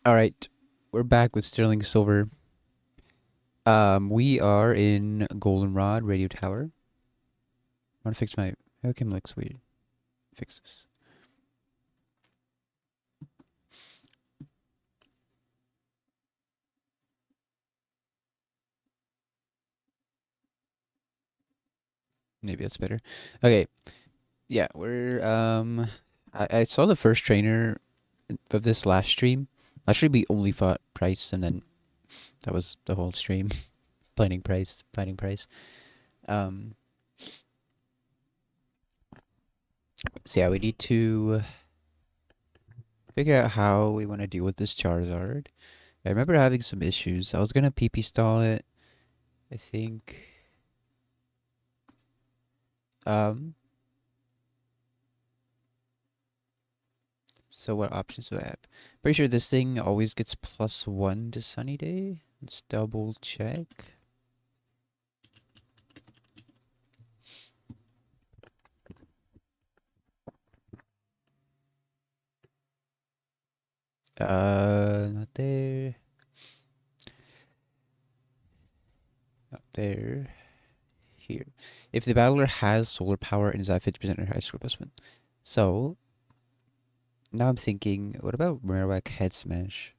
All right, we're back with Sterling Silver. We are in Goldenrod Radio Tower. I want to fix my webcam looks weird. Fix this. Maybe that's better. Okay, yeah, I saw the first trainer of this last stream. Last stream we only fought Price, and then that was the whole stream. Planning Price, fighting Price. Um, so yeah, we need to figure out how we want to deal with this Charizard. I remember having some issues. I was gonna PP stall it. I think. Um, so what options do I have? Pretty sure this thing always gets +1 to Sunny Day. Let's double check. Not there. Not there. Here. If the battler has solar power and is at 50% or higher score +1. So, now I'm thinking, what about Marowak Head Smash?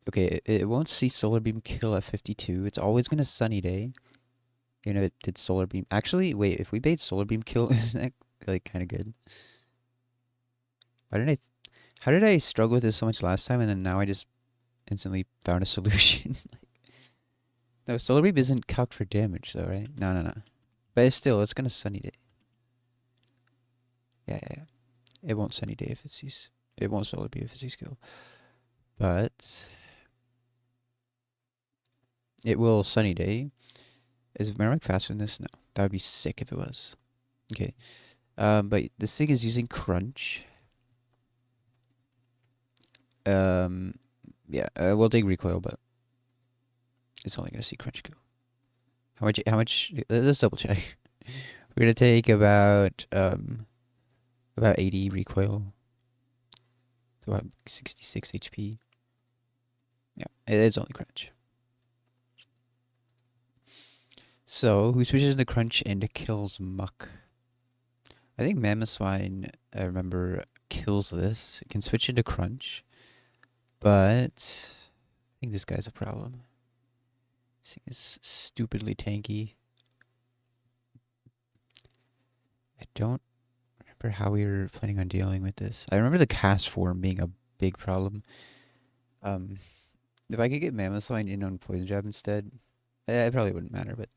Okay, it won't see Solar Beam kill at 52. It's always gonna Sunny Day. You know, it did Solar Beam. Actually, wait, if we bait Solar Beam kill, isn't that like kind of good? Why did I How did I struggle with this so much last time and then now I just instantly found a solution? No, Solar Beam isn't calced for damage though, right? No, no, no. But it's gonna Sunny Day. Yeah, yeah, yeah. It won't Sunny Day if it sees. It won't Solar Beam if it sees skill. But it will Sunny Day. Is Merrimack faster than this? No. That would be sick if it was. Okay. But this thing is using Crunch. Um, yeah, we'll take Recoil, but it's only gonna see Crunch go. How much? How much? Let's double check. We're gonna take about 80 recoil, so about 66 HP. Yeah, it is only crunch. So who switches into crunch and kills Muck? I think Mamoswine, I remember, kills this. It can switch into crunch, but I think this guy's a problem. This thing is stupidly tanky. I don't remember how we were planning on dealing with this. I remember the cast form being a big problem. Um, if I could get Mamoswine in on Poison Jab instead, it probably wouldn't matter, but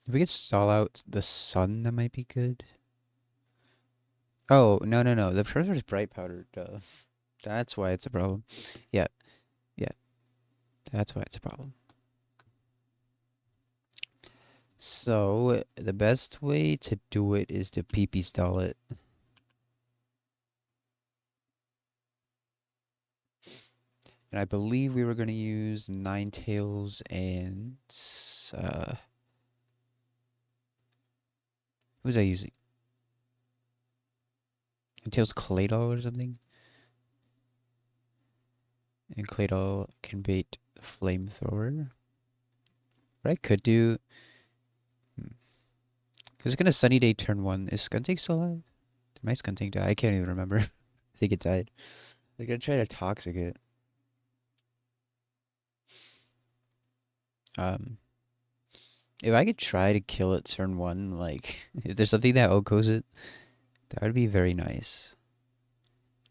if we could stall out the sun, that might be good. Oh, no, no, no. The Charizard's bright powder, duh. That's why it's a problem. Yeah, yeah. That's why it's a problem. So, the best way to do it is to PP stall it. And I believe we were going to use Ninetales and... who was I using? Ninetales Claydol or something? And Claydol can bait Flamethrower. What I could do... Because it's going to Sunny Day turn 1. Is Skuntank still alive? Did my Skuntank die? I can't even remember. I think it died. They're going to try to Toxic it. Um, if I could try to kill it turn 1, like, if there's something that OHKOs it, that would be very nice.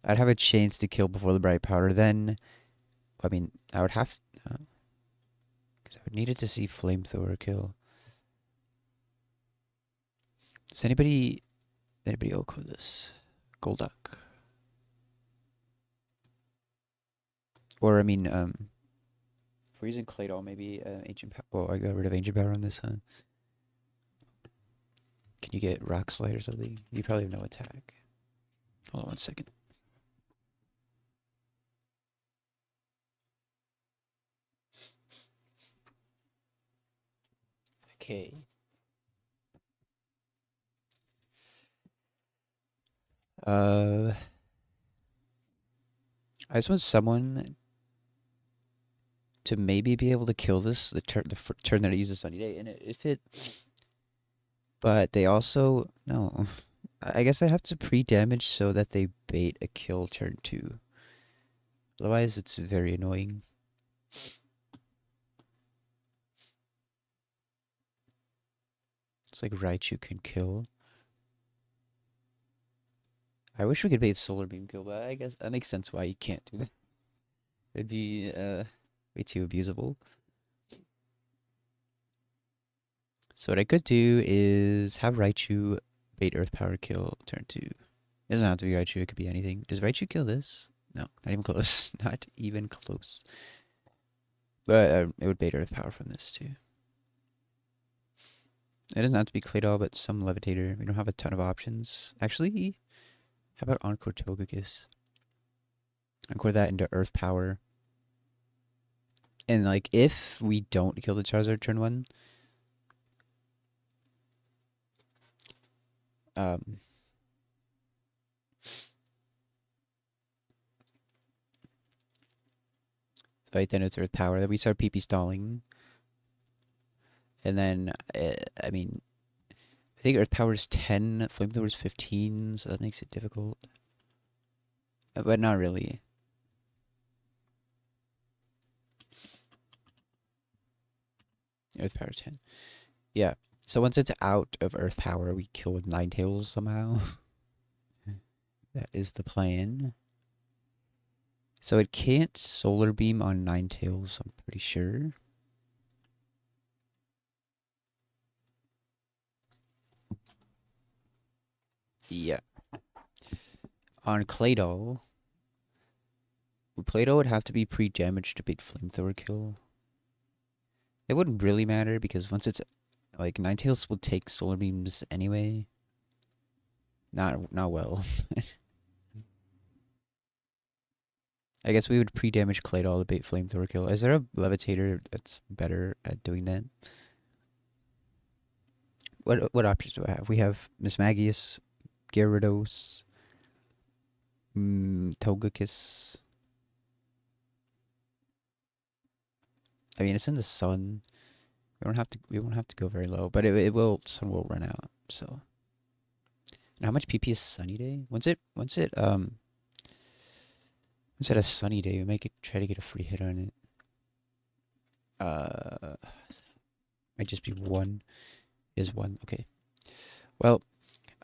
I'd have a chance to kill before the Bright Powder. Then, I mean, I would have to... because I would need it to see Flamethrower kill. Does anybody OHKO this? Golduck. Or, I mean, if we're using Claydol, maybe Ancient Power. Well, I got rid of Ancient Power on this, huh? Can you get Rock Slide or something? You probably have no attack. Hold on 1 second. Okay. Uh, I just want someone to maybe be able to kill this turn that it uses Sunny Day, and if it, but they also no. I guess I have to pre-damage so that they bait a kill turn 2. Otherwise, it's very annoying. It's like Raichu can kill. I wish we could bait Solar Beam kill, but I guess that makes sense why you can't do that. It'd be way too abusable. So what I could do is have Raichu bait Earth Power kill turn 2. It doesn't have to be Raichu, it could be anything. Does Raichu kill this? No, not even close. Not even close. But it would bait Earth Power from this too. It doesn't have to be Claydol, but some Levitator. We don't have a ton of options. Actually, how about Encore Togekiss? Encore that into Earth Power. And like, if we don't kill the Charizard turn 1, um, so right then it's Earth Power. Then we start PP stalling. And then, I mean, I think Earth Power is 10, Flamethrower is 15, so that makes it difficult. But not really. Earth Power is 10. Yeah. So once it's out of Earth Power, we kill with Ninetales somehow. That is the plan. So it can't Solar Beam on Ninetales, I'm pretty sure. Yeah. On Claydol would have to be pre-damaged to beat Flamethrower kill. It wouldn't really matter because once it's like Ninetales will take Solar Beams anyway. Not well. I guess we would pre-damage Claydol to bait Flamethrower kill. Is there a Levitator that's better at doing that? What options do I have? We have Mismagius, Gyarados, Togekiss. I mean, it's in the sun. We won't have to go very low, but it will sun will run out. So, and how much PP is Sunny Day? Once it has Sunny Day, we might try to get a free hit on it. Might just be one. It is one. Okay. Well,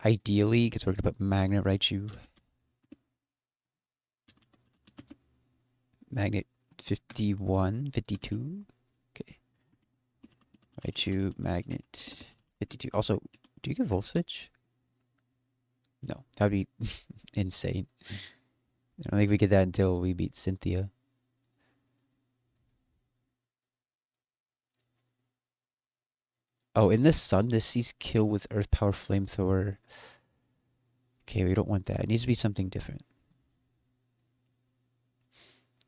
ideally, because we're gonna put Magnet Raichu. Magnet 51, 52. Okay. Raichu, Magnet 52. Also, do you get Volt Switch? No, that'd be insane. I don't think we get that until we beat Cynthia. Oh, in the sun, this sees kill with Earth Power Flamethrower. Okay, we don't want that. It needs to be something different.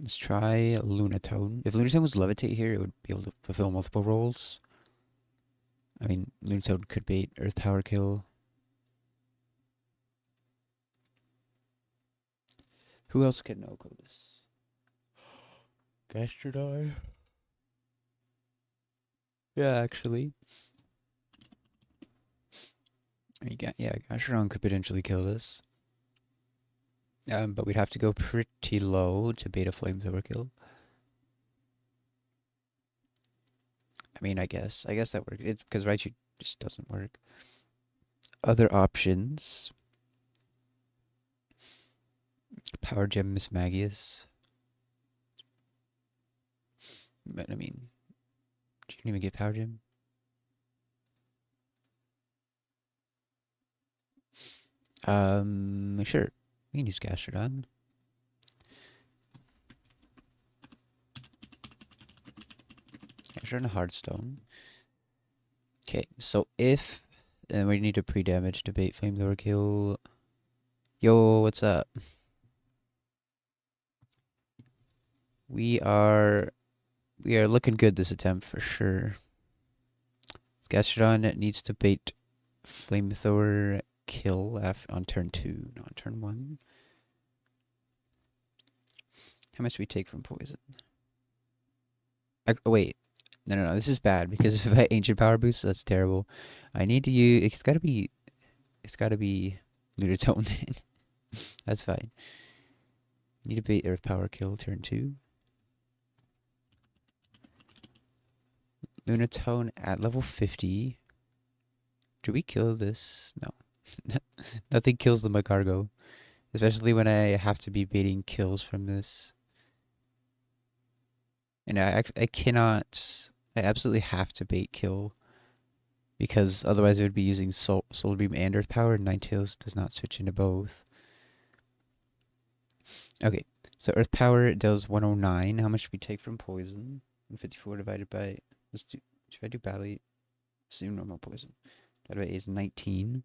Let's try Lunatone. If Lunatone was Levitate here, it would be able to fulfill multiple roles. I mean, Lunatone could bait Earth Power kill. Who else can no this? Gastrodon. Yeah, actually. Gastrodon could potentially kill this. But we'd have to go pretty low to bait a Flamethrower kill. I mean, I guess that works. Because Raichu just doesn't work. Other options. Power Gem Mismagius. But I mean, you can even get Power Gem. Sure. We can use Gastrodon. Gastrodon Hardstone. Okay, so if then we need to pre-damage to bait Flamethrower kill. Yo, what's up? We are looking good this attempt for sure. Gastrodon needs to bait Flamethrower kill on turn 2, not on turn 1. How much do we take from poison? Wait. No. This is bad because if I ancient power boost, that's terrible. I need to use. It's gotta be. It's gotta be Lunatone then. That's fine. Need to bait Earth Power kill turn 2. Lunatone at level 50. Do we kill this? No. Nothing kills the Macargo. Especially when I have to be baiting kills from this. And I cannot. I absolutely have to bait kill. Because otherwise it would be using Solar Beam and Earth Power, and Ninetales does not switch into both. Okay, so Earth Power does 109. How much do we take from poison? 154 divided by. Should I do battle? Assume normal poison. Divided by A is 19.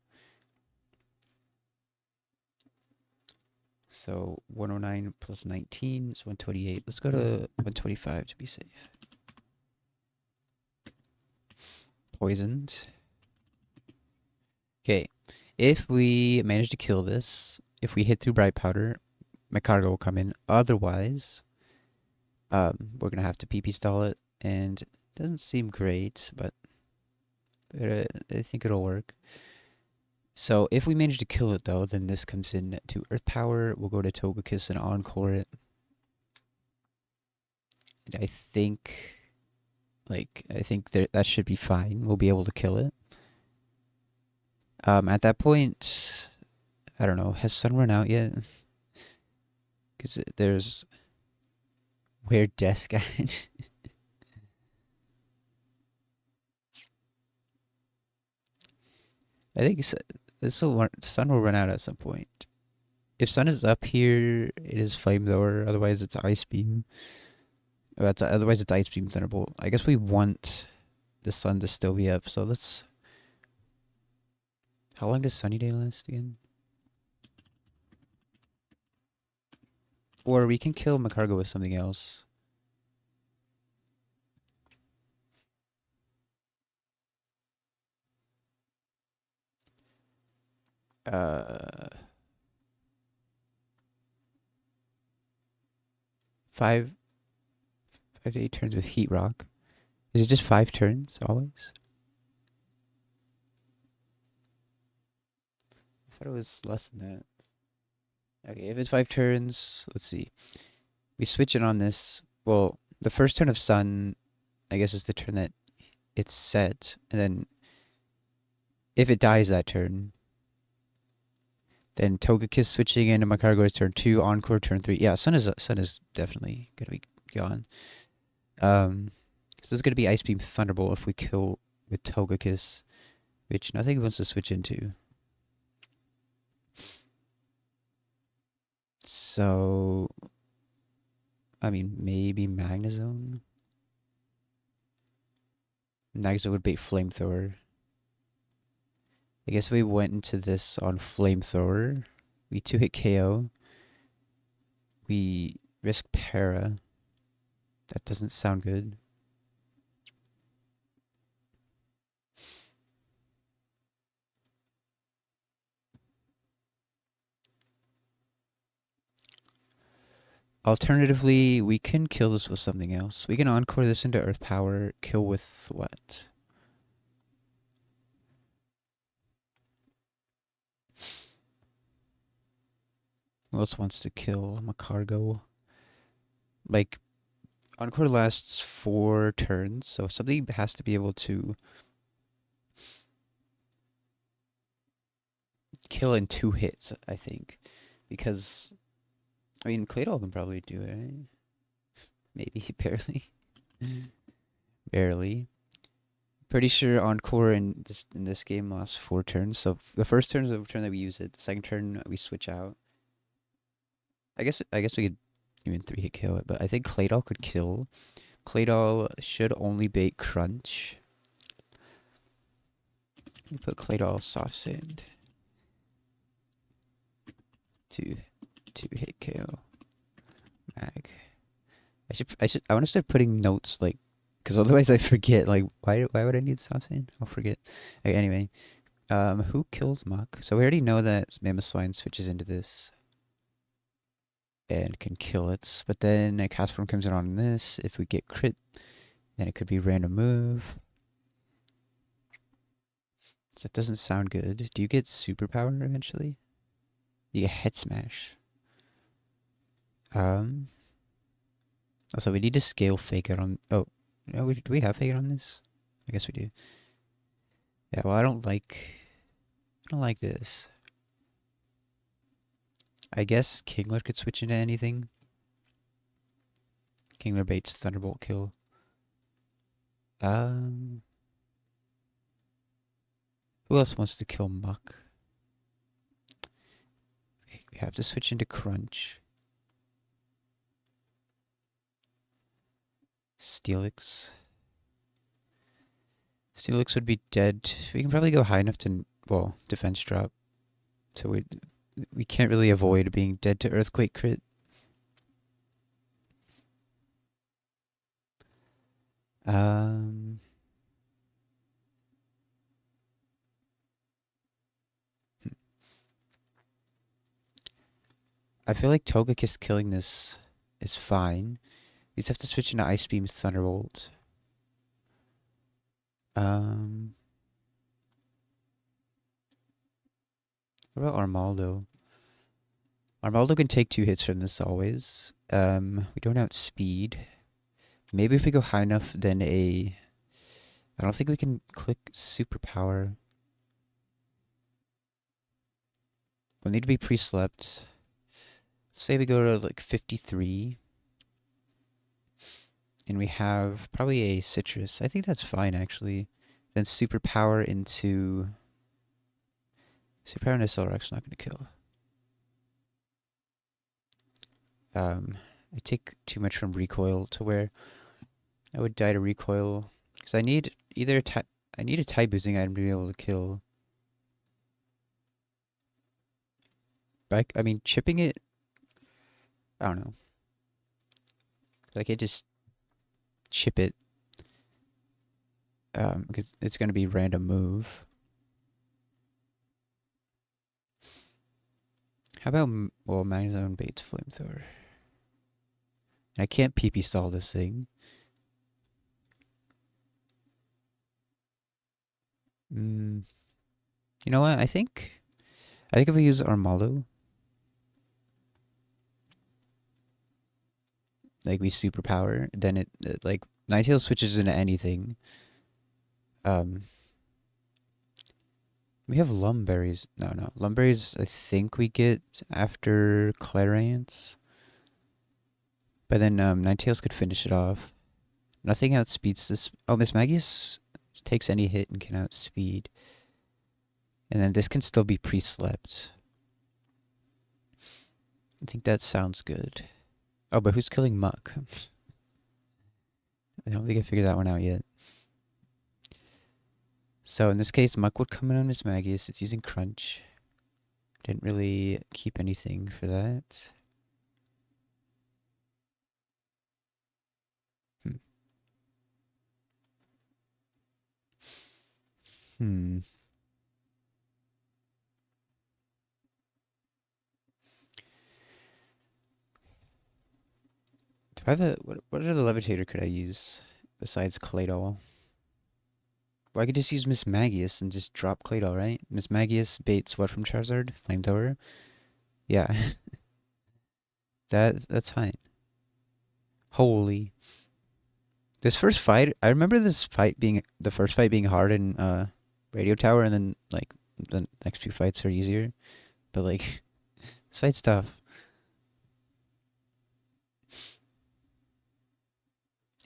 So 109 plus 19 is 128. Let's go to 125 to be safe. Poisoned. Okay, if we manage to kill this, if we hit through Bright Powder, my cargo will come in. Otherwise, we're gonna have to PP stall it, and it doesn't seem great, but I think it'll work. So if we manage to kill it though, then this comes in to Earth Power. We'll go to Togekiss and Encore it. And I think that should be fine. We'll be able to kill it. At that point, I don't know. Has Sun run out yet? Because there's Weird Desk Guide. I think Sun will run out at some point. If Sun is up here, it is Flamethrower. Otherwise, it's Ice Beam. Otherwise, it's Ice Beam Thunderbolt. I guess we want the Sun to still be up. So let's. How long does Sunny Day last again? Or we can kill Macargo with something else. Five to 8 turns with Heat Rock. Is it just 5 turns always? I thought it was less than that. Okay, if it's 5 turns, let's see. We switch it on this. Well, the first turn of Sun, I guess, is the turn that it's set. And then if it dies that turn, then Togekiss switching into Macargo is turn 2, Encore turn 3. Yeah, Sun is definitely gonna be gone. So this is gonna be Ice Beam Thunderbolt if we kill with Togekiss, which nothing wants to switch into. So, I mean, maybe Magnezone. Magnezone would bait Flamethrower. I guess we went into this on Flamethrower. We 2-hit KO. We risk Para. That doesn't sound good. Alternatively, we can kill this with something else. We can Encore this into Earth Power. Kill with what? Who else wants to kill Macargo? Like, Encore lasts 4 turns, so something has to be able to kill in 2 hits, I think. Because, I mean, Claydol can probably do it, right? Maybe, barely. Barely. Pretty sure Encore in this game lasts 4 turns. So the first turn is the turn that we use it. The second turn we switch out. I guess we could even 3-hit KO it, but I think Claydol could kill. Claydol should only bait Crunch. Let me put Claydol Soft Sand. 2-hit KO. Mag. I want to start putting notes like, because otherwise I forget. Like, why would I need Soft Sand? I'll forget. Okay, anyway, Who kills Muck? So we already know that Mammoth Swine switches into this and can kill it. But then a cast form comes in on this. If we get crit, then it could be random move. So it doesn't sound good. Do you get superpower eventually? You get head smash. Um. Also, we need to scale fake it on. Oh, no, do we have fake it on this? I guess we do. Yeah. Well, I don't like this. I guess Kingler could switch into anything. Kingler baits Thunderbolt kill. Um. Who else wants to kill Muck? We have to switch into Crunch. Steelix. Steelix would be dead. We can probably go high enough to, well, defense drop. So we can't really avoid being dead to Earthquake crit. Um, I feel like Togekiss killing this is fine. We just have to switch into Ice Beam Thunderbolt. What about Armaldo? Armaldo can take 2 hits from this always. We don't outspeed. Maybe if we go high enough, then I don't think we can click Superpower. We'll need to be pre-slept. Let's say we go to like 53. And we have probably a Citrus. I think that's fine, actually. Then Superpower into... Superpower into Solrock's not going to kill. I take too much from Recoil to where I would die to Recoil. Because I need either I need a type boosting item to be able to kill. But I mean, chipping it... I don't know. Like, I just chip it. Because it's going to be random move. How about, well, Magnezone baits Flamethrower. I can't PP stall this thing. You know what? I think if we use Armaldo, like we superpower, then it like Ninetales switches into anything. We have Lumberries. No. Lumberries, I think we get after Clairance. But then Ninetales could finish it off. Nothing outspeeds this. Oh, Miss Magius takes any hit and can outspeed. And then this can still be pre-slept. I think that sounds good. Oh, but who's killing Muck? I don't think I figured that one out yet. So in this case, Muck would come in on Miss Magius. It's using Crunch. Didn't really keep anything for that. Hmm. Do I have a... What other Levitator could I use besides Claydol? Well, I could just use Miss Magius and just drop Claydol, right? Miss Magius baits what from Charizard? Flamethrower? Yeah. That's fine. Holy. This first fight, I remember this fight being... The first fight being hard in Radio Tower, and then, like, the next few fights are easier. But, like, this fight's tough.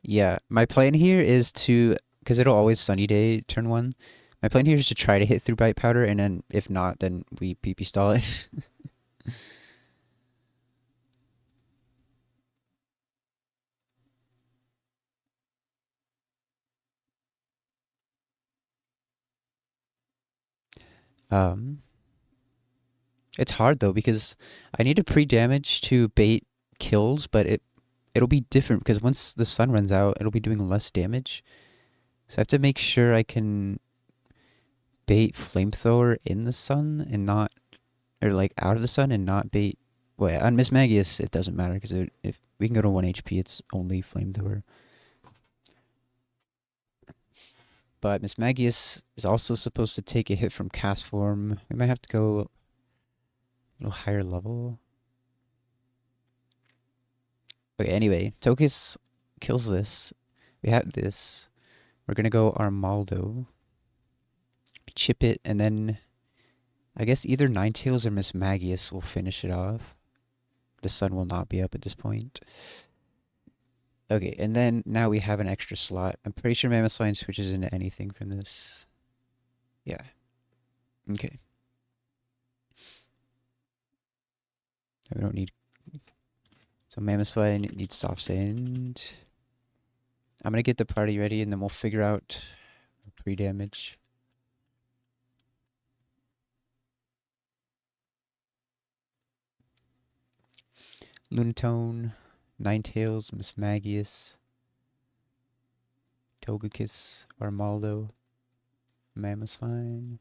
Yeah, my plan here is to... Because it'll always Sunny Day turn 1. My plan here is to try to hit through Bite Powder, and then if not, then we PP stall it. um... It's hard though because I need to pre-damage to bait kills, but it'll be different because once the sun runs out, it'll be doing less damage. So I have to make sure I can bait flamethrower in the sun and not, or like out of the sun and not bait. Well, on Miss Magius it doesn't matter because if we can go to 1 HP, it's only flamethrower. But Miss Magius is also supposed to take a hit from cast form. We might have to go a little higher level. Okay, anyway, Tokus kills this. We have this. We're gonna go Armaldo. Chip it, and then I guess either Ninetales or Miss Magius will finish it off. The sun will not be up at this point. Okay, and then now we have an extra slot. I'm pretty sure Mammothswine switches into anything from this. Yeah. Okay. We don't need... So Mammothswine needs soft sand. I'm gonna get the party ready and then we'll figure out pre-damage. Lunatone, Ninetales, Miss Magius, Togekiss, Armaldo, Mammothswine.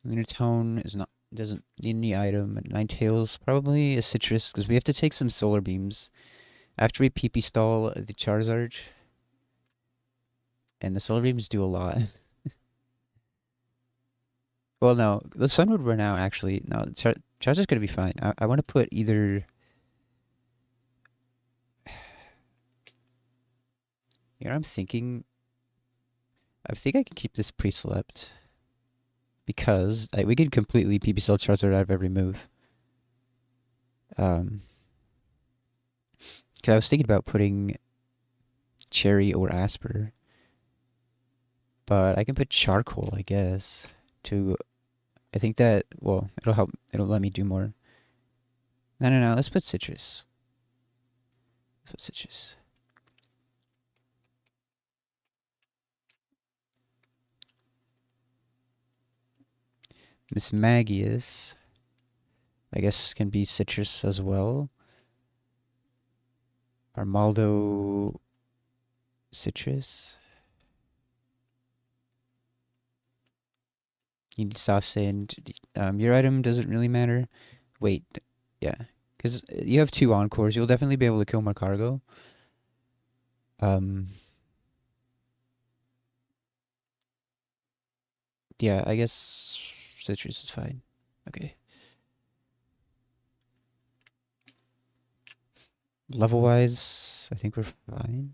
Lunatone is not, doesn't need any item. Ninetales probably a citrus because we have to take some solar beams after we PP stall the Charizard. And the solar beams do a lot. Well, no, the sun would run out actually. No, Charizard's gonna be fine. I want to put either. You know, I'm thinking. I think I can keep this pre-slept because we can completely PP stall Charizard out of every move. Because I was thinking about putting Cherry or Asper, but I can put Charcoal, I guess. I think that, well, it'll help. It'll let me do more. No. Let's put Citrus. Let's put Citrus. Miss Magius, I guess, can be Citrus as well. Armaldo, Citrus. You need soft sand. Your item doesn't really matter. Wait, yeah, because you have 2 encores. You'll definitely be able to kill Marcargo. Yeah, I guess Citrus is fine. Okay. Level-wise, I think we're fine.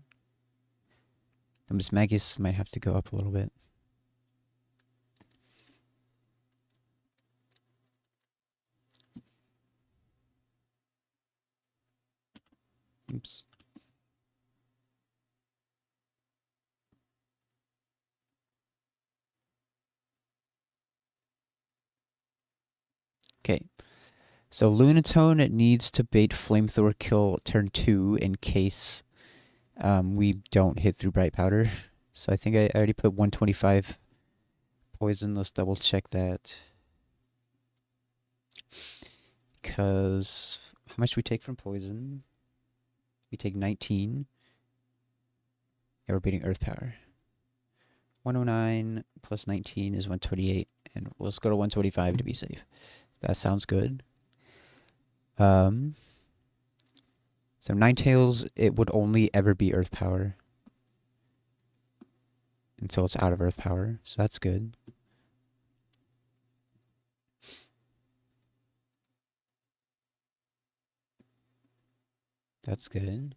Miss Magius might have to go up a little bit. Oops. Okay. So Lunatone needs to bait Flamethrower kill turn 2 in case we don't hit through Bright Powder. So I think I already put 125 poison. Let's double check that. Because how much we take from poison? We take 19. Yeah, we're beating Earth Power. 109 plus 19 is 128. And let's go to 125 to be safe. That sounds good. So Ninetales, it would only ever be Earth Power until it's out of Earth Power, so that's good. That's good.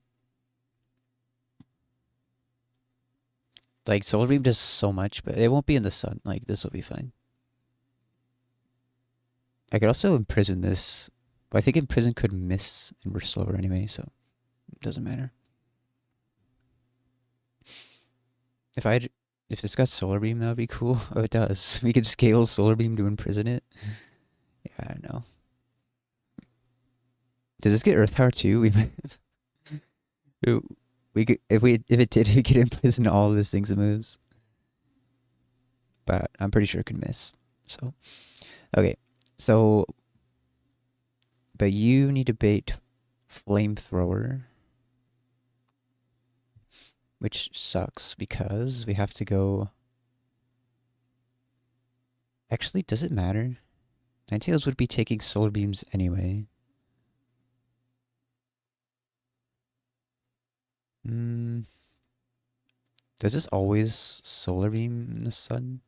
Like, Solar Beam does so much, but it won't be in the sun. Like, this will be fine. I could also imprison this, but I think imprison could miss, and we're slower anyway, so it doesn't matter. If this got Solar Beam, that would be cool. Oh, it does. We could scale Solar Beam to imprison it. Yeah, I don't know. Does this get Earth Power too? We might. We could if it did, we could imprison all of this things it moves. But I'm pretty sure it could miss. So okay. So but you need to bait Flamethrower. which sucks because we have to go. Actually, does it matter? Ninetales would be taking solar beams anyway. Hmm. Does this always solar beam in the sun?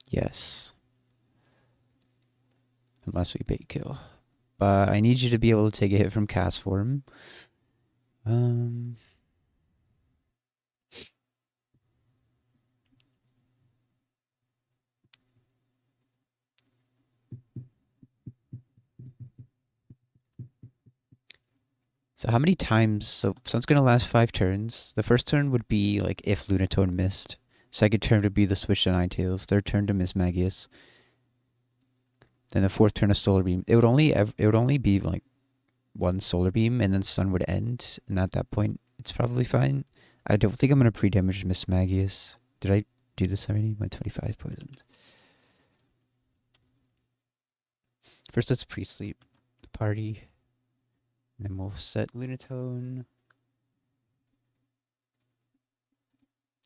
Yes. Unless we bait kill. But I need you to be able to take a hit from cast form. Um. So how many times? So it's gonna last 5 turns. The first turn would be like if Lunatone missed. Second turn would be the switch to Ninetales. Third turn to Miss Magius. Then the fourth turn a solar beam. It would only be like one solar beam, and then sun would end. And at that point, it's probably fine. I don't think I'm gonna pre-damage Miss Magius. Did I do this already? My 25 poisoned. First, let's pre-sleep the party. And then we'll set Lunatone.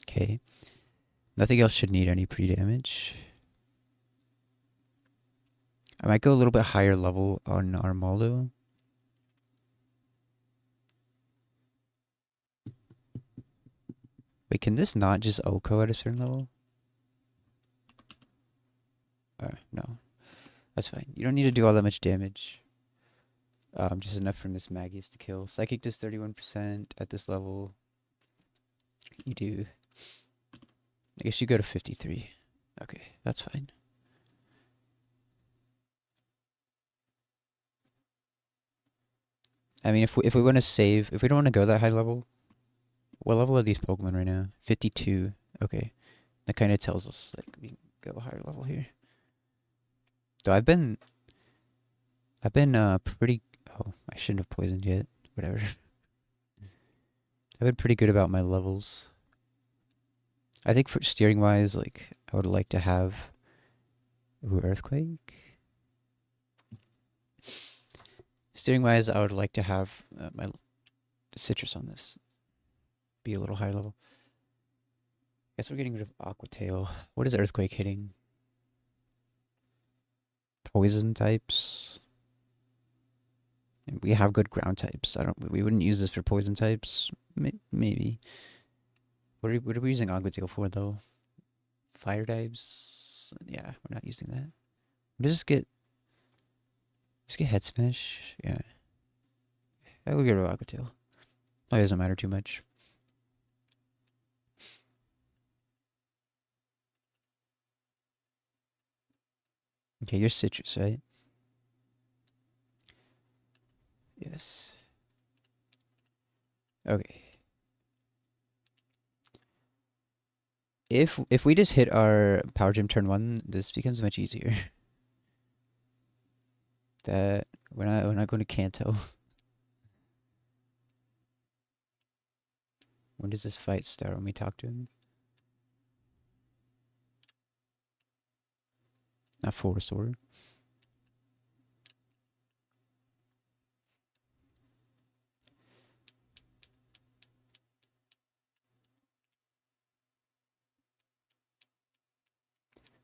Okay. Nothing else should need any pre-damage. I might go a little bit higher level on Armalo. Wait, can this not just OHKO at a certain level? No. That's fine. You don't need to do all that much damage. Just enough for Miss Magius to kill. Psychic does 31% at this level. You do. I guess you go to 53. Okay, that's fine. I mean, if we want to save, if we don't want to go that high level, what level are these Pokemon right now? 52. Okay, that kind of tells us like we can go a higher level here. Though I've been pretty. Oh, I shouldn't have poisoned yet. Whatever. I've been pretty good about my levels. I think for steering wise, like I would like to have Earthquake. Steering wise, I would like to have my citrus on this be a little higher level. Guess we're getting rid of Aqua Tail. What is Earthquake hitting? Poison types. We have good ground types. We wouldn't use this for poison types. Maybe. What are we using Aqua Tail for though? Fire types. Yeah, we're not using that. What does this get? Let's get Head Smash. Yeah. I will get rid of Aqua Tail. Oh, it doesn't matter too much. Okay, you're citrus, right? Yes. Okay. If we just hit our Power Gym turn 1, this becomes much easier. That we're not going to Kanto. When does this fight start? When we talk to him? Not full restore.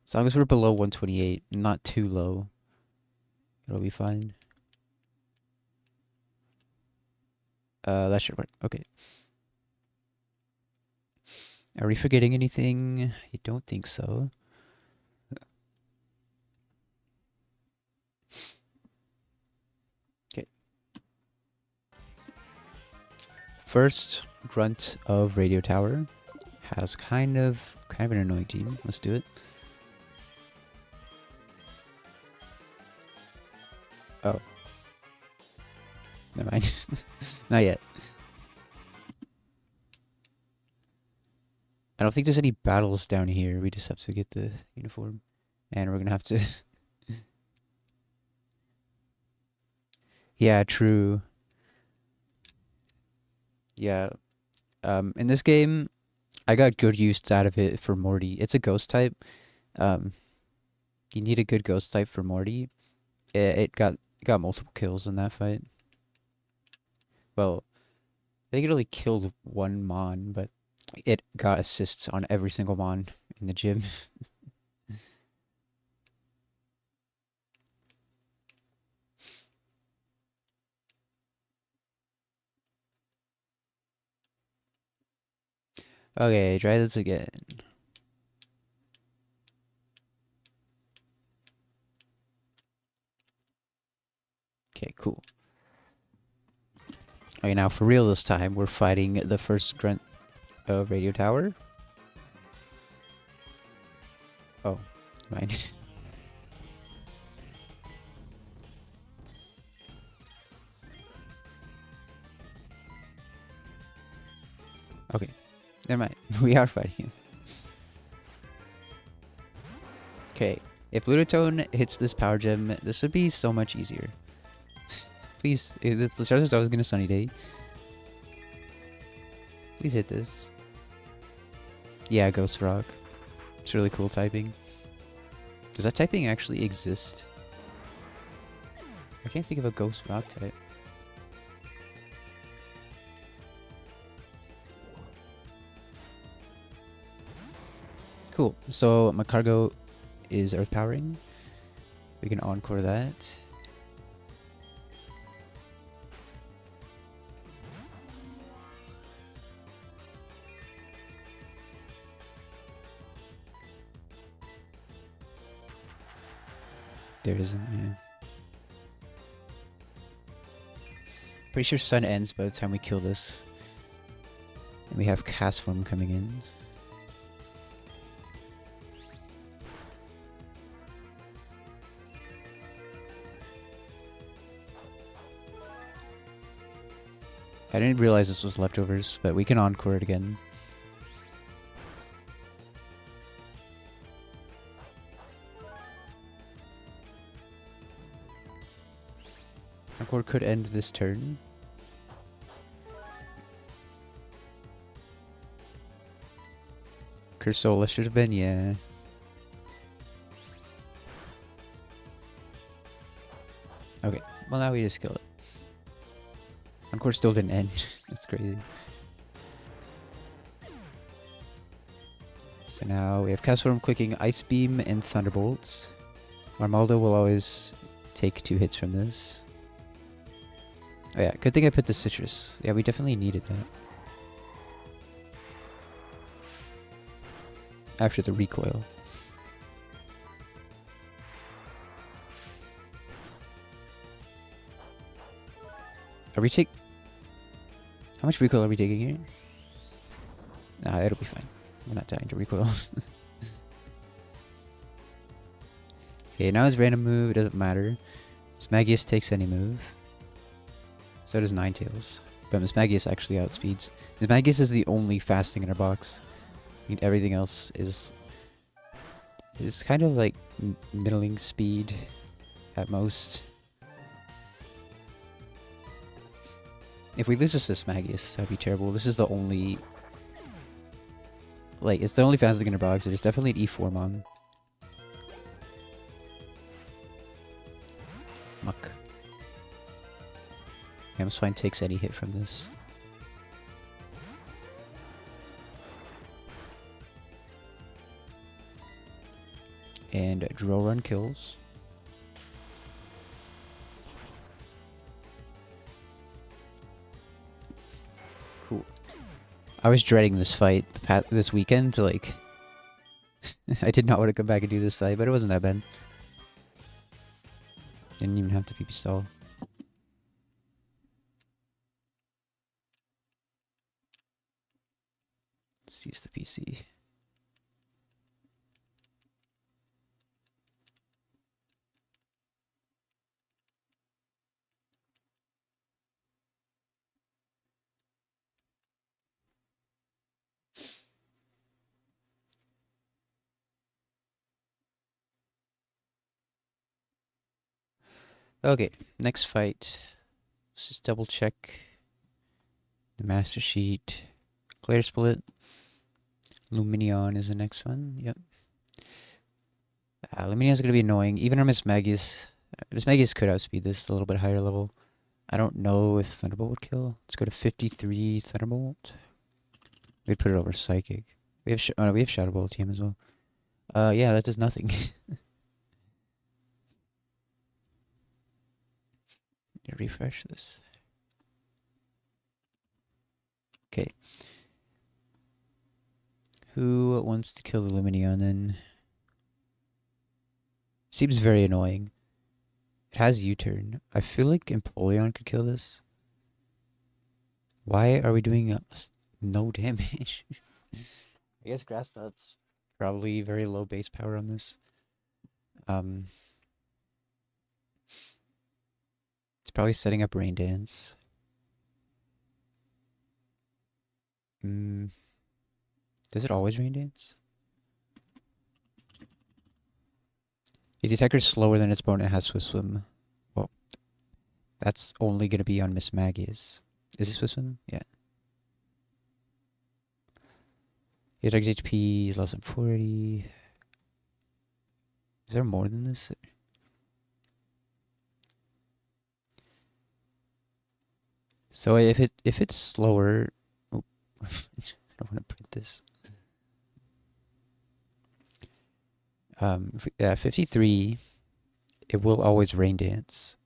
As long as we're below 128, not too low, it'll be fine. That should work. Okay. Are we forgetting anything? I don't think so. Okay. First grunt of Radio Tower has kind of an annoying team. Let's do it. Oh. Never mind. Not yet. I don't think there's any battles down here. We just have to get the uniform. And we're gonna have to... Yeah, true. Yeah. In this game, I got good use out of it for Morty. It's a ghost type. Um, you need a good ghost type for Morty. It got multiple kills in that fight. Well, I think it only killed one Mon, but it got assists on every single Mon in the gym. Okay, try this again. Okay, cool. Okay, now for real this time, we're fighting the first grunt of Radio Tower. Oh, mine. Okay, never mind. We are fighting him. Okay, if Ludotone hits this power gem, this would be so much easier. Please, is it's the Charizard's always gonna Sunny Day? Please hit this. Yeah, Ghost Rock. It's really cool typing. Does that typing actually exist? I can't think of a Ghost Rock type. Cool. So my cargo is Earth Powering. We can Encore that. There isn't, yeah. Pretty sure Sun ends by the time we kill this. And we have Cast Form coming in. I didn't realize this was leftovers, but we can Encore it again. Encore could end this turn. Cursola should have been, yeah. Okay, well now we just kill it. Encore still didn't end. That's crazy. So now we have Cast Form clicking Ice Beam and Thunderbolts. Armaldo will always take 2 hits from this. Oh yeah, good thing I put the Citrus. Yeah, we definitely needed that. After the recoil. Are we take... How much recoil are we taking here? Nah, it'll be fine. We're not dying to recoil. Okay, now his random move, it doesn't matter. Smagius takes any move. So does Ninetales. But Mismagius actually outspeeds. Mismagius is the only fast thing in our box. I mean, everything else is kind of like middling speed at most. If we lose this to Mismagius, that'd be terrible. This is the only... Like, it's the only fast thing in our box. There's definitely an E4 Mon. Muck. Hamspine takes any hit from this. And Drill Run kills. Cool. I was dreading this fight this weekend. Like, I did not want to come back and do this fight, but it wasn't that bad. Didn't even have to PP stall. Seize the PC. Okay, next fight. Let's just double check the master sheet. Clear split. Luminion is the next one. Yep. Luminion's gonna be annoying. Even our Mismagius could outspeed this a little bit higher level. I don't know if Thunderbolt would kill. Let's go to 53 Thunderbolt. We put it over Psychic. We have Shadow Ball team as well. Yeah, that does nothing. Refresh this. Okay. Who wants to kill the Lumineon then? Seems very annoying. It has U-turn. I feel like Empoleon could kill this. Why are we doing no damage? I guess Grass Knot's probably very low base power on this. It's probably setting up Rain Dance. Does it always Rain Dance? If the attacker's slower than its opponent, it has Swift Swim. Well, that's only going to be on Miss Maggie's. Is it Swift Swim? Yeah. The attacker's HP is less than 40. Is there more than this? So if it's slower, oh, I don't want to print this. 53, it will always Rain Dance.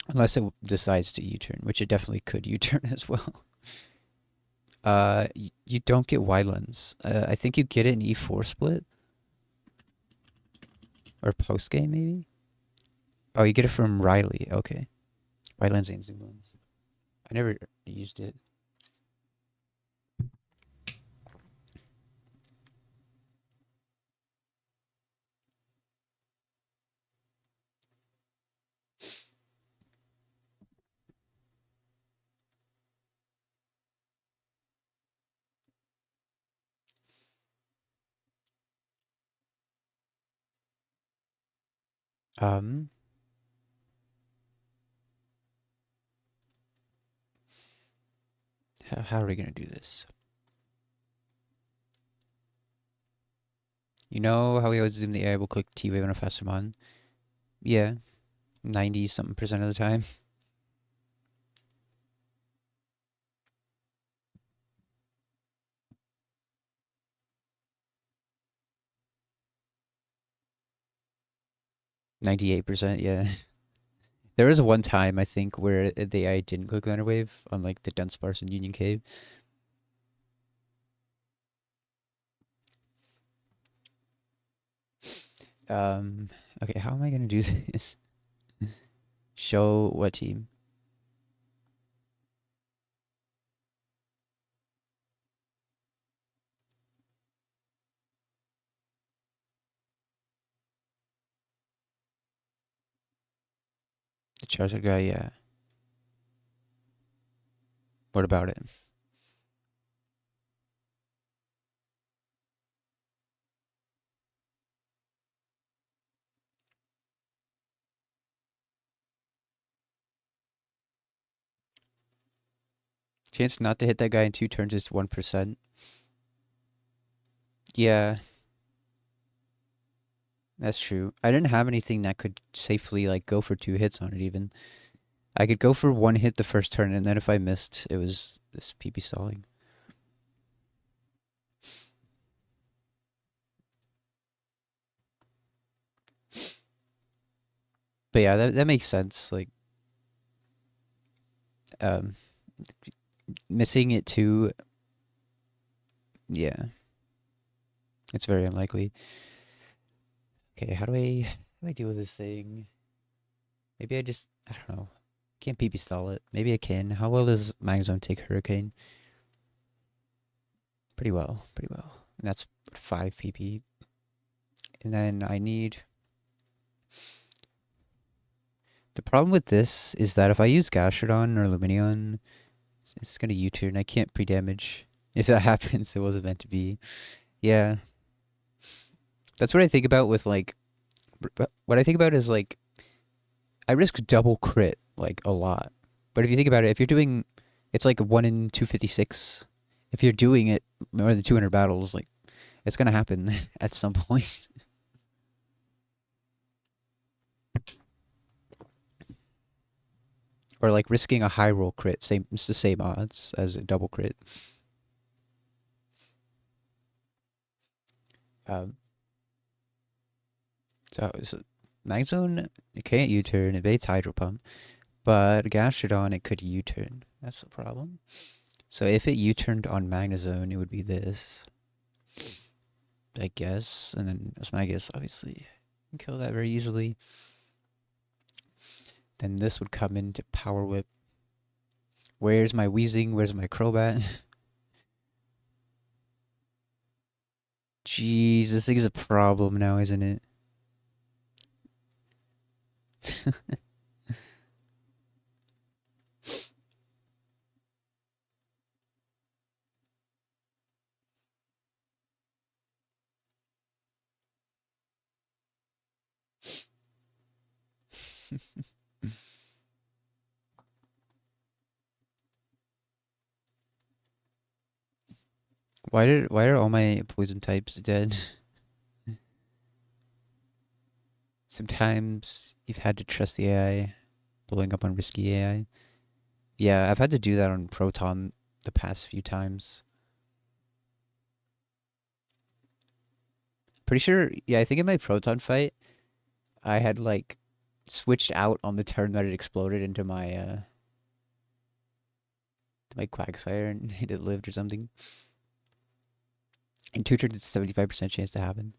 Unless it decides to U-turn, which it definitely could U-turn as well. You don't get Y-Lens. I think you get it in E4 split. Or post-game, maybe? Oh, you get it from Riley. Okay. Y-Lens and Zoom Lens. I never used it. Um, how are we going to do this? You know how we always zoom the AI will click T-Wave on a faster mon? Yeah, 90-something% of the time. %, yeah. There was one time, I think, where the AI didn't click Thunderwave on, like, the Dunsparce and Union Cave. Okay, how am I going to do this? Show what team? The Charizard guy, yeah. What about it? Chance not to hit that guy in 2 turns is 1%. Yeah, that's true. I didn't have anything that could safely, like, go for 2 hits on it, even. I could go for 1 hit the first turn, and then if I missed, it was this PP stalling. But yeah, that makes sense. Like, um, missing it too, yeah, it's very unlikely. Okay, how do I deal with this thing? Maybe I don't know. Can't PP stall it. Maybe I can. How well does Magnezone take Hurricane? Pretty well, pretty well. And that's 5 PP. And then I need... The problem with this is that if I use Gastrodon or Lumineon, it's going to U-turn. I can't pre-damage. If that happens, it wasn't meant to be. Yeah. That's what I think about with, like... What I think about is, like... I risk double crit, like, a lot. But if you think about it, if you're doing... It's like 1 in 256. If you're doing it more than 200 battles, like, it's going to happen at some point. Or like risking a high roll crit, same it's the same odds as a double crit. Um, so Night Zone, it can't U-turn, it baits Hydro Pump, but Gastrodon, it could U-turn. That's the problem. So if it U-turned on Magnezone, it would be this, I guess. And then that's my guess, obviously. You can kill that very easily. Then this would come into Power Whip. Where's my Weezing? Where's my Crobat? Jeez, this thing is a problem now, isn't it? Why are all my poison types dead? Sometimes you've had to trust the AI, blowing up on risky AI. Yeah, I've had to do that on Proton the past few times. Pretty sure, yeah, I think in my Proton fight, I had like switched out on the turn that it exploded into my Quagsire and it lived or something. In 2 turns, it's 75% chance to happen.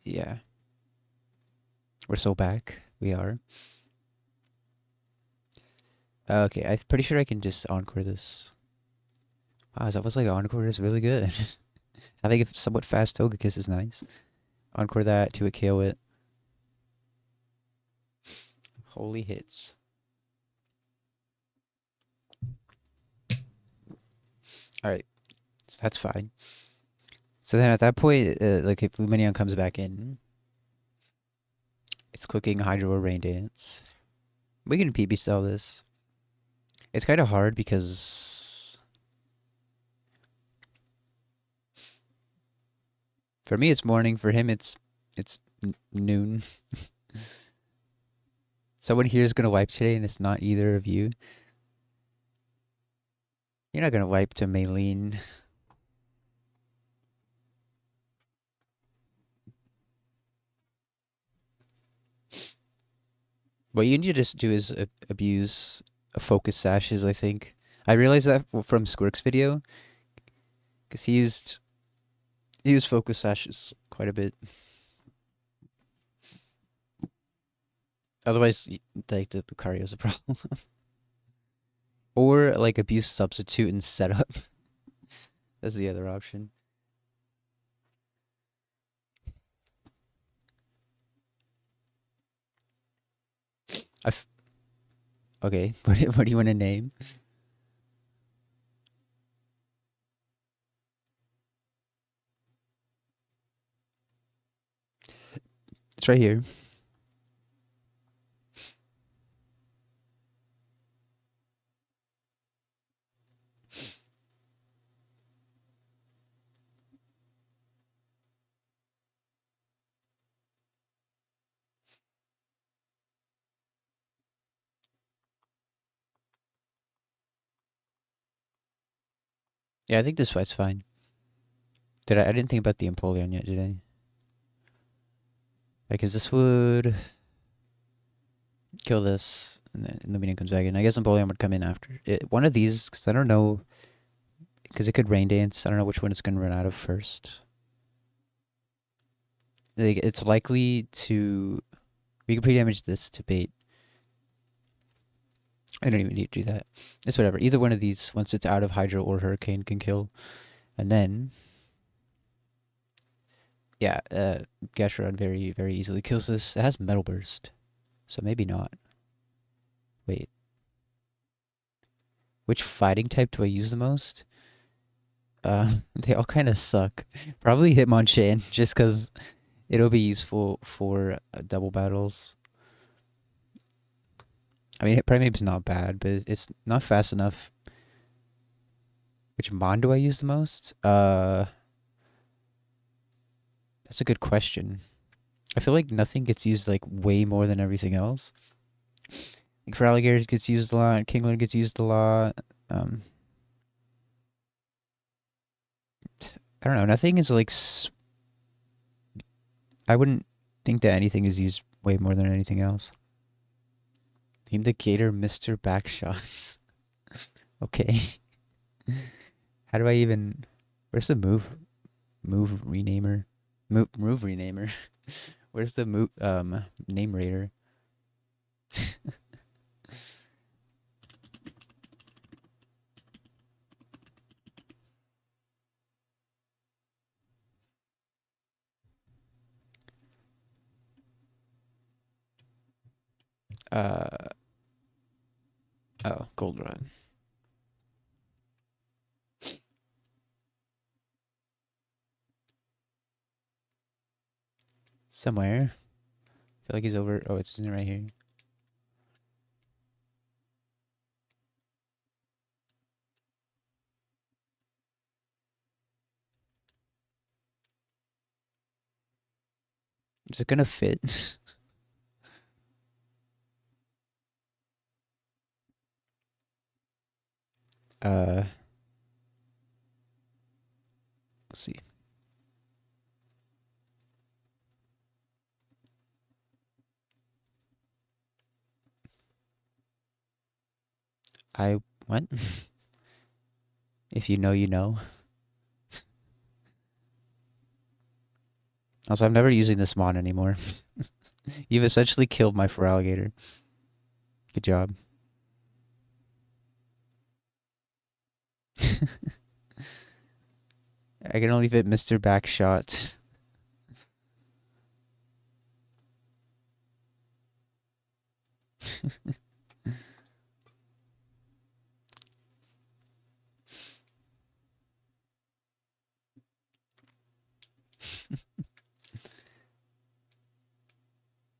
Yeah, we're so back. We are. Okay, I'm pretty sure I can just Encore this. Wow, that was like Encore is really good. Having a somewhat fast Togekiss is nice. Encore that to a KO it. Holy hits. Alright, so that's fine. So then at that point, like if Lumineon comes back in, it's clicking Hydro or Rain Dance. We can PB sell this. It's kind of hard because for me it's morning. For him it's noon. Someone here is gonna wipe today, and it's not either of you. You're not gonna wipe to Maylene. What you need to just do is abuse focus sashes, I think. I realized that from Squirk's video, because he used focus sashes quite a bit. Otherwise, like the Lucario's a problem. Or like abuse substitute and setup. That's the other option. Okay, what do you want to name? It's right here. Yeah, I think this fight's fine. I didn't think about the Empoleon yet, did I? Because this would kill this, and then Lumineon comes back in. I guess Empoleon would come in after. One of these, because I don't know, because it could Rain Dance. I don't know which one it's going to run out of first. Like, it's likely to... We can pre-damage this to bait. I don't even need to do that. It's whatever. Either one of these, once it's out of Hydro or Hurricane, can kill. And then... Yeah, Gastrodon very, very easily kills this. It has Metal Burst, so maybe not. Wait. Which fighting type do I use the most? They all kind of suck. Probably Hitmonchan, just because it'll be useful for double battles. I mean, Primeape's not bad, but it's not fast enough. Which Mon do I use the most? That's a good question. I feel like nothing gets used like way more than everything else. Like for alligators gets used a lot. Kingler gets used a lot. Um, I don't know. Nothing is like. I wouldn't think that anything is used way more than anything else. Name the gator Mr. Backshots. Okay. How do I even? Where's the move renamer? Move renamer. Where's the move name raider? Uh oh, goldenrod. Somewhere. I feel like he's over. Oh, it's right here. Is it gonna fit? Let's see. I what? If you know, you know. Also, I'm never using this mod anymore. You've essentially killed my fur alligator. Good job. I can only fit Mr. Backshot.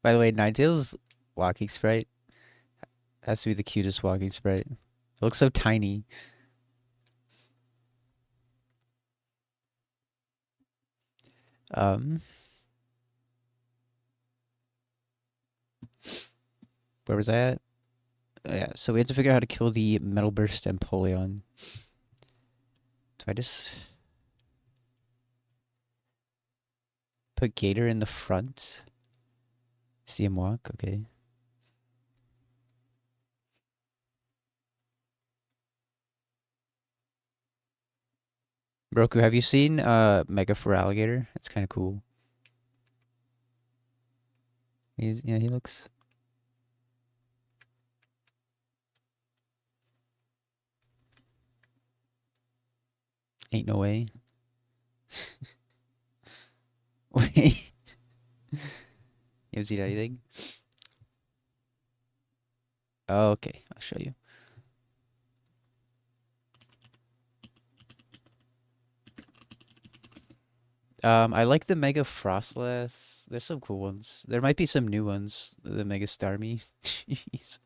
By the way, Ninetales walking sprite has to be the cutest walking sprite. It looks so tiny. Um, where was I at? Yeah, so we had to figure out how to kill the Metal Burst Empoleon. So I just put Gator in the front. See him walk? Okay. Roku, have you seen Mega for Alligator? It's kind of cool. Yeah, he looks. Ain't no way. Wait. You haven't seen anything? Oh, okay, I'll show you. I like the Mega Frostless. There's some cool ones. There might be some new ones. The Mega Starmie. Jeez.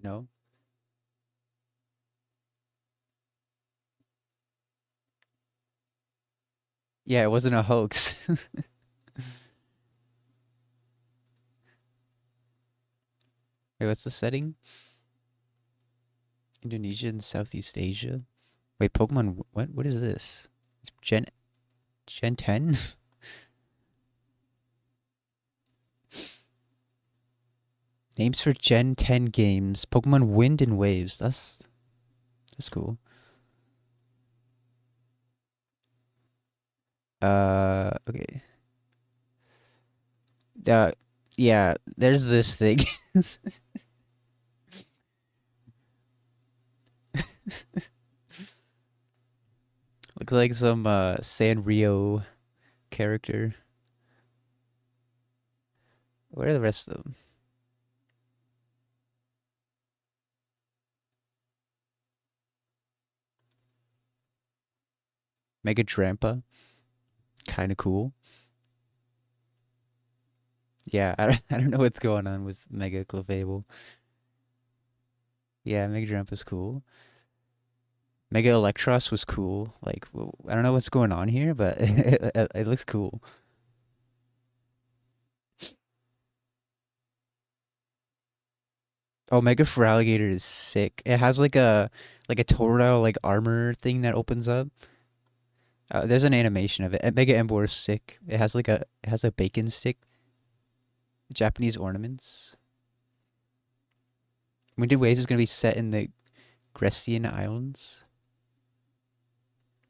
No? Yeah, it wasn't a hoax. Wait, what's the setting? Indonesia and Southeast Asia? Wait, Pokemon, what is this? It's Gen 10? Names for Gen 10 games. Pokemon Wind and Waves. That's cool. Okay. Uh, yeah, there's this thing. Looks like some Sanrio character. Where are the rest of them? Mega Drampa. Kind of cool. Yeah, I don't know what's going on with Mega Clefable. Yeah, Mega Drampa's cool. Mega Electros was cool. Like, I don't know what's going on here, but it looks cool. Oh, Mega Feraligatr is sick. It has like a Totodile like armor thing that opens up. There's an animation of it. Mega Emboar is sick. It has a bacon stick, Japanese ornaments. Winded Waves is gonna be set in the Grecian Islands.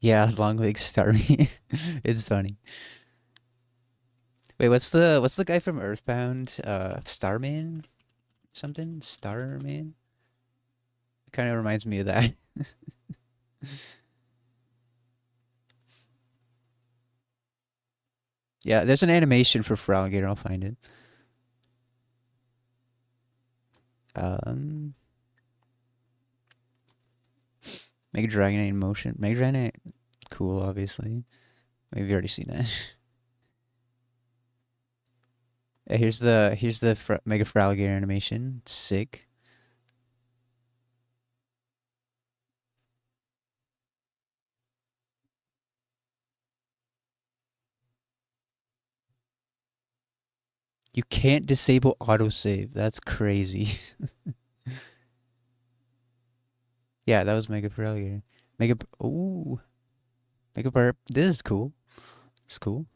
Yeah, long legs Starmie. It's funny. Wait, what's the guy from Earthbound? Starman? Something? Starman? Kind of reminds me of that. Yeah, there's an animation for Feraligatr. I'll find it. Um, Mega Dragonite in motion. Mega Dragonite, cool, obviously. Maybe you've already seen that. Here's the Mega Feraligatr animation. Sick. You can't disable autosave. That's crazy. Yeah, that was Mega Feraligatr. Mega. Ooh, Mega Burp. This is cool. It's cool.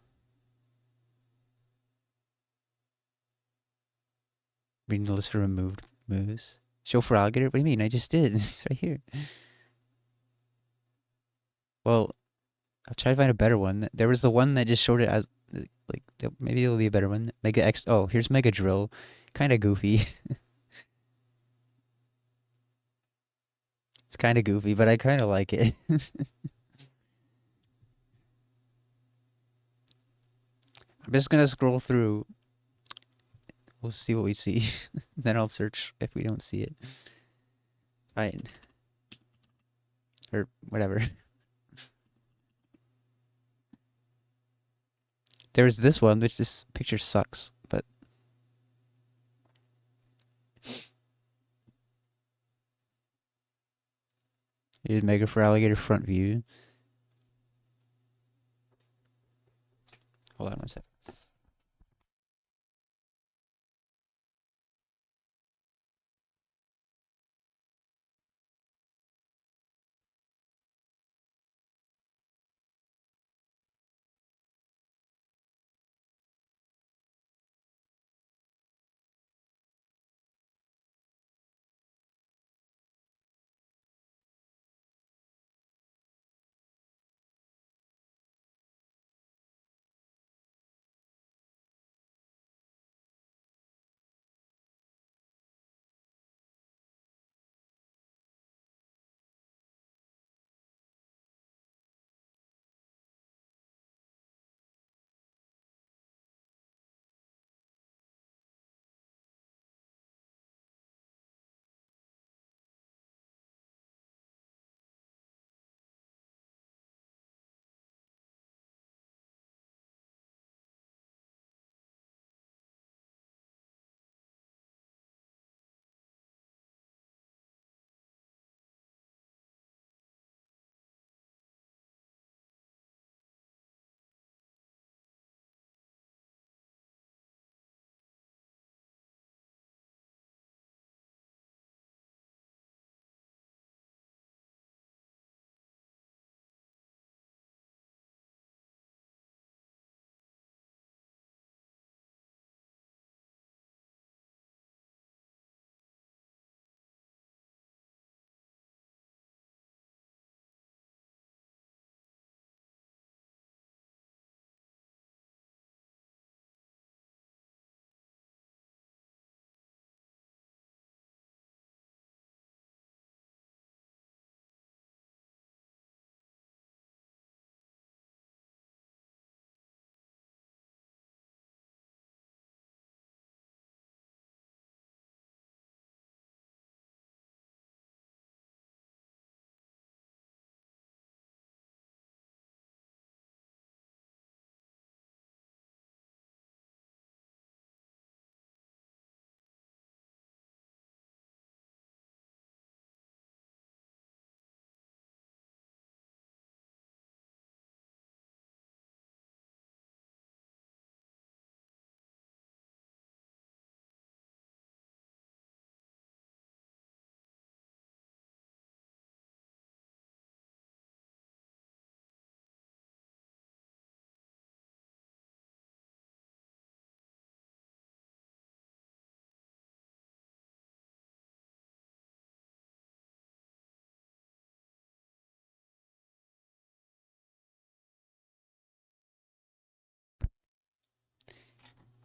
Reading the list for removed moves. Show Feraligatr. What do you mean? I just did. It's right here. Well, I'll try to find a better one. There was the one that just showed it as like maybe it'll be a better one. Mega X. Oh, here's Mega Drill. Kind of goofy. It's kind of goofy, but I kind of like it. I'm just gonna scroll through. We'll see what we see. Then I'll search if we don't see it. Fine. Or whatever. There's this one, which this picture sucks, but here's Mega Feraligatr front view. Hold on one sec.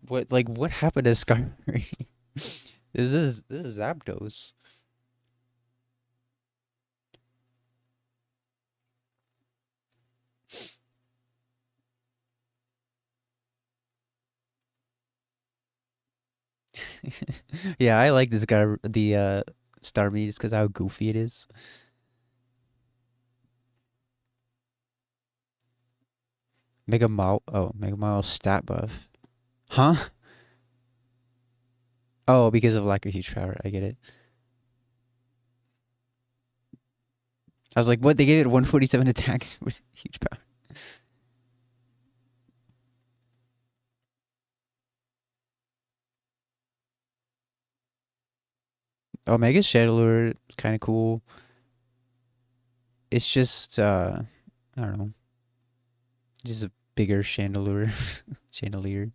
what happened to Scar? This is Zapdos. Yeah, I like this guy, the Starmie, just because how goofy it is. Mega Mile stat buff. Huh? Oh, because of lack of huge power. I get it. I was like, what? They gave it 147 attack with huge power. Oh, Mega Chandelure, kind of cool. It's just, I don't know, just a bigger Chandelure. Chandelier.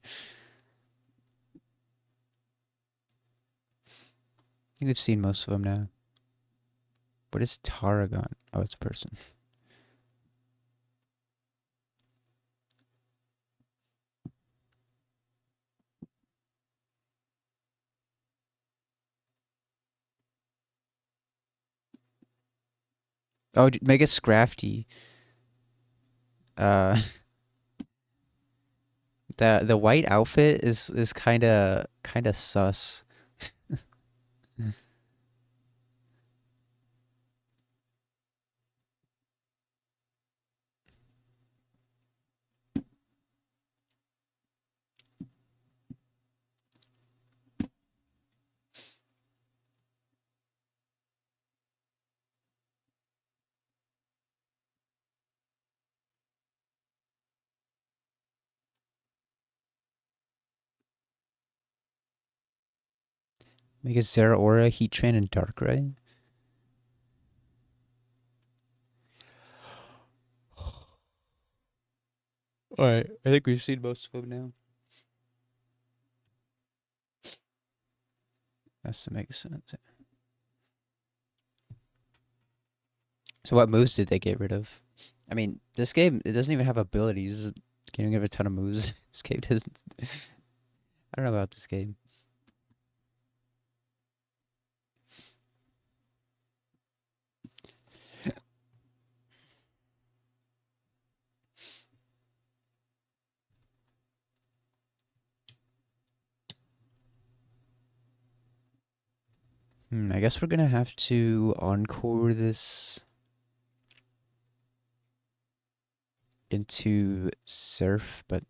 I think we've seen most of them now. What is Tarragon? Oh, it's a person. Oh, Mega Scrafty. Uh, the white outfit is kind of sus. Mega Zeraora, Heatran, and Darkrai. All right, I think we've seen most of them now. That's makes sense. So what moves did they get rid of? I mean, this game, it doesn't even have abilities. Can't even give a ton of moves. This game doesn't. I don't know about this game. I guess we're gonna have to encore this into Surf, but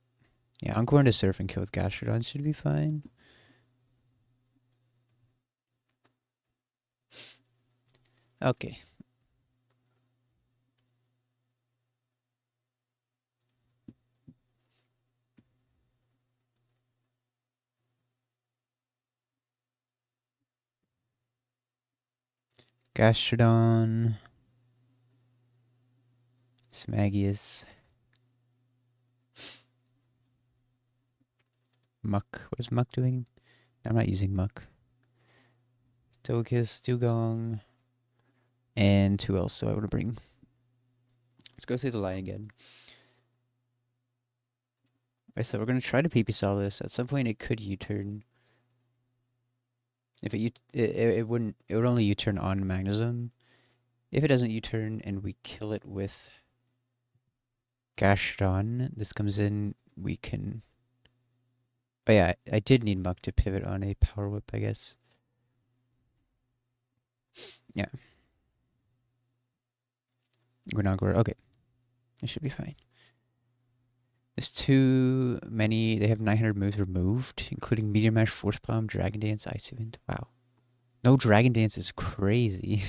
yeah, encore into Surf and kill with Gastrodon should be fine. Okay. Gastrodon. Smagius. Muck. What is Muck doing? I'm not using Muck. Togekiss, Dugong. And who else do I want to bring? Let's go through the line again. I said we're going to try to PP solve this. At some point it could U-turn. If it wouldn't, it would only U-turn on Magnezone. If it doesn't U-turn and we kill it with Gastrodon, this comes in, we can... Oh yeah, I did need Muck to pivot on a Power Whip, I guess. Yeah. Grenagor, okay. It should be fine. There's too many. They have 900 moves removed, including Meteor Mash, Force Palm, Dragon Dance, Ice Wind. Wow. No Dragon Dance is crazy.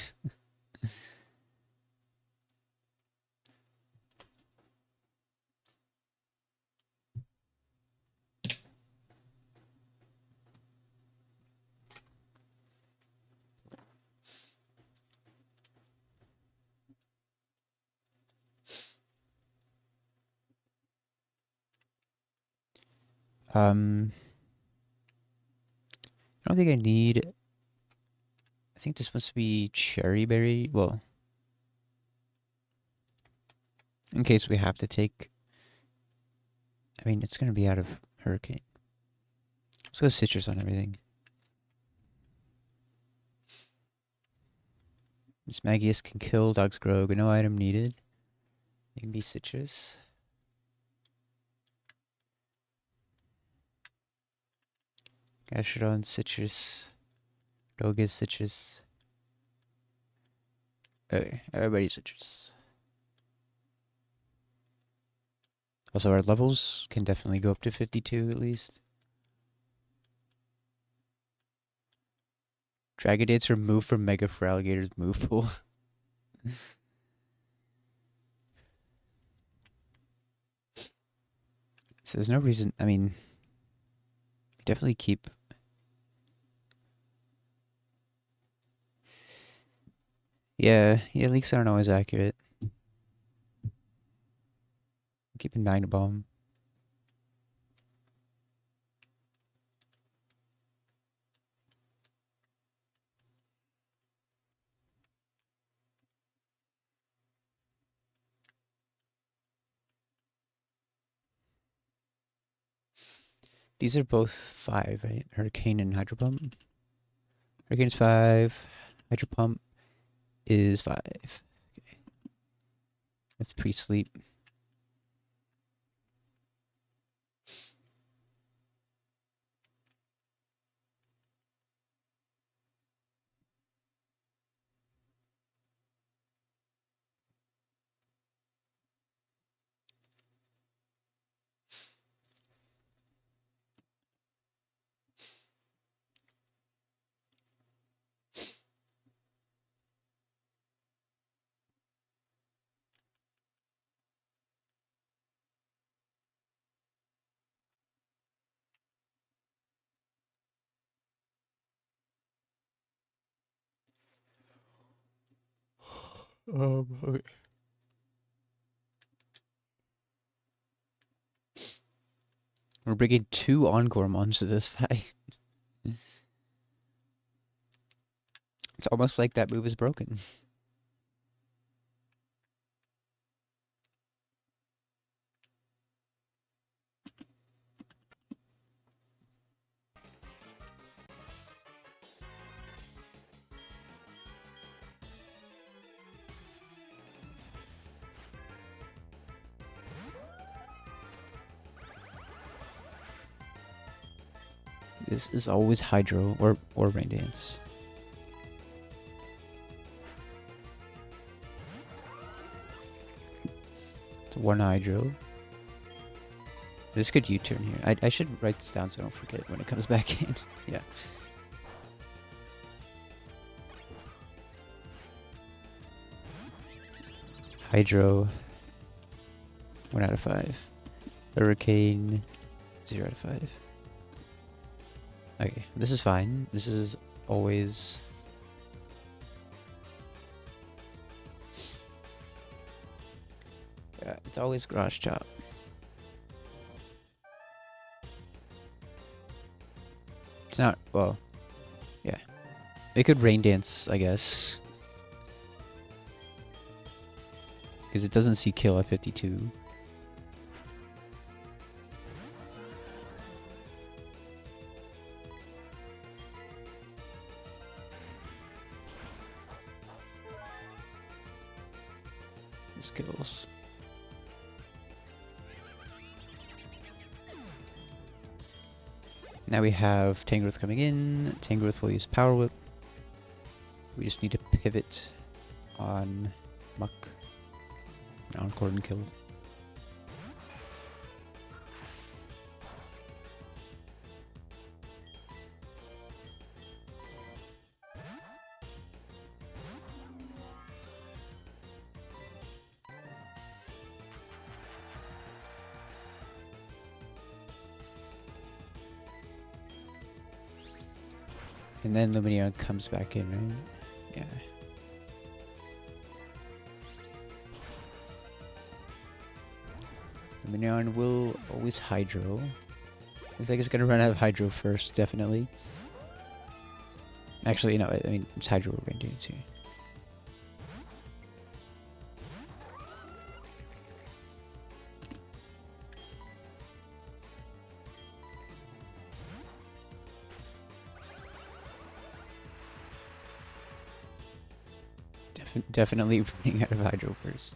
I don't think I need. I think this must be Cherry Berry. Well, in case we have to take. I mean, it's gonna be out of Hurricane. Let's go citrus on everything. This Magius can kill Dog's Grog, but no item needed. It can be citrus. Gastrodon, citrus. Dog is citrus. Okay, everybody's citrus. Also, our levels can definitely go up to 52 at least. Dragonites removed from Mega for Alligator's move pool. So there's no reason, I mean, definitely keep. Yeah, leaks aren't always accurate. Keep in Magna Bomb. These are both 5, right? Hurricane and Hydro Pump. Hurricane is 5. Hydro Pump is 5. Okay. That's pre-sleep. Okay. We're bringing 2 Encore Mons to this fight. It's almost like that move is broken. This is always Hydro or Rain Dance. It's 1 Hydro. This could U-turn here. I should write this down so I don't forget when it comes back in. Yeah. Hydro. 1 out of 5. Hurricane. 0 out of 5. Okay, this is fine. This is always... Yeah, it's always Garage Chop. It's not, well, yeah. It could Rain Dance, I guess. Because it doesn't see kill at 52. This kills. Now we have Tangrowth coming in. Tangrowth will use Power Whip. We just need to pivot on Muck. On Corden kill. And then Lumineon comes back in, right? Yeah. Lumineon will always Hydro. Looks like it's gonna run out of Hydro first, definitely. Actually, no, I mean, it's Hydro Rain Dance here. Definitely running out of hydro first.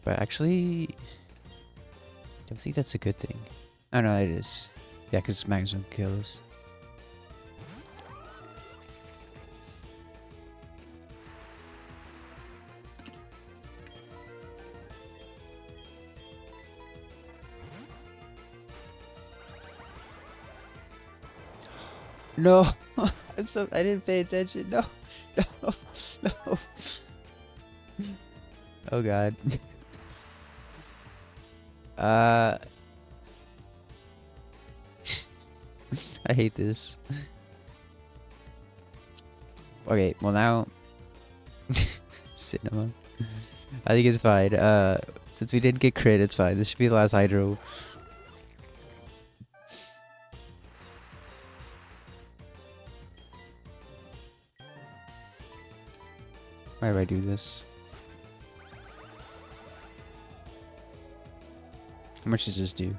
But actually, I don't think that's a good thing. Oh no, it is. Yeah, because maximum kills. No, I didn't pay attention. No, no, no. Oh god. uh, I hate this. Okay, well now, cinema. I think it's fine. Since we didn't get crit, it's fine. This should be the last hydro. Why do I do this? How much does this do?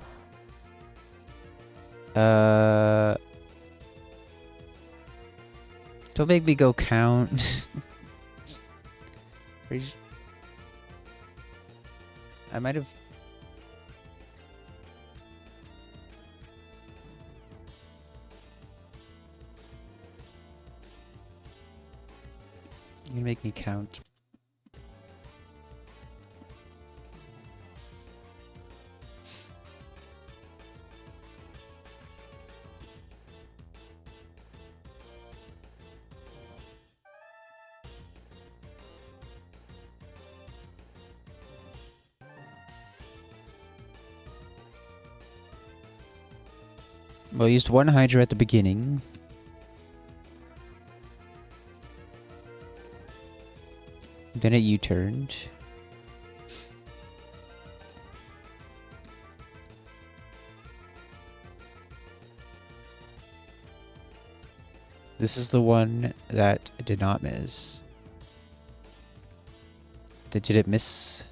Don't make me go count. I might have. You can make me count. Well, I used one Hydra at the beginning. Then it U-turned. This is the one that did not miss. Did it miss?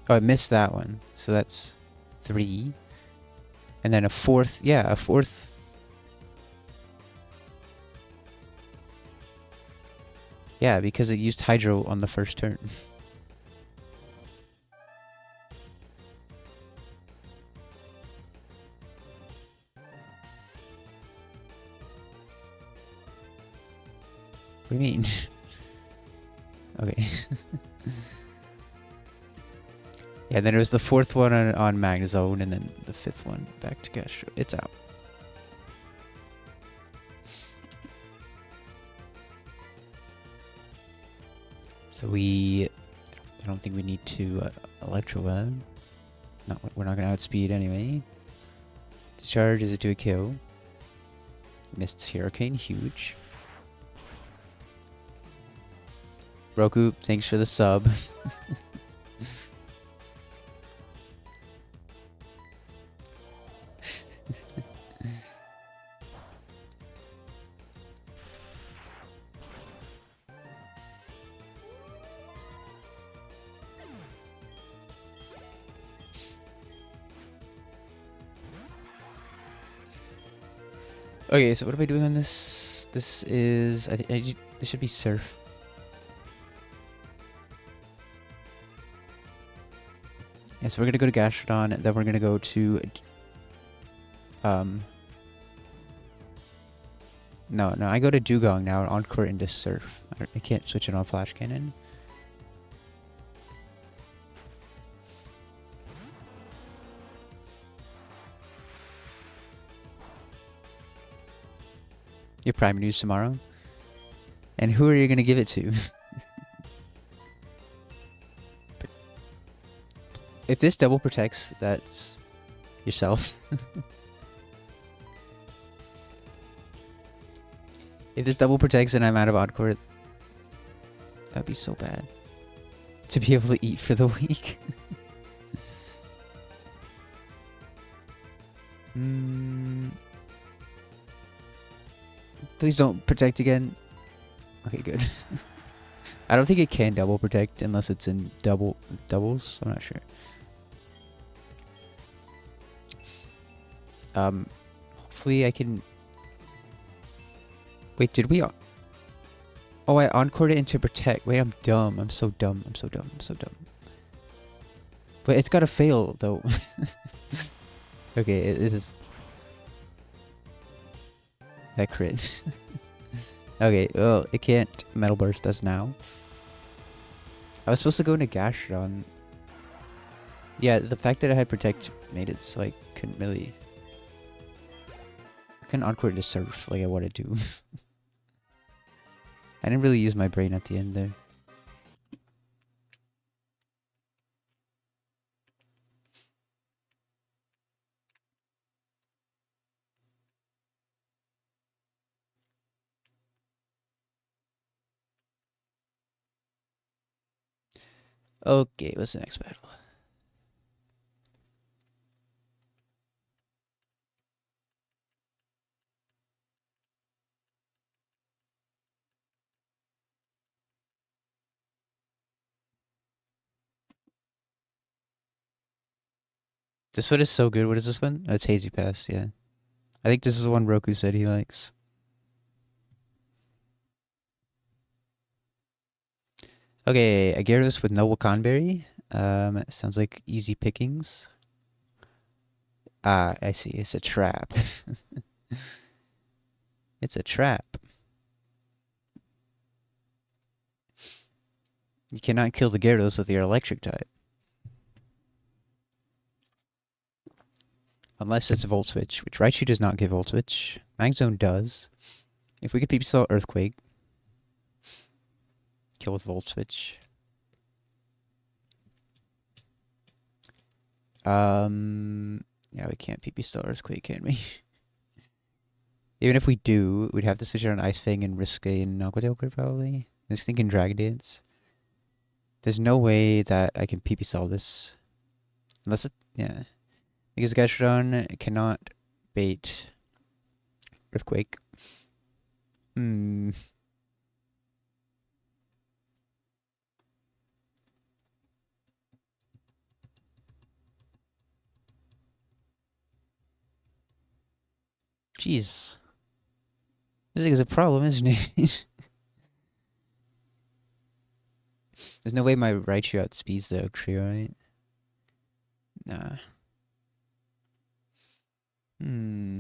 Oh, I missed that one. So that's 3. And then a fourth. Yeah, a fourth. Yeah, because it used Hydro on the first turn. What do you mean? Okay. Yeah, then it was the fourth one on Magnezone, and then the fifth one back to Gastro. It's out. So I don't think we need to Electro Web. No, we're not going to outspeed anyway. Discharge, is it to a kill? Missed Hurricane, huge. Roku, thanks for the sub. Okay, so what am I doing on this? This is... this should be Surf. Yeah, so we're gonna go to Gastrodon, then we're gonna go to... No, I go to Dugong now, Encore into Surf. I can't switch it on Flash Cannon. Your Prime News tomorrow? And who are you gonna give it to? If this double protects, that's yourself. If this double protects and I'm out of Encore, that'd be so bad. To be able to eat for the week. Please don't protect again. Okay, good. I don't think it can double protect unless it's in doubles. I'm not sure. Hopefully I can... Wait, did we... Oh, I encored it into protect. Wait, I'm dumb. I'm so dumb. I'm so dumb. I'm so dumb. But it's gotta fail, though. Okay, this is... That crit. Okay, well, it can't Metal Burst us now. I was supposed to go into Gastrodon. Yeah, the fact that I had Protect made it so I couldn't really... I couldn't Encore into Surf like I wanted to. I didn't really use my brain at the end there. Okay, what's the next battle? This one is so good. What is this one? Oh, it's Hazy Pass, yeah. I think this is the one Roku said he likes. Okay, a Gyarados with no Wakanberry. Sounds like easy pickings. Ah, I see. It's a trap. It's a trap. You cannot kill the Gyarados with your electric type. Unless it's a Volt Switch, which Raichu does not give Volt Switch. Magzone does. If we could PP Cell Earthquake, kill with Volt Switch. Yeah, we can't PP Cell Earthquake, can we? Even if we do, we'd have to switch on Ice Fang and risk a Aqua Tail Crit probably. Just thinking Dragon Dance. There's no way that I can PP Cell this. Unless it, yeah. Because Gastrodon cannot bait Earthquake. Hmm. Jeez. This is a problem, isn't it? There's no way my Raichu outspeeds the Oaktree, right? Nah. Hmm.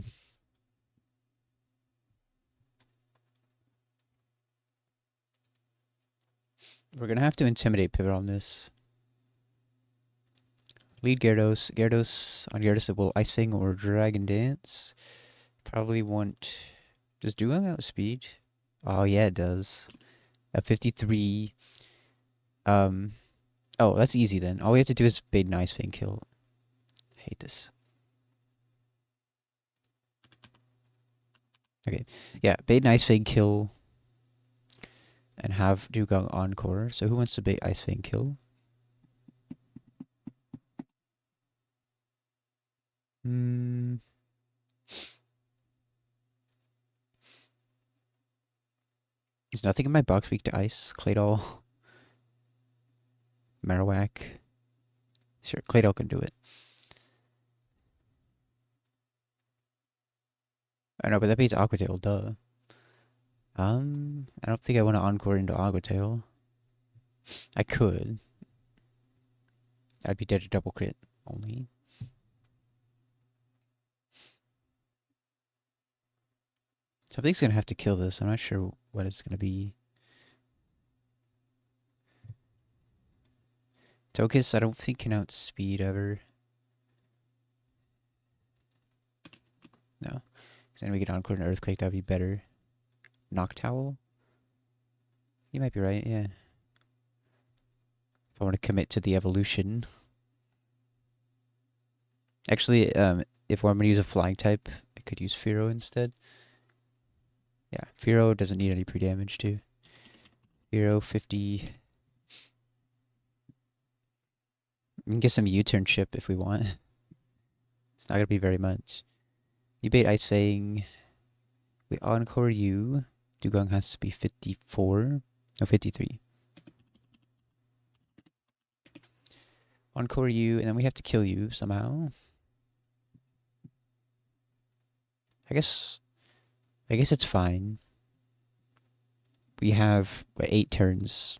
We're gonna have to Intimidate Pivot on this. Lead Gyarados. Gyarados on Gyarados it will Ice Fang or Dragon Dance. Probably want... Does Dugong outspeed? Oh yeah, it does. At 53. Oh, that's easy then. All we have to do is bait an Ice Fang kill. I hate this. Okay. Yeah, bait an Ice Fang kill. And have Dugong Encore. So who wants to bait Ice Fang kill? Hmm. There's nothing in my box weak to ice. Claydol. Marowak. Sure, Claydol can do it. I know, but that beats Aqua Tail, duh. I don't think I want to Encore into Aqua Tail. I could. I'd be dead to double crit only. Something's gonna have to kill this. I'm not sure what it's gonna be. Tokus, I don't think can outspeed ever. No. Because then we get Encore and Earthquake, that'd be better. Noctowl? You might be right, yeah. If I want to commit to the evolution. Actually, if I'm gonna use a flying type, I could use Fearow instead. Yeah, Fearow doesn't need any pre-damage too. Fearow 50. We can get some U-turn chip if we want. It's not gonna be very much. You bait Ice Fang. We Encore you. Dugong has to be 54. No, 53. Encore you, and then we have to kill you somehow. I guess it's fine. we have 8 turns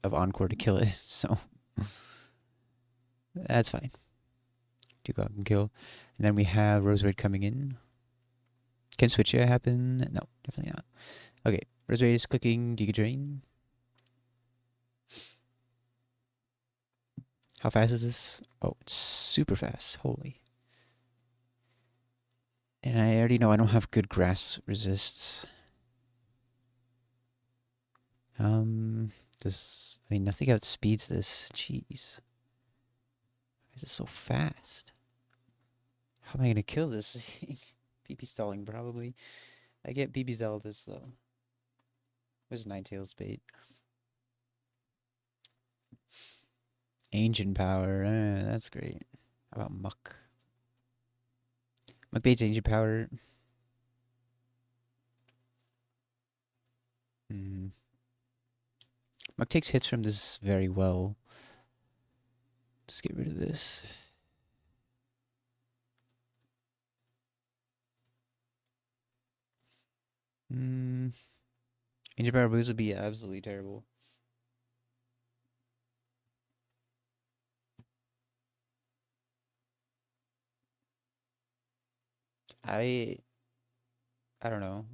of Encore to kill it, so that's fine. Do go out and kill. And then we have Rose Raid coming in. Can switch here happen? No, definitely not. Okay, Rose Raid is clicking Giga Drain. How fast is this? Oh, it's super fast. Holy. And I already know I don't have good grass resists. Nothing outspeeds this. Jeez. Why is it so fast? How am I gonna kill this thing? PP stalling, probably. I get BB Zeldas, though. There's Ninetales bait. Ancient power. That's great. How about Muck? Muck bait's ancient power. Muck takes hits from this very well. Let's get rid of this. Ancient power boost would be absolutely terrible. I don't know.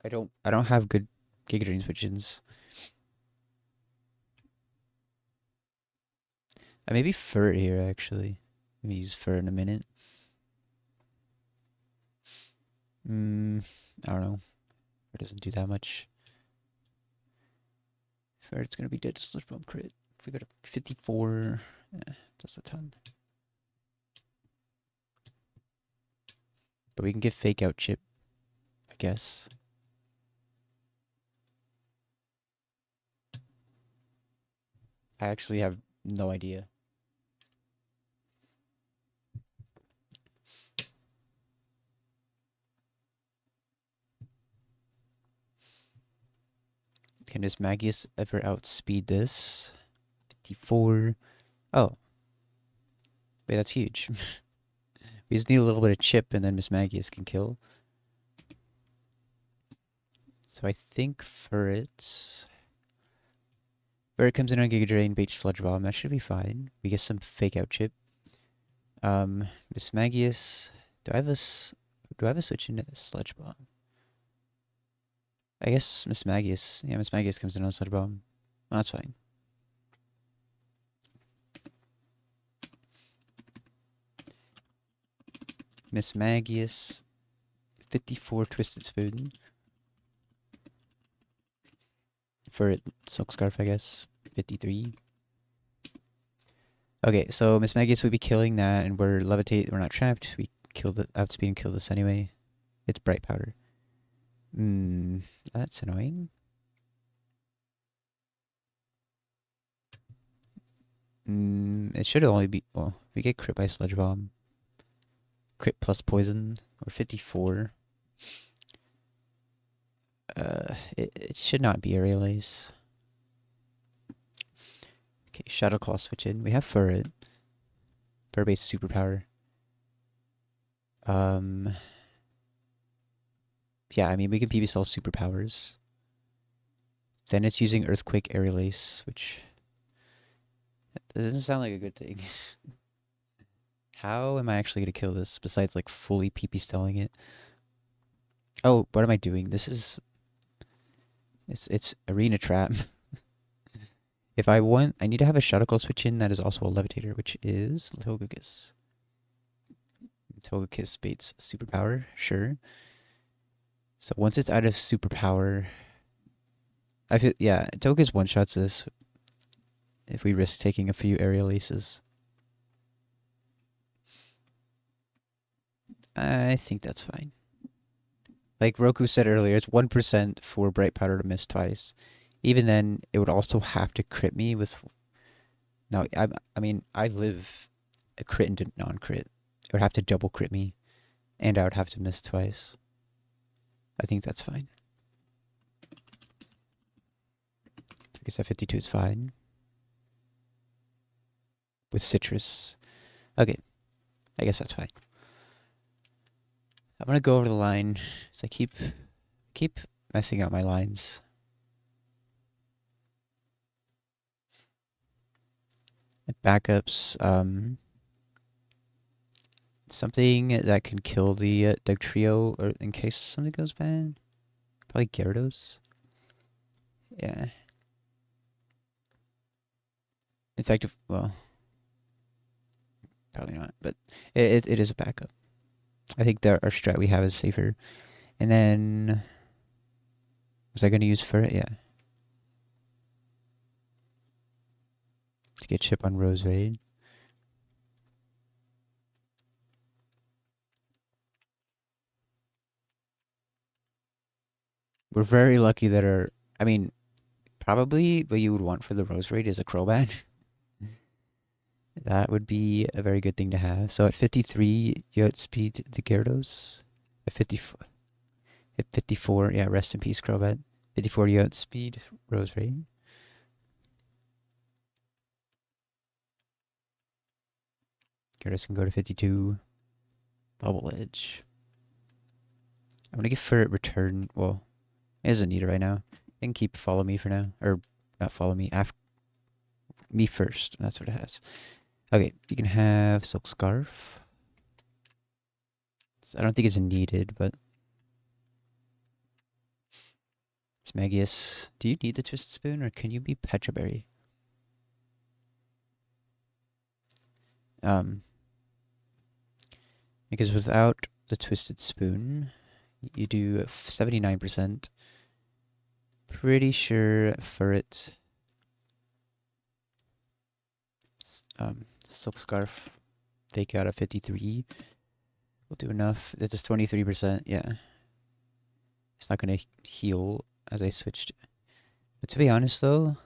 I don't have good Giga Drain switch-ins. I maybe Fur here actually. Let me use Fur in a minute. I don't know. It doesn't do that much. Fur, it's gonna be dead to Sludge Bomb crit. If we go to 54, that's a ton. But we can get Fake Out Chip, I guess. I actually have no idea. Can this Magius ever outspeed this? 54. Oh. Wait, that's huge. We just need a little bit of chip and then Miss Magius can kill. So I think for it comes in on Giga Drain, bait Sludge Bomb. That should be fine. We get some Fake Out chip. Miss Magius. Do I have a switch into Sludge Bomb? I guess Miss Magius. Yeah, Miss Magius comes in on Sludge Bomb. Well, that's fine. Miss Magius. 54 Twisted Spoon. For Silk Scarf, I guess. 53. Okay, so Miss Magius would be killing that, and we're levitate. We're not trapped. We kill the outspeed and kill this anyway. It's Bright Powder. That's annoying. It should only be. Well, we get crit by Sludge Bomb. Crit plus poison, or 54. It should not be Aerial Ace. Okay, Shadow Claw switch in. We have Furret. Fur-based superpower. Yeah, I mean, we can PB Cell superpowers. Then it's using Earthquake Aerial Ace, which doesn't sound like a good thing. How am I actually going to kill this besides like fully PP stalling it? Oh, what am I doing? This is it's Arena Trap. If I want, I need to have a Shadow Claw switch in that is also a Levitator, which is Togekiss. Togekiss baits superpower, sure. So once it's out of superpower, I feel, yeah, Togekiss one-shots this if we risk taking a few Aerial Aces. I think that's fine. Like Roku said earlier, it's 1% for Bright Powder to miss twice. Even then, it would also have to crit me with... Now, I mean, I live a crit into non-crit. It would have to double crit me, and I would have to miss twice. I think that's fine. I guess F52 is fine. With Citrus. Okay. I guess that's fine. I'm gonna go over the line, so I keep messing up my lines. Backups, something that can kill the trio, or in case something goes bad. Probably Gyarados. Yeah. Effective, well, probably not, but it is a backup. I think our strat we have is safer. And then, was I going to use Ferret? Yeah. To get chip on Rose Raid. We're very lucky that I mean, probably what you would want for the Rose Raid is a Crobat. That would be a very good thing to have. So at 53, you outspeed the Gyarados. At 54, yeah, rest in peace, Crobat. 54, you outspeed Rose Raid. Gyarados can go to 52. Double Edge. I'm gonna give Ferret return. Well, it doesn't need it right now. It can keep follow me for now. Or not follow me, after me first. That's what it has. Okay, you can have Silk Scarf. I don't think it's needed, but it's Magius. Do you need the Twisted Spoon, or can you be Petra Berry? Because without the Twisted Spoon, you do 79%. Pretty sure for it, Silk Scarf, fake out at 53. Will do enough. It is 23%. Yeah, it's not gonna heal as I switched. But to be honest, though,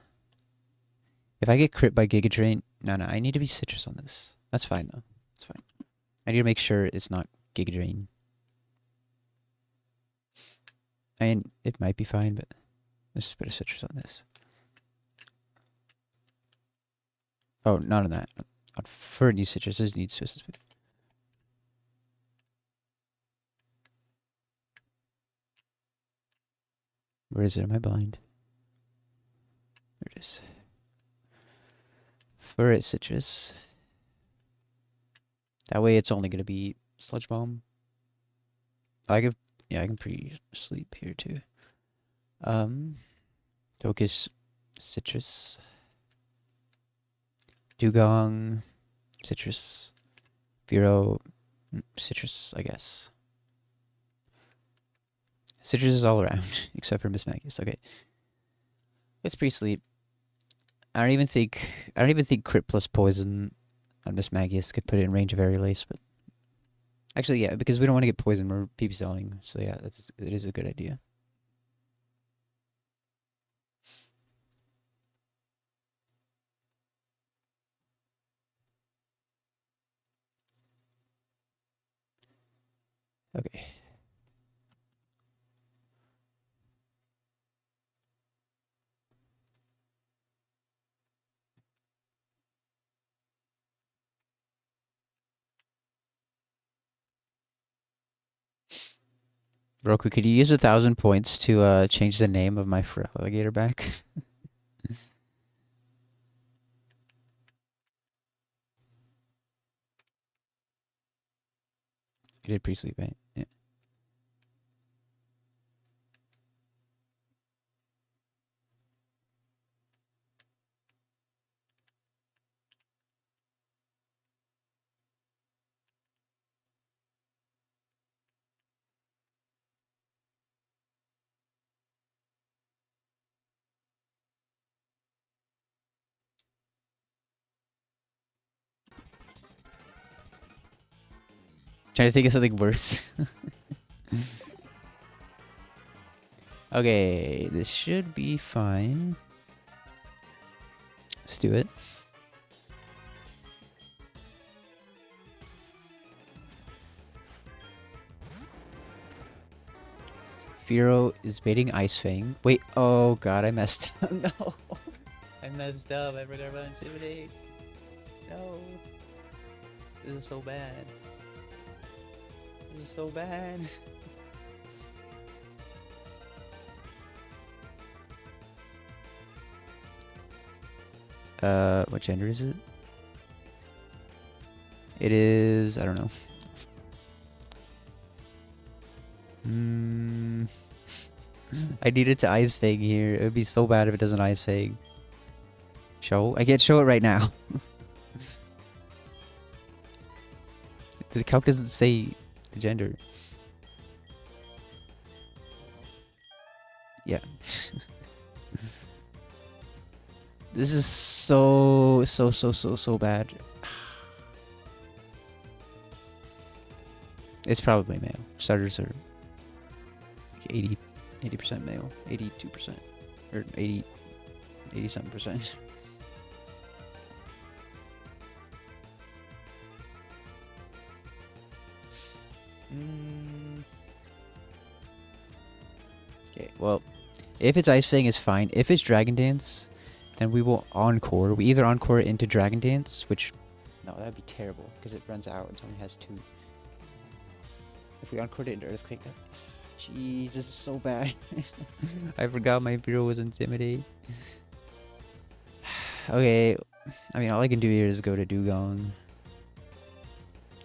if I get crit by Giga Drain, no, I need to be Citrus on this. That's fine though. It's fine. I need to make sure it's not Giga Drain. I mean, it might be fine, but let's just put a Citrus on this. Oh, not on that. For new Citrus, this needs Citrus. Where is it? Am I blind? There it is. For it, Citrus. That way it's only going to be Sludge Bomb. I can pre-sleep here too. Focus, Citrus. Dugong, Citrus. Vero, Citrus, I guess. Citrus is all around, except for Miss Magus. Okay. Let's pre-sleep. I don't even think crit plus poison on Miss Magius could put it in range of Aerial Ace, but actually, yeah, because we don't want to get poisoned. We're PP selling, so yeah, it is a good idea. Okay. Roku, could you use 1,000 points to change the name of my alligator back? I did pre-sleep, right? Yeah. Trying to think of something worse. Okay, this should be fine. Let's do it. Firo is baiting Ice Fang. Wait, oh god, I messed up. No. I messed up. I forgot about Intimidate. No. This is so bad. This is so bad. What gender is it? It is, I don't know. I needed to ice fang here. It would be so bad if it doesn't ice fang. Show? I can't show it right now. The calc doesn't say the gender. Yeah. This is so bad. It's probably male. Starters are 80% male, 82%, or 80-something%. Okay, well, if it's Ice Fang, it's fine. If it's Dragon Dance, then we will encore. We either encore it into Dragon Dance, which... No, that would be terrible, because it runs out and it only has 2. If we encore it into Earthquake, that... Jeez, this is so bad. I forgot my Imperial was Intimidate. Okay, I mean, all I can do here is go to Dugong.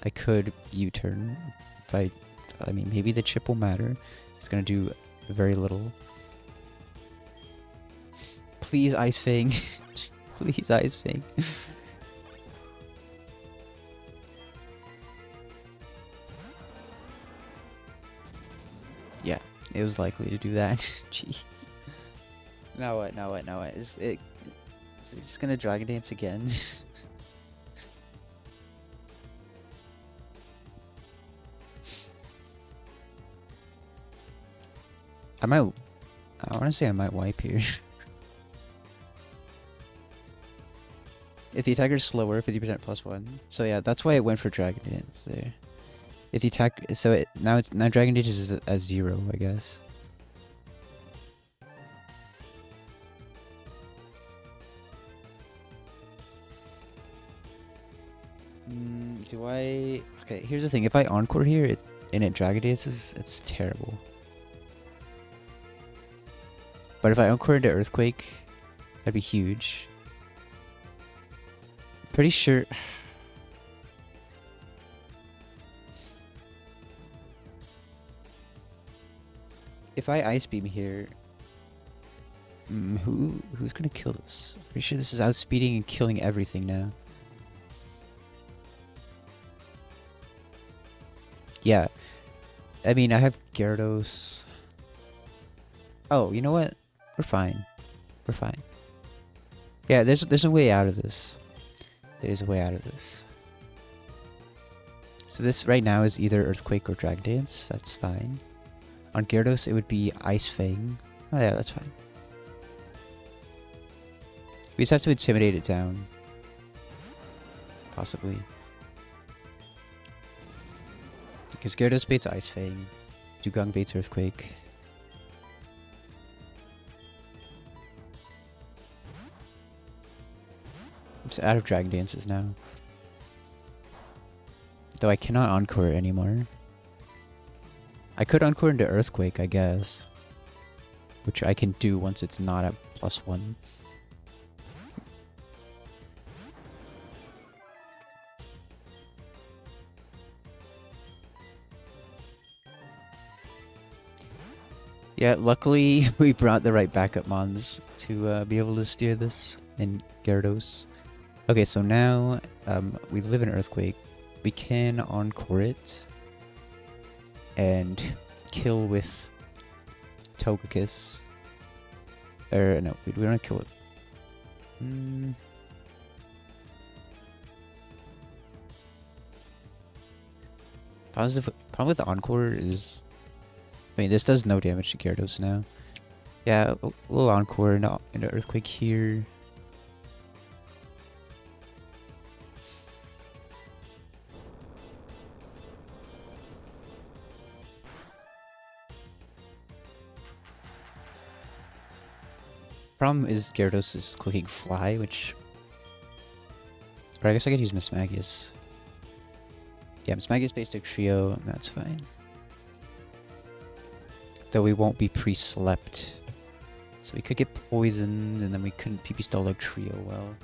I could U-turn. I mean, maybe the chip will matter. It's gonna do very little. Please, Ice Fang. Please, Ice Fang. Yeah, it was likely to do that. Jeez. Now what? Now what? Now what? Is it just gonna Dragon Dance again? I want to say I might wipe here. If the attacker's slower, 50% +1. So yeah, that's why it went for Dragon Dance there. If the attack, so now Dragon Dance is a 0, I guess. Do I? Okay, here's the thing. If I encore here, and it Dragon Dances, it's terrible. But if I encore into Earthquake, that'd be huge. Pretty sure. If I Ice Beam here, who's gonna kill this? Pretty sure this is outspeeding and killing everything now. Yeah, I mean, I have Gyarados. Oh, you know what? We're fine. We're fine. Yeah, there's a way out of this. There's a way out of this. So this right now is either Earthquake or Dragon Dance. That's fine. On Gyarados, it would be Ice Fang. Oh yeah, that's fine. We just have to intimidate it down. Possibly. Because Gyarados baits Ice Fang. Dugong baits Earthquake. I'm just out of Dragon Dances now. Though I cannot encore it anymore. I could encore into Earthquake, I guess. Which I can do once it's not at +1. Yeah, luckily we brought the right backup mons to be able to steer this in Gyarados. Okay, so now we live in Earthquake. We can encore it and kill with Togekiss. Or no, we don't kill it. Problem with the encore is, I mean, this does no damage to Gyarados now. Yeah, we'll encore into Earthquake here. Problem is Gyarados is clicking Fly, which... Or I guess I could use Mismagius. Yeah, Mismagius Basic Trio, that's fine. Though we won't be pre-slept. So we could get poisoned, and then we couldn't PP Stall like Trio well.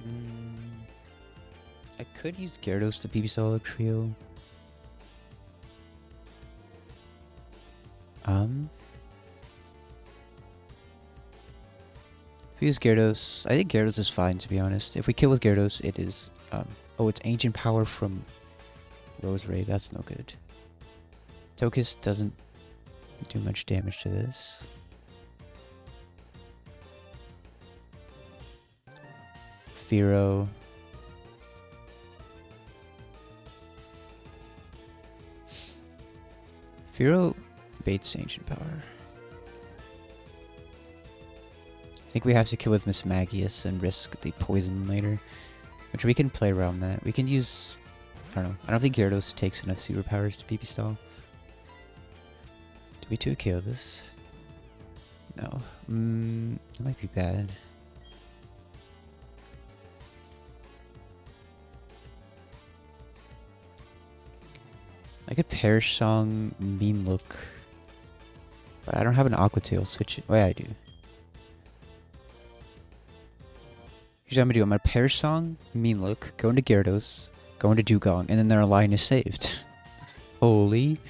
Mm, I could use Gyarados to PP solo trio. If we use Gyarados, I think Gyarados is fine, to be honest. If we kill with Gyarados, it is, oh, it's Ancient Power from Roserade. That's no good. Tokus doesn't do much damage to this. Fearow. Fearow baits Ancient Power. I think we have to kill with Miss Magius and risk the poison later. Which we can play around that. We can use... I don't know. I don't think Gyarados takes enough superpowers to PP stall. Do we 2KO this? No. That might be bad. I could Perish Song, Mean Look. But I don't have an Aqua Tail switch. Oh yeah, I do. Here's what I'm gonna do. I'm gonna Perish Song, Mean Look, go into Gyarados, go into Dugong, and then their line is saved. Holy.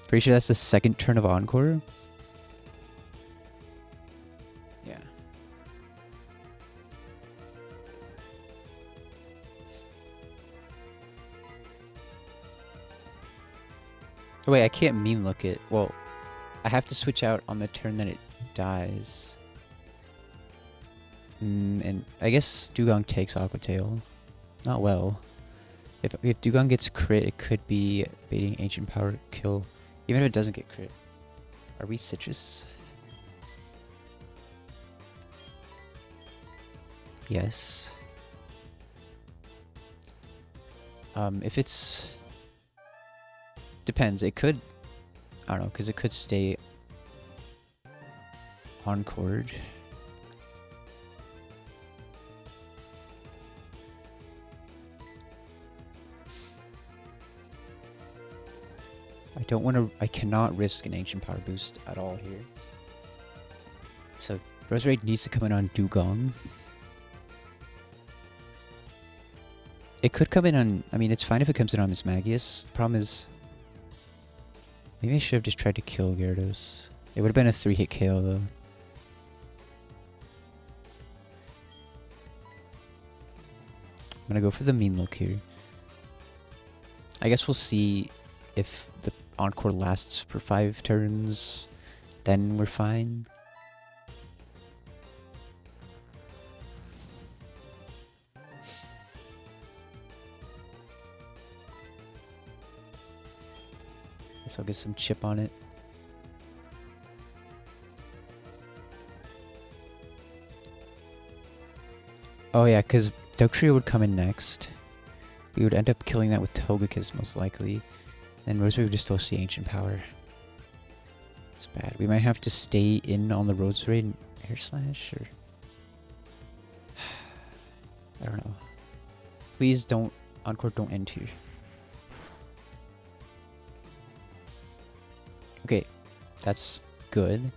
Pretty sure that's the second turn of Encore. Yeah. Oh wait, I can't Mean Look it. Well, I have to switch out on the turn that it dies. And I guess Dugong takes Aqua Tail. Not well. If Dugong gets crit, it could be baiting Ancient Power kill. Even if it doesn't get crit. Are we Citrus? Yes. If it's... Depends. It could... I don't know, because it could stay Encored. I don't want to... I cannot risk an Ancient Power boost at all here. So, Roserade needs to come in on Dugong. It could come in on... I mean, it's fine if it comes in on Miss Magius. The problem is... Maybe I should have just tried to kill Gyarados. It would have been a 3-hit KO, though. I'm gonna go for the Mean Look here. I guess we'll see if the Encore lasts for 5 turns. Then we're fine. Guess I'll get some chip on it. Oh yeah, because Dugtrio would come in next. We would end up killing that with Togekiss most likely. And Roserade would just still see Ancient Power. It's bad. We might have to stay in on the Roserade and Air Slash, or... I don't know. Please don't... Encore, don't end here. Okay, that's good.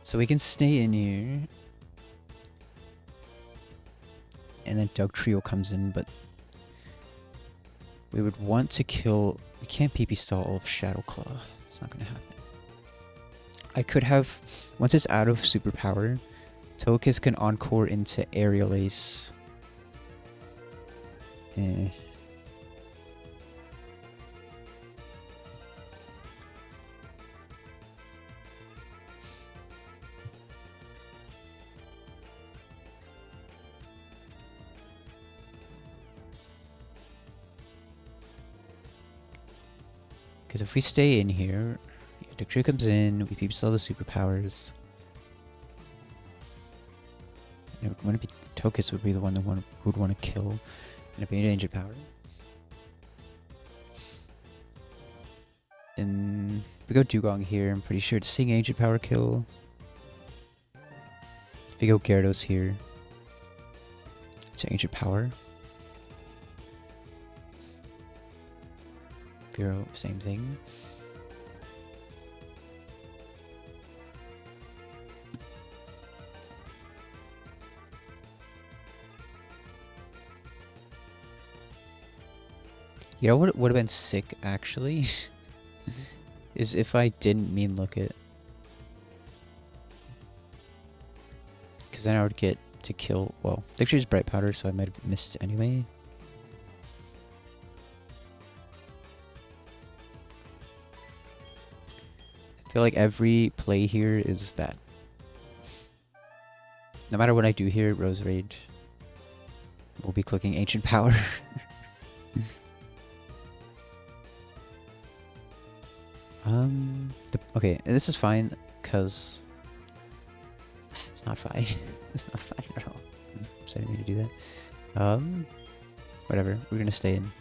So we can stay in here. And then Dugtrio comes in, but... We would want to kill... We can't PP stall all of Shadow Claw. It's not gonna happen. I could have... Once it's out of superpower, Togekiss can Encore into Aerial Ace. Eh. Because if we stay in here, Dugtrio comes in, we PP stall the superpowers. And it would be Togekiss would be the one that would want to kill. And it'd be an Ancient Power. And we go Dugong here, I'm pretty sure it's seeing Ancient Power kill. If we go Gyarados here, it's Ancient Power. Fearow, same thing. You know what would have been sick, actually? Is if I didn't mean look it. Because then I would get to kill... Well, Dictionary's Bright Powder, so I might have missed anyway. I feel like every play here is bad. No matter what I do here, Rose Rage will be clicking Ancient Power. Okay, this is fine, because it's not fine. It's not fine at all. So I didn't mean to do that. Whatever, we're gonna stay in.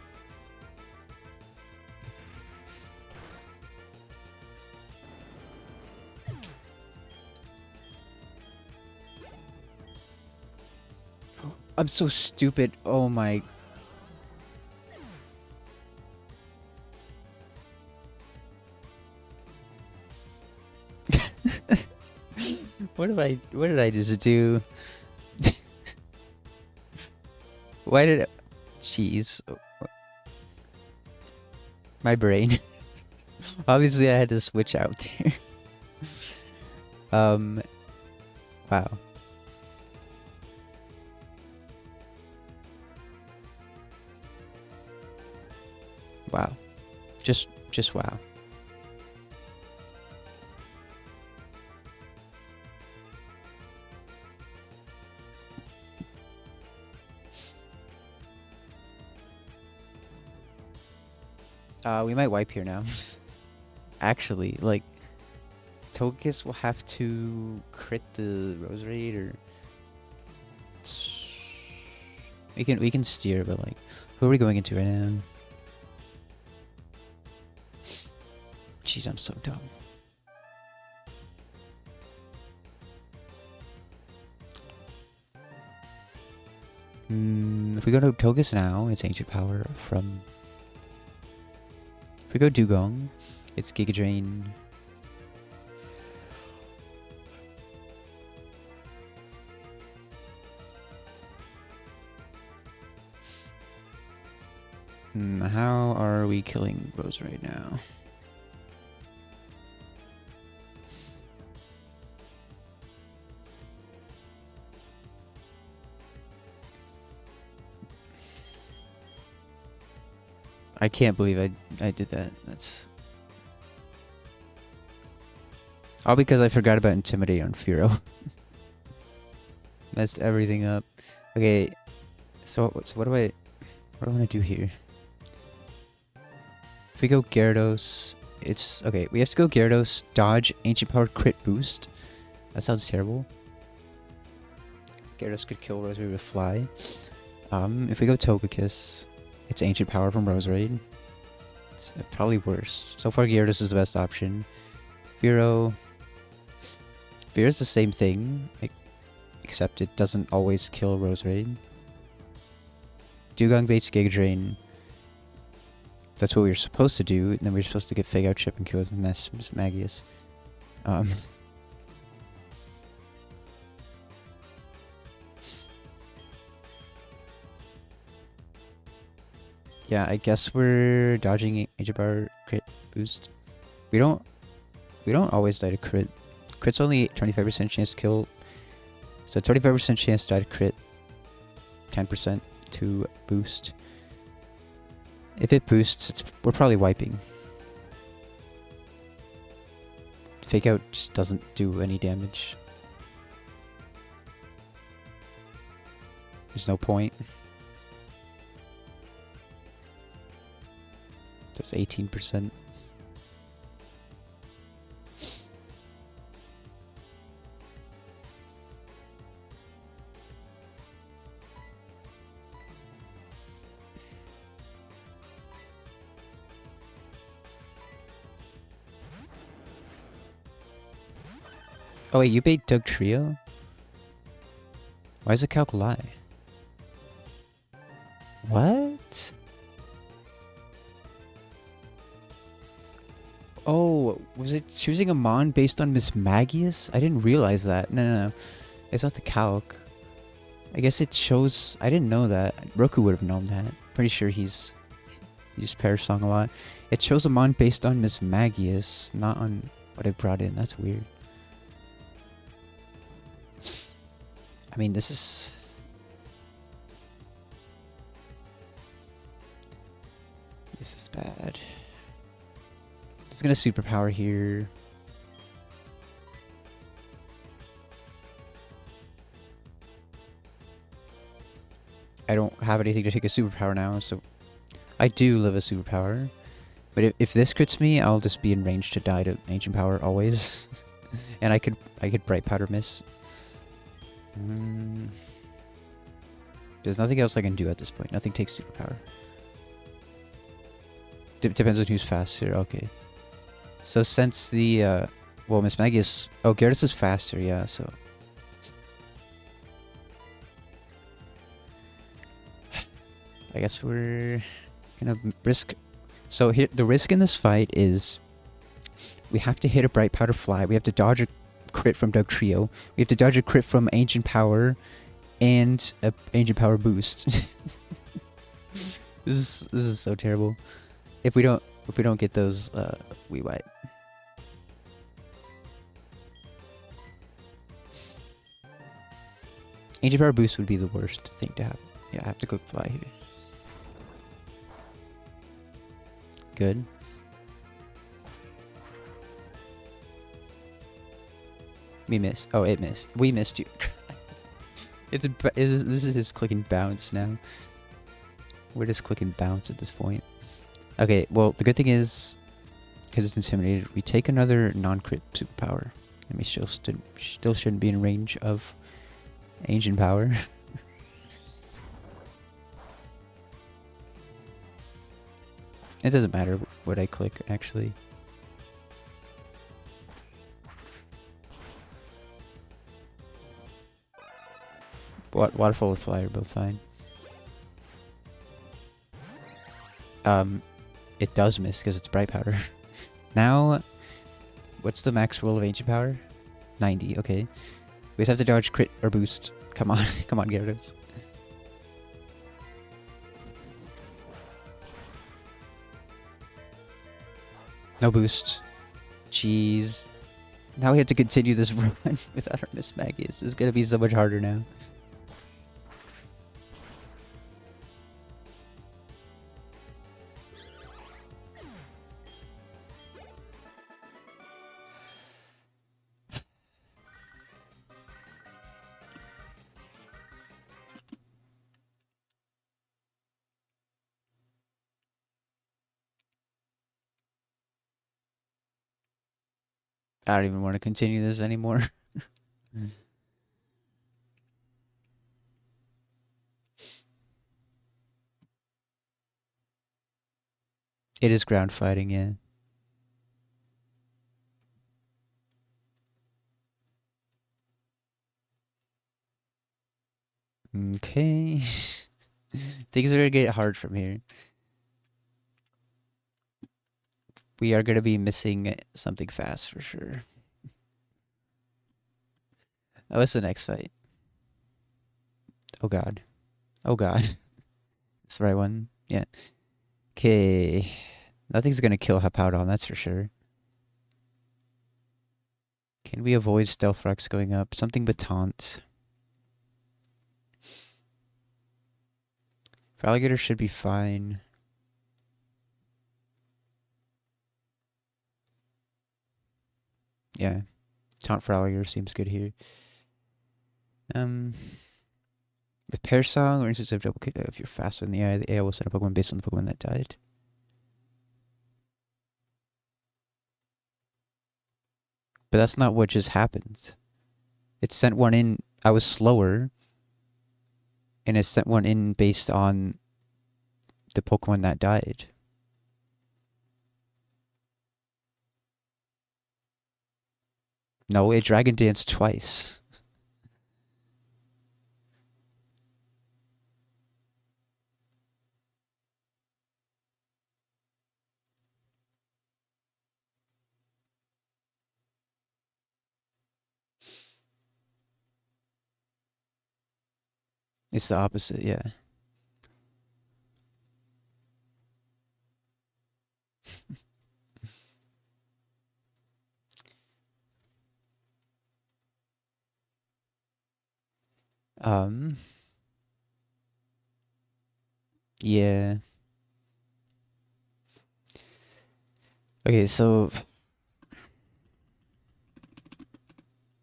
I'm so stupid. Oh my. What did I just do? Why did jeez. My brain. Obviously I had to switch out there. Wow. Wow. Just wow. We might wipe here now. Actually, like, Togekiss will have to crit the Rose Raid, or we can steer, but like, who are we going into right now? Jeez, I'm so dumb. If we go to Togekiss now, it's Ancient Power from... If we go Dugong, it's Giga Drain. How are we killing Rose right now? I can't believe I did that. That's all because I forgot about Intimidate on Furo. Messed everything up. Okay, so what do I want to do here? If we go Gyarados, it's okay. We have to go Gyarados, dodge, Ancient Power, crit boost. That sounds terrible. Gyarados could kill Rose Raid with Fly. If we go Togekiss, it's Ancient Power from Rose Raid. It's probably worse. So far, Gyarados is the best option. Fearo's the same thing, except it doesn't always kill Rose Raid. Dugong baits Giga Drain. That's what we were supposed to do, and then we were supposed to get Fake Out Chip and kill with Magius. Yeah, I guess we're dodging Ancient Power crit boost. We don't always die to crit. Crit's only 25% chance to kill. So 25% chance to die to crit. 10% to boost. If it boosts, we're probably wiping. Fake Out just doesn't do any damage. There's no point. That's 18%. Oh wait, you bait Doug Trio? Why is it Calc lie? What? Oh, was it choosing a Mon based on Miss Magius? I didn't realize that. No. It's not the calc. I guess it shows... I didn't know that. Roku would have known that. Pretty sure he's use Pair Song a lot. It chose a mon based on Miss Magius, not on what I brought in. That's weird. I mean, this is bad. It's gonna superpower here. I don't have anything to take a superpower now, so I do live a superpower. But if this crits me, I'll just be in range to die to Ancient Power always. And I could Bright Powder miss. There's nothing else I can do at this point. Nothing takes superpower. Depends on who's faster. Okay. So since the well, Miss Magius. Oh, Gyarados is faster. Yeah. So. I guess we're gonna risk. So here, the risk in this fight is we have to hit a Bright Powder Fly. We have to dodge a crit from Dugtrio. We have to dodge a crit from Ancient Power, and a Ancient Power boost. This is so terrible. If we don't get those, we wipe. Ancient Power boost would be the worst thing to have. Yeah, I have to click Fly here. Good. We missed. Oh, it missed. We missed you. This is just click and bounce now. We're just click and bounce at this point. Okay, well, the good thing is, because it's intimidated, we take another non-crit superpower. And we still shouldn't be in range of Ancient Power. It doesn't matter what I click, actually. Waterfall or Fly are both fine. It does miss because it's Bright Powder. Now, what's the max roll of Ancient Power? 90, okay. We just have to dodge crit or boost. Come on, come on, Gyarados. No boost. Jeez. Now we have to continue this run without our Miss Magius. It's gonna be so much harder now. I don't even want to continue this anymore. It is ground fighting, yeah. Okay. Things are gonna get hard from here. We are gonna be missing something fast for sure. Oh, what's the next fight? Oh god. Oh god. It's the right one. Yeah. Okay. Nothing's gonna kill Hippowdon, that's for sure. Can we avoid Stealth Rocks going up? Something but Taunt. For Alligator should be fine. Yeah. Taunt for Alligator seems good here. With Pair Song or instance of double kick, if you're faster than the AI will set a Pokemon based on the Pokemon that died. But that's not what just happened. It sent one in. I was slower. And it sent one in based on the Pokemon that died. No, it Dragon Danced twice. It's the opposite, yeah. Um, yeah. Okay, so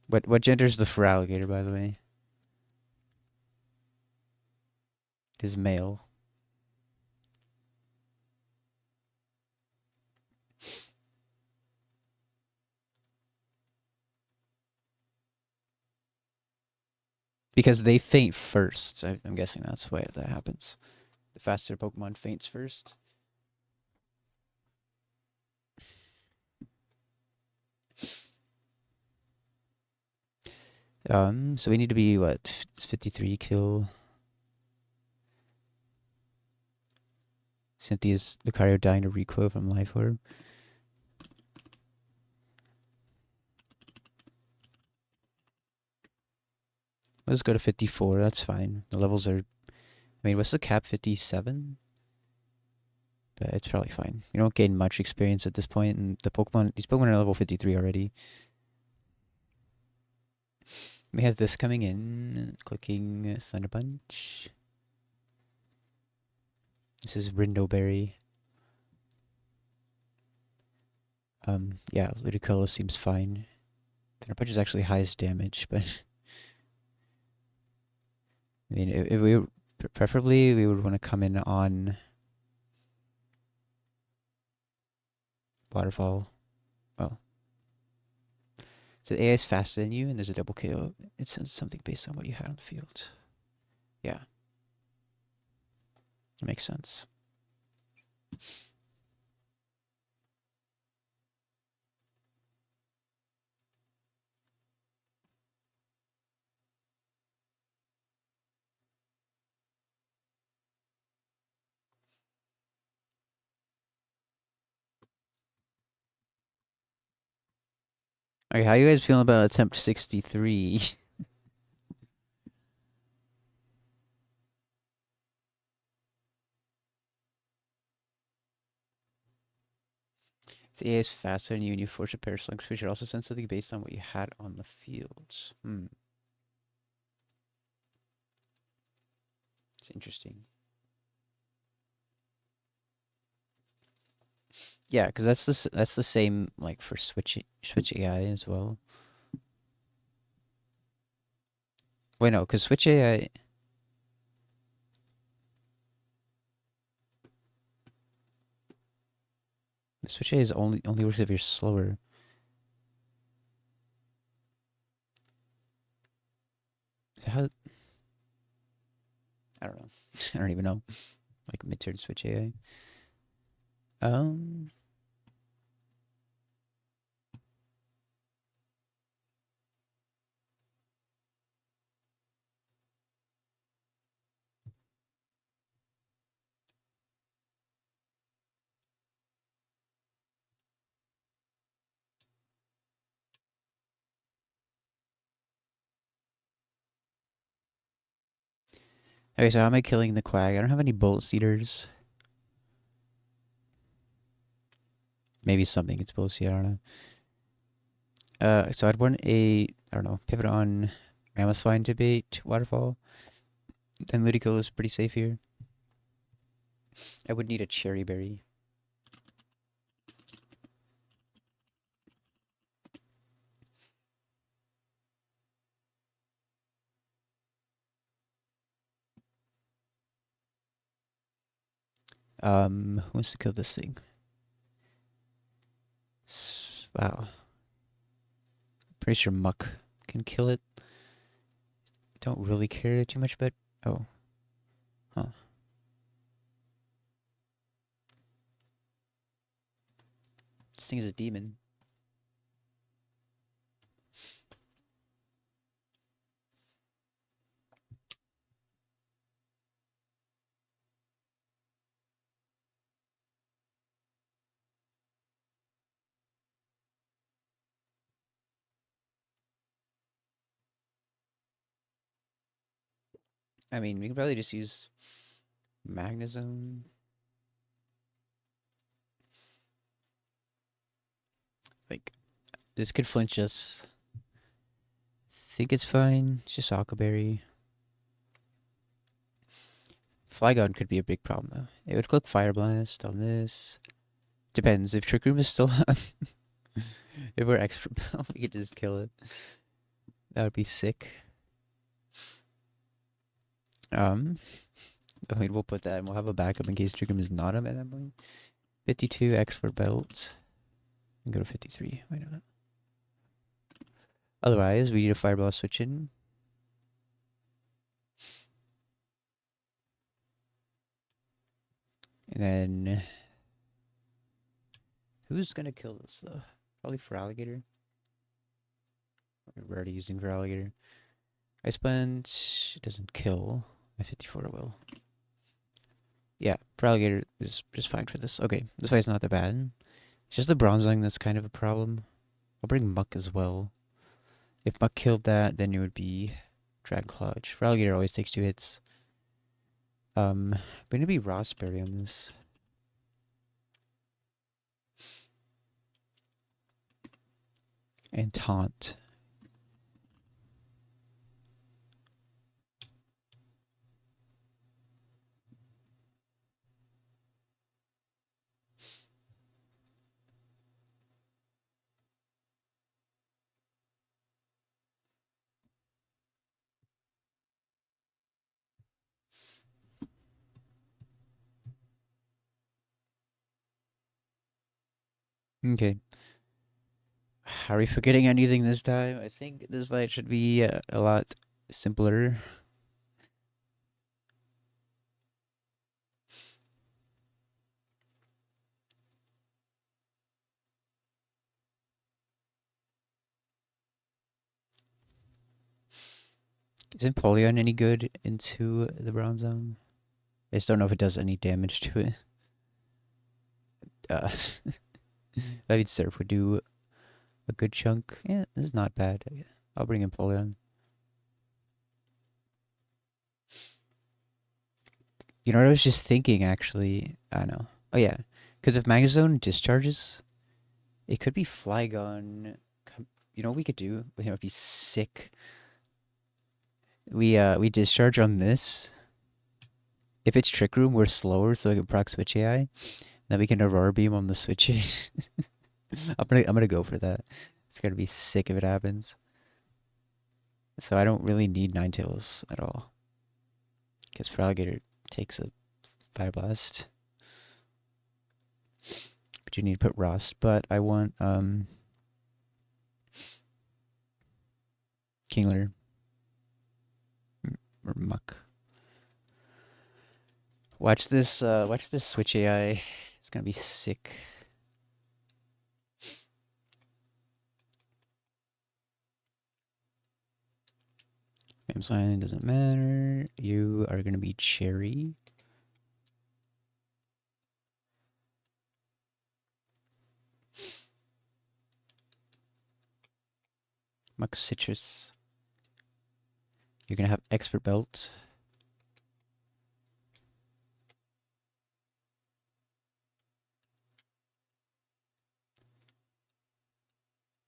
what gender is the Feraligatr, by the way? Is male. Because they faint first. I'm guessing that's why that happens. The faster Pokemon faints first. So we need to be what? It's 53 kill. Cynthia's Lucario dying to Requo from Life Orb. Let's go to 54. That's fine. The levels are. I mean, what's the cap? 57? But it's probably fine. You don't gain much experience at this point, and these Pokemon are level 53 already. We have this coming in. Clicking Thunder Punch. This is Rindoberry. Yeah, Ludicolo seems fine. Thunder Punch is actually highest damage, but I mean, if we preferably we would want to come in on Waterfall. Well, so the AI is faster than you, and there's a double KO. It's something based on what you had on the field. Yeah, it makes sense. Okay, how you guys feeling about attempt 63? The AI is faster than you, and you force a pair of slings. We should also send something based on what you had on the field. It's interesting. Yeah, because that's the same like for Switch AI as well. Wait, no, because Switch AI. Switch AI is only works if you're slower. So how? I don't know. I don't even know. Like mid-turn Switch AI. Um. Okay, so how am I killing the Quag? I don't have any Bullet Seeders. Maybe something it's Bullet Seed. I don't know. So I'd want I don't know, pivot on Ramosline to bait Waterfall. Then Ludicolo is pretty safe here. I would need a Cherry Berry. Who wants to kill this thing? Wow. Pretty sure Muck can kill it. Don't really care too much about. Oh. Huh. This thing is a demon. I mean, we can probably just use Magnezone. Like, this could flinch us. Think it's fine. It's just Aquaberry. Flygon could be a big problem though. It would click Fire Blast on this. Depends. If Trick Room is still on, if we're expert, we could just kill it. That would be sick. Um, I mean, we'll put that and we'll have a backup in case Trick Room is not up at that point. 52 expert belt. And go to 53. Why not? Otherwise, we need a Fire Blast switch in. And then who's gonna kill this though? Probably for Alligator. We're already using for Alligator. Ice Punch, it doesn't kill. My 54 will. Yeah, for Alligator is just fine for this. Okay, this fight's not that bad. It's just the bronzing that's kind of a problem. I'll bring Muck as well. If Muck killed that, then it would be Dragon Clutch. For Alligator, always takes 2 hits. Gonna be Raspberry on this. And Taunt. Okay. Are we forgetting anything this time? I think this fight should be a lot simpler. Isn't Polion any good into the Bronze Zone? I just don't know if it does any damage to it. I mean, Surf would do a good chunk. Yeah, this is not bad. I'll bring in Polion. You know what I was just thinking, actually? I know. Oh, yeah. Because if Magazone discharges, it could be Flygon. You know what we could do? You know, it'd be sick. We discharge on this. If it's Trick Room, we're slower, so I can proc Switch AI. Then we can Aurora Beam on the switches. I'm gonna go for that. It's gonna be sick if it happens. So I don't really need Ninetales at all. Because for Alligator takes a Fire Blast. But you need to put Rust. But I want Kingler. Or Muck. Watch this Switch AI. It's gonna be sick. Ma'am sign doesn't matter. You are gonna be Cherry. Muck Citrus. You're gonna have Expert Belt.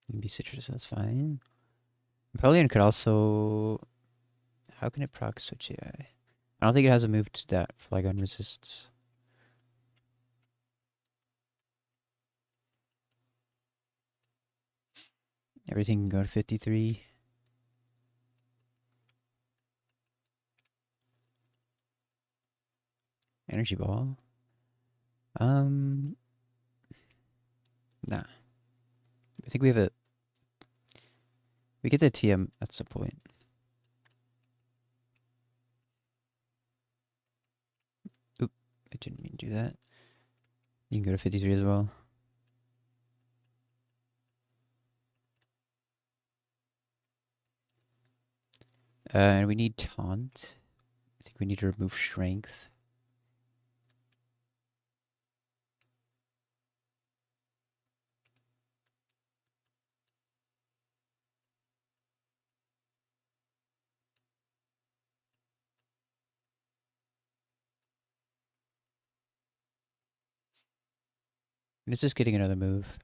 You can be Citrus, that's fine. Napoleon could also... How can it proc Switch AI? I don't think it has a move to that Flygon resists. Everything can go to 53. Energy Ball. Nah. I think we have a... We get the TM at some point. Oop, I didn't mean to do that. You can go to 53 as well. And we need Taunt. I think we need to remove Strength. And it's just getting another move.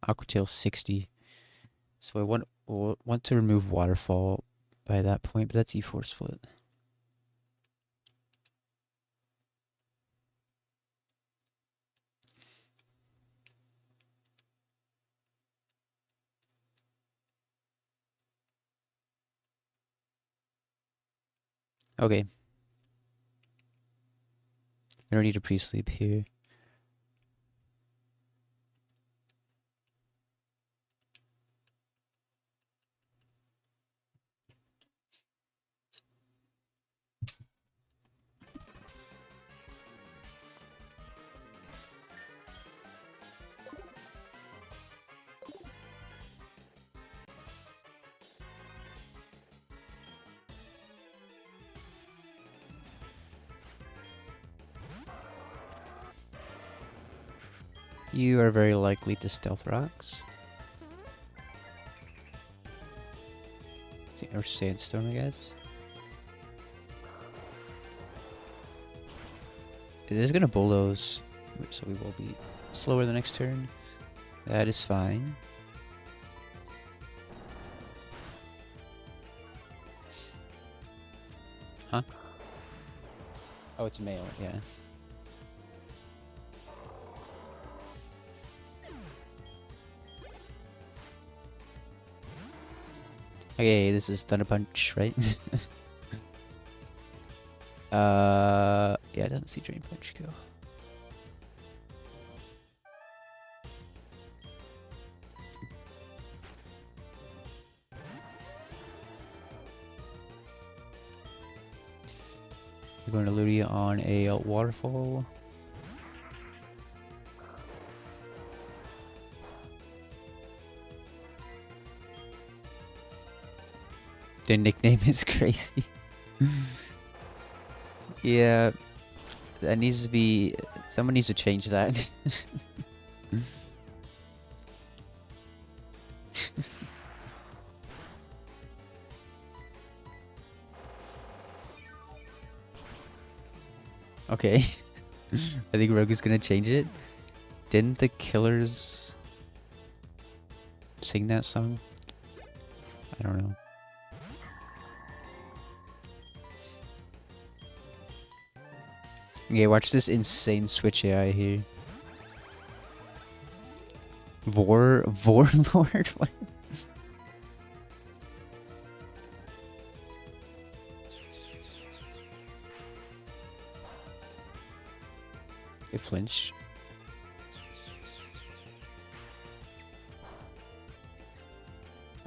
Aqua Tail 60. So I want to remove Waterfall by that point, but that's E4 split. Okay. I don't need a pre-sleep here. You are very likely to stealth rocks. Or sandstone, I guess. It is gonna bulldoze, so we will be slower the next turn. That is fine. Huh? Oh, it's male, yeah. Okay, this is Thunder Punch, right? Yeah, I didn't see Drain Punch go. We're going to Ludia on a waterfall. The nickname is crazy. Yeah, that needs to be... Someone needs to change that. Okay. I think Rogue is gonna change it. Didn't the Killers sing that song? I don't know. Okay, watch this insane switch AI here. Vorlord? What? It flinched.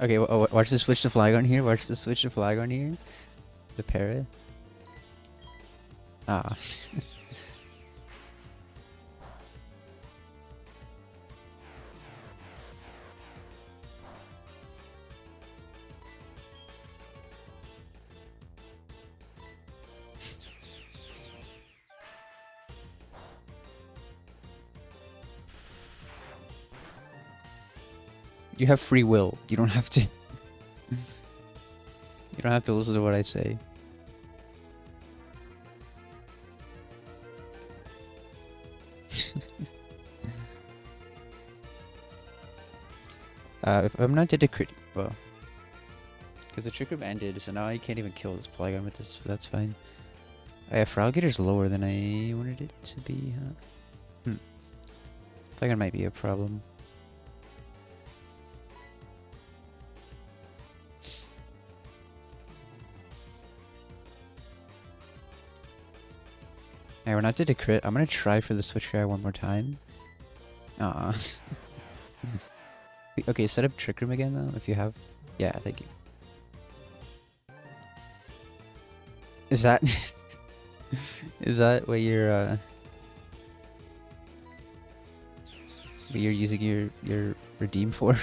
Okay, watch the switch to flag on here. Watch the switch to flag on here. The parrot. Ah. You have free will. You don't have to. You don't have to listen to what I say. If I'm not dead to crit, well, because the trick room ended, so now I can't even kill this Flygon with this. So that's fine. Yeah, Froggator's lower than I wanted it to be. Huh? Flygon might be a problem. Alright, we're not dead to crit. I'm gonna try for the switch guy one more time. Ah. Okay, set up Trick Room again though, if you have. Yeah, thank you. Is that is that what you're using your redeem for?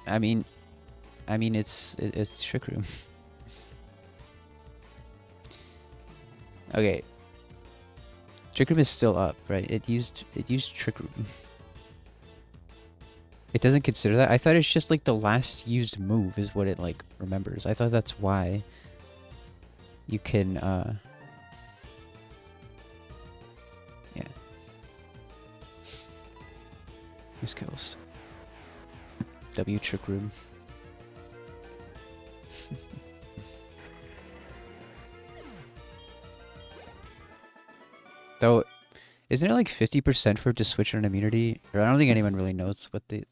I mean it's Trick Room. Okay. Trick Room is still up, right? It used Trick Room. It doesn't consider that? I thought it's just like the last used move is what it like remembers. I thought that's why you can yeah. This kills. W Trick Room. Though, isn't it like 50% for it to switch on immunity? Or I don't think anyone really knows what the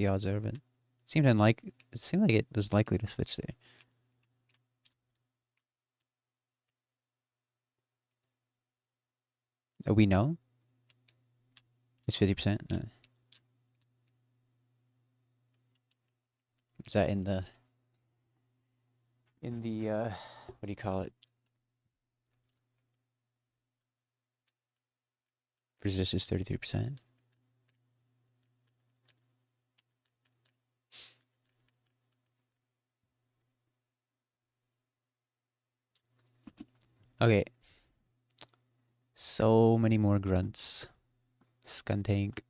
odds are, but it seemed like it was likely to switch there. Oh, we know? It's 50%? Is that in the what do you call it? Resist is 33%. Okay. So many more grunts. Skuntank.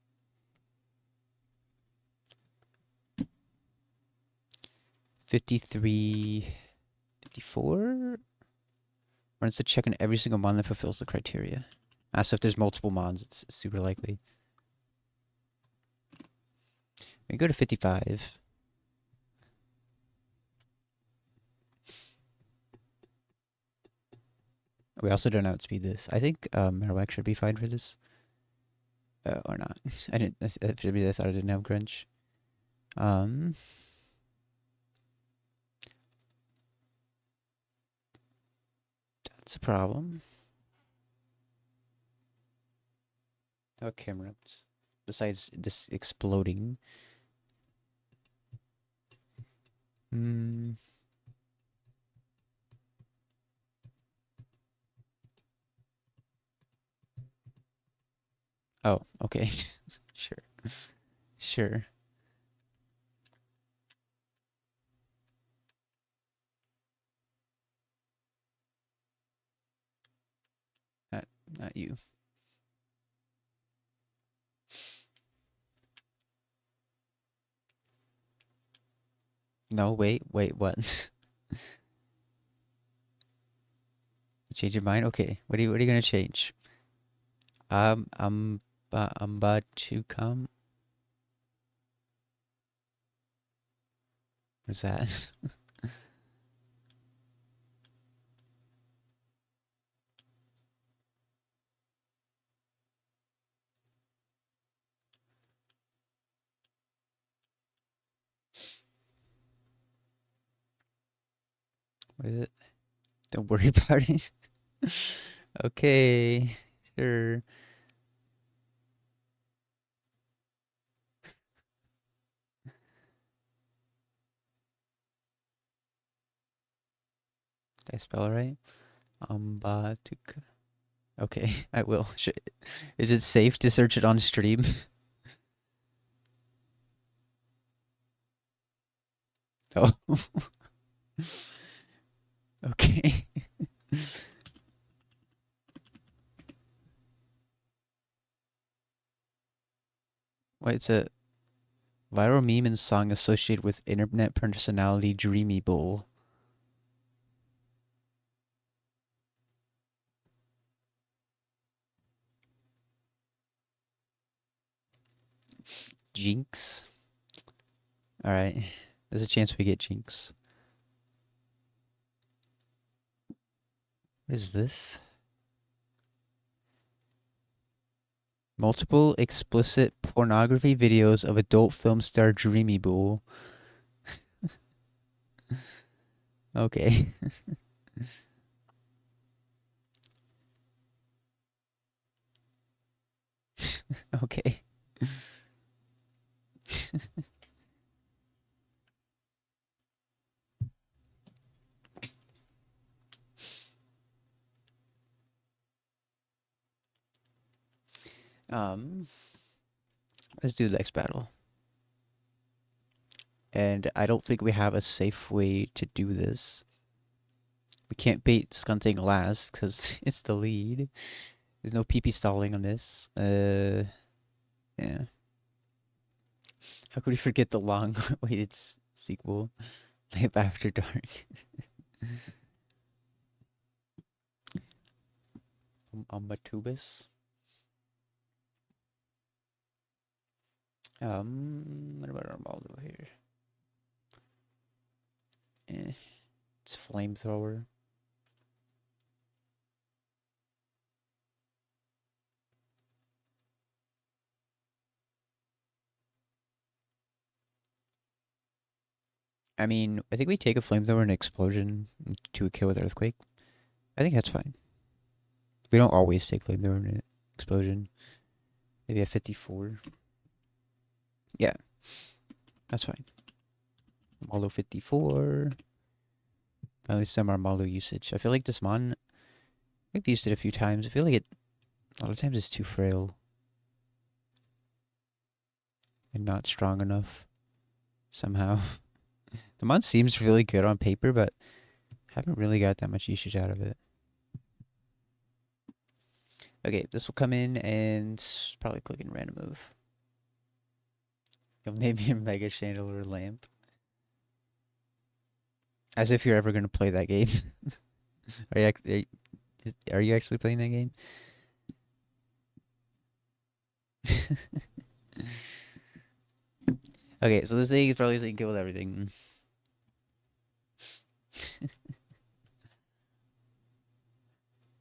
53, 54? Runs the check on every single mon that fulfills the criteria. So if there's multiple mons, it's super likely. We go to 55. We also don't outspeed this. I think Marowak should be fine for this. Or not. I didn't. I thought I didn't have Grunch. That's a problem. Oh, camera. Besides this exploding. Hmm. Oh, okay. Sure. Sure. Not you. No, wait, what? Change your mind? Okay. What are you gonna change? I'm about to come. What's that? What is it? Don't worry about it. Okay. Sure. Did I spell it right? Ambatuka. Okay, I will. Is it safe to search it on stream? Oh. Okay. Wait, it's a viral meme and song associated with internet personality Dreamy Bull. Jinx. All right. There's a chance we get Jinx. What is this? Multiple explicit pornography videos of adult film star Dreamy Bull. Okay. Okay. Um, let's do the next battle. And I don't think we have a safe way to do this. We can't bait Skunting last because it's the lead. There's no PP stalling on this. Yeah. How could we forget the long-awaited sequel, Live After Dark? Batubus. What about Armaldo here? Eh, it's flamethrower. I mean, I think we take a flamethrower and explosion to a kill with earthquake. I think that's fine. We don't always take flamethrower and explosion. Maybe at 54. Yeah, that's fine. Malo 54. Finally some our Malo usage. I feel like this mon, we've used it a few times. I feel like it, a lot of times it's too frail. And not strong enough. Somehow. The mon seems really good on paper, but haven't really got that much usage out of it. Okay, this will come in and probably click in random move. You'll name your mega chandelier lamp. As if you're ever going to play that game. Are you actually playing that game? Okay, so this thing is probably saying kill with everything.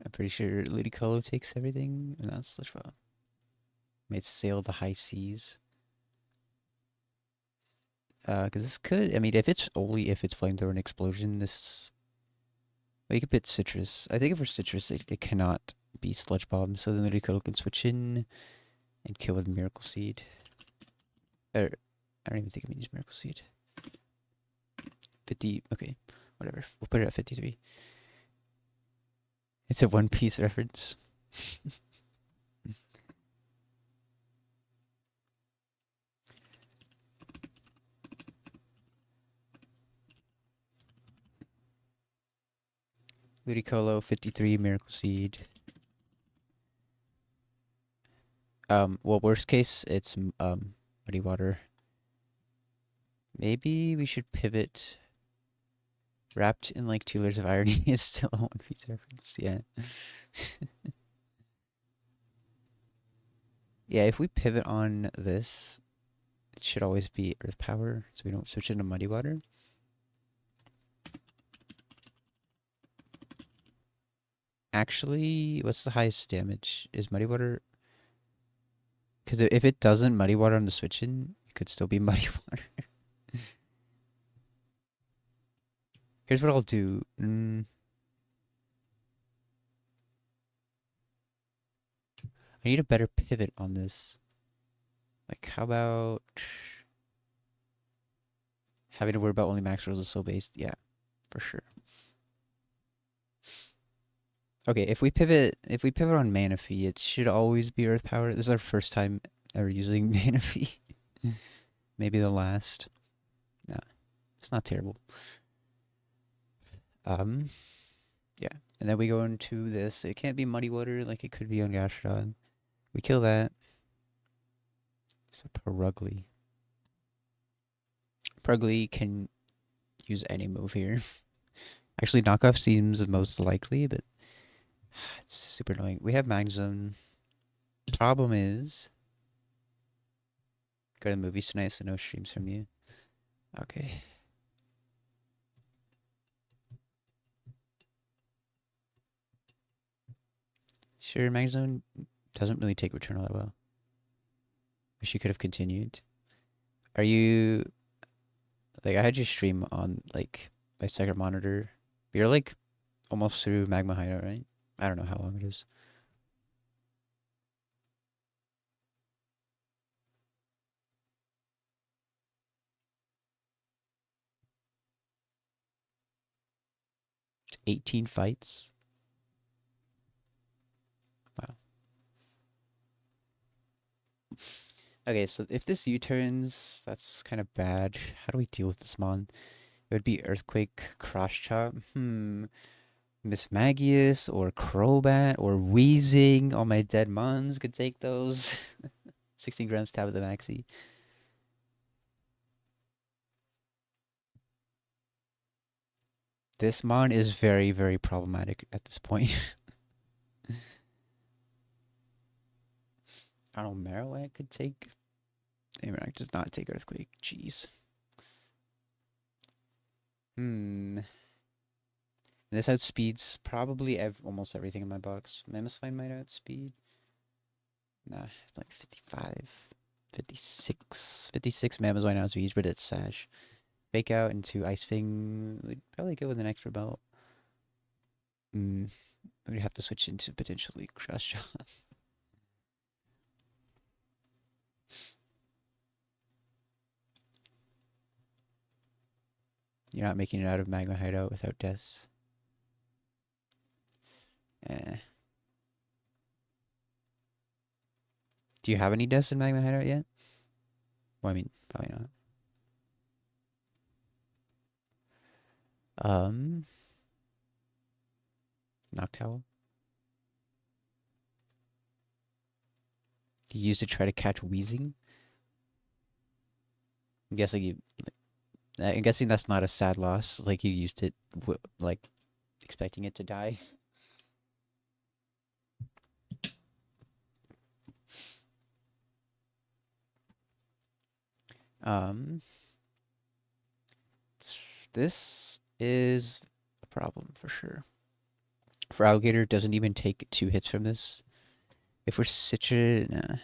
I'm pretty sure Ludicolo takes everything, and that's such fun. Might sail the high seas. Because this could, I mean, if it's flamethrower and explosion, this. We could put citrus. I think for citrus, it cannot be sludge bomb, so then Ludicolo can switch in and kill with miracle seed. Or, I don't even think I can use miracle seed. 50, okay, whatever. We'll put it at 53. It's a One Piece reference. Ludicolo, 53, Miracle Seed. Well, worst case, it's Muddy Water. Maybe we should pivot. Wrapped in like 2 layers of irony is still a One Piece reference, yeah. Yeah, if we pivot on this, it should always be Earth Power, so we don't switch into Muddy Water. Actually, what's the highest damage? Is Muddy Water? Because if it doesn't Muddy Water on the switch in, it could still be Muddy Water. Here's what I'll do. I need a better pivot on this. Like, how about having to worry about only max rolls is so based? Yeah, for sure. Okay, if we pivot on Manaphy, it should always be Earth Power. This is our first time ever using Manaphy. Maybe the last. Nah, it's not terrible. Yeah, and then we go into this. It can't be Muddy Water like it could be on Gastrodon. We kill that. It's a Perugly. Perugly can use any move here. Actually, knockoff seems most likely, but it's super annoying. We have Mag Zone. Problem is, go to the movies tonight, so no streams from you. Okay. Sure, Mag Zone doesn't really take return all that well. Wish you could have continued. Are you like I had your stream on like my second monitor? You're like almost through Magma Hideout, right? I don't know how long it is. It's 18 fights. Wow. Okay, so if this U-turns, that's kind of bad. How do we deal with this mon? It would be Earthquake, Cross Chop. Miss Magius or Crobat or Wheezing. All my dead mons could take those. 16 grunts, tab of the maxi. This mon is very, very problematic at this point. I don't know, Marowak could take. Marowak does not take Earthquake. Jeez. This outspeeds probably almost everything in my box. Mammothine might outspeed. Nah, like 55. 56. 56 Mammothine outspeeds, but it's Sash. Fake out into Ice Fang. We'd probably go with an extra belt. Mm, we'd have to switch into potentially Cross Shot. You're not making it out of Magma Hideout without deaths. Eh. Do you have any deaths in Magma Hideout yet? Well, I mean, probably not. Noctowl. You used to try to catch Wheezing? I'm guessing I'm guessing that's not a sad loss. Like you used it, like expecting it to die. Um, this is a problem for sure. For Alligator, doesn't even take 2 hits from this. If we're Citra, nah.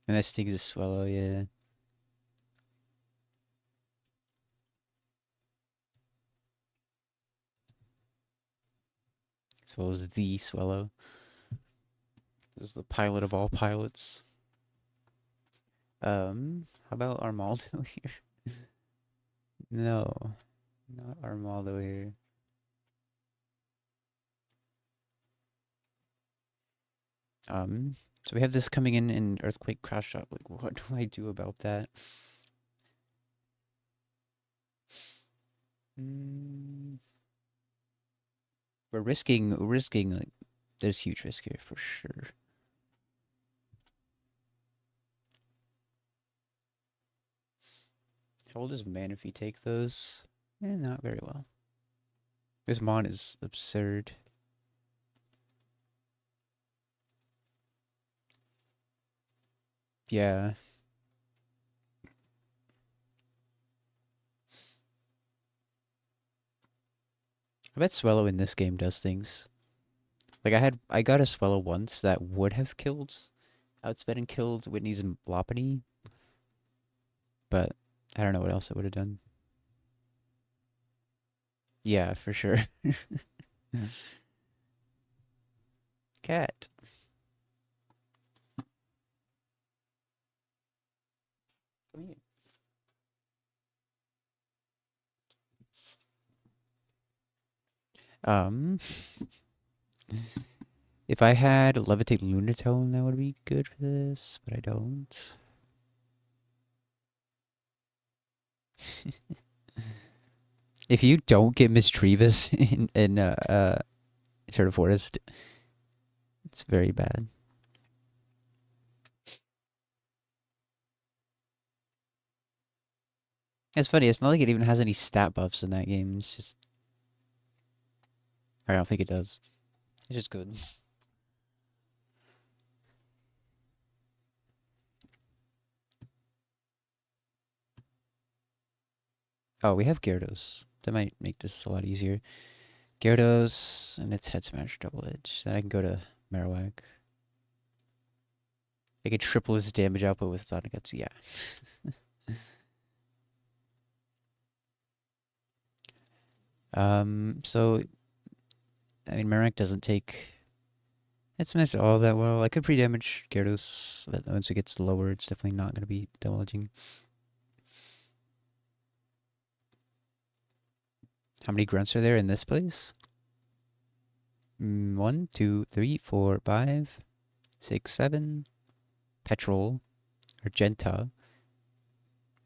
And this thing is Swallow, yeah. As well as the Swallow. This is the pilot of all pilots. How about Armaldo here? No, not Armaldo here. So we have this coming in Earthquake Crash Shot. Like, what do I do about that? We're risking, like, there's huge risk here for sure. How old is man if you take those? Not very well. This mon is absurd. Yeah. I bet Swellow in this game does things. Like I got a Swellow once that would have killed, outsped and killed Whitney's and Lopunny, but I don't know what else it would have done. Yeah, for sure. Cat. Come here. If I had Levitate Lunatone, that would be good for this, but I don't. If you don't get Mischievous in sort of Forest, it's very bad. It's funny, it's not like it even has any stat buffs in that game. It's just I don't think it does. It's just good. Oh, we have Gyarados. That might make this a lot easier. Gyarados, and it's Head Smash Double Edge. Then I can go to Marowak. I could triple his damage output with Thunderguts. Yeah. So I mean, Marowak doesn't take Head Smash all that well. I could pre-damage Gyarados, but once it gets lower, it's definitely not going to be double edging. How many grunts are there in this place? 1, 2, 3, 4, 5, 6, 7. Petrol, Argenta.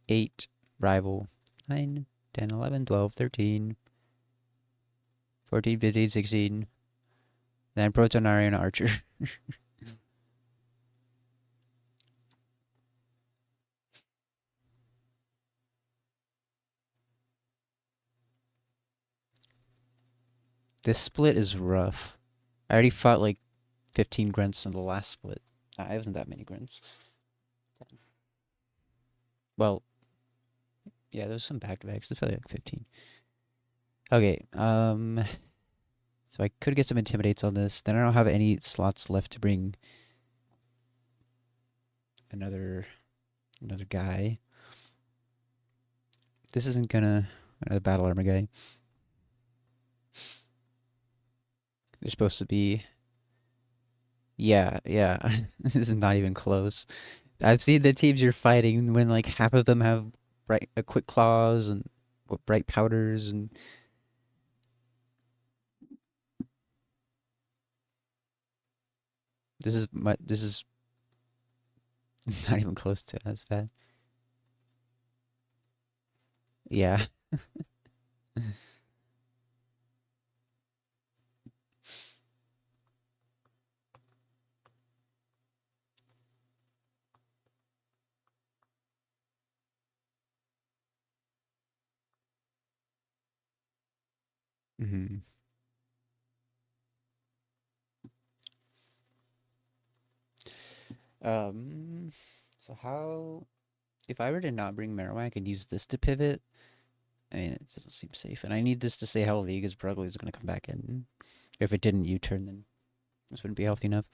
8, Rival. 9, 10, 11, 12, 13, 14, 15, 16. Then Protonari and Archer. This split is rough. I already fought like 15 grunts in the last split. I wasn't that many grunts. Well, yeah, there's some back-to-backs. There's probably like 15. Okay, so I could get some Intimidates on this. Then I don't have any slots left to bring another guy. This isn't gonna another battle armor guy. They're supposed to be. Yeah, yeah. This is not even close. I've seen the teams you're fighting when like half of them have bright quick claws and bright powders and this is not even close to as bad. Yeah. hmm Um. So how if I were to not bring Marowak and use this to pivot, I mean, it doesn't seem safe. And I need this to stay healthy because Brugly is going to come back in. If it didn't U-turn, then this wouldn't be healthy enough.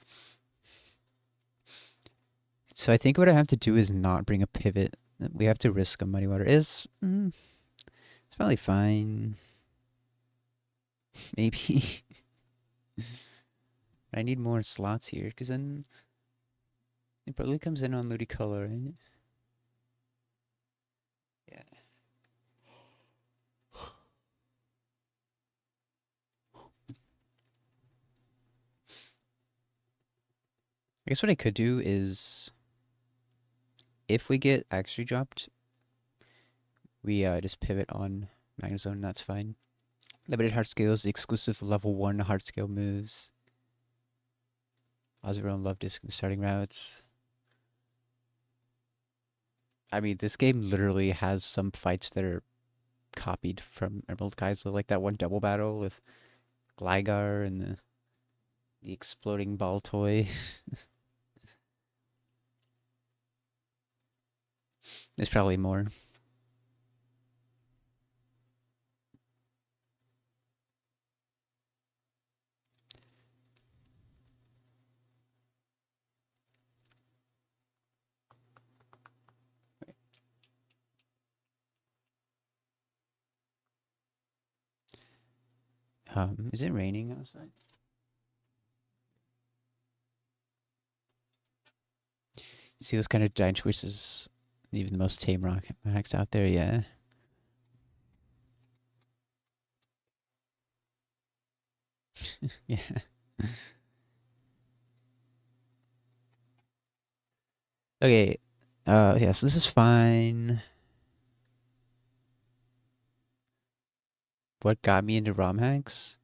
So I think what I have to do is not bring a pivot. We have to risk a Muddy Water. It's probably fine. Maybe. I need more slots here because then it probably comes in on Ludicolo, right? Yeah. I guess what I could do is if we get actually dropped, we just pivot on Magnezone. That's fine. Limited heart scales, the exclusive level 1 heart scale moves. Oswald and Love Disc starting routes. I mean, this game literally has some fights that are copied from Emerald Kaizo, like that one double battle with Gligar and the exploding ball toy. There's probably more. Is it raining outside? See this kind of giant choice is even the most tame rock hacks out there, yeah. Yeah. Okay. Yeah, so this is fine. What got me into ROM hacks?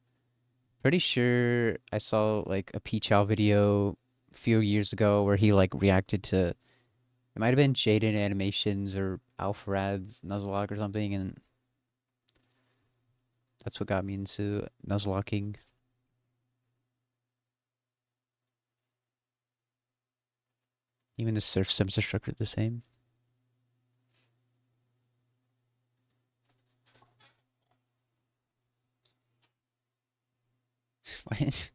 Pretty sure I saw like a Pichow video a few years ago where he like reacted to it might have been Jaden Animations or Alfred's Nuzlocke or something, and that's what got me into Nuzlocking. Even the surf sims are structured the same. What?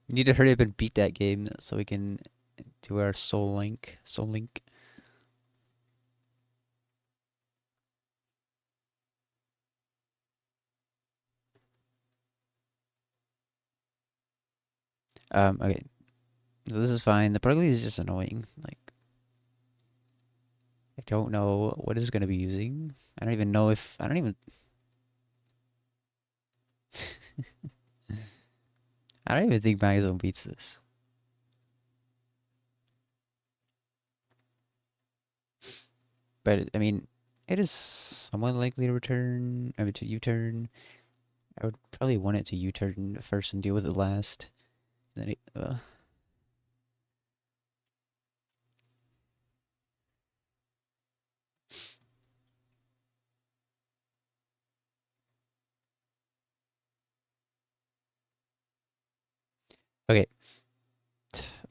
You need to hurry up and beat that game so we can do our Soul Link. Soul Link. Okay. So this is fine. The Purgly is just annoying. Like, I don't know what it's gonna be using. I don't even know if I don't even I don't even think Magazone beats this. But I mean, it is somewhat likely to return. I mean, to U-turn. I would probably want it to U-turn first and deal with it last. Then okay.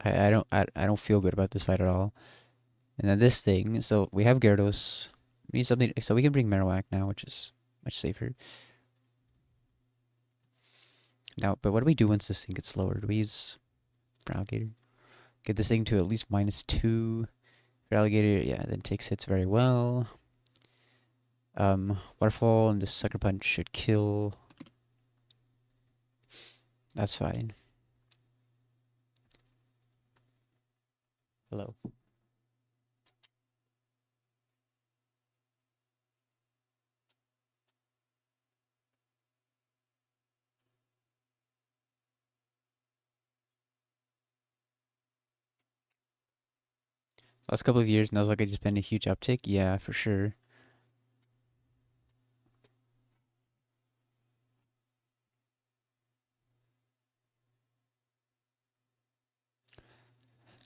I don't feel good about this fight at all. And then this thing. So we have Gyarados. We need something. So we can bring Marowak now, which is much safer. Now, but what do we do once this thing gets lower? Do we use for alligator? Get this thing to at least -2 for alligator. Yeah, then takes hits very well. Waterfall and the sucker punch should kill. That's fine. Hello. Last couple of years, Nuzlocke has been a huge uptick. Yeah, for sure.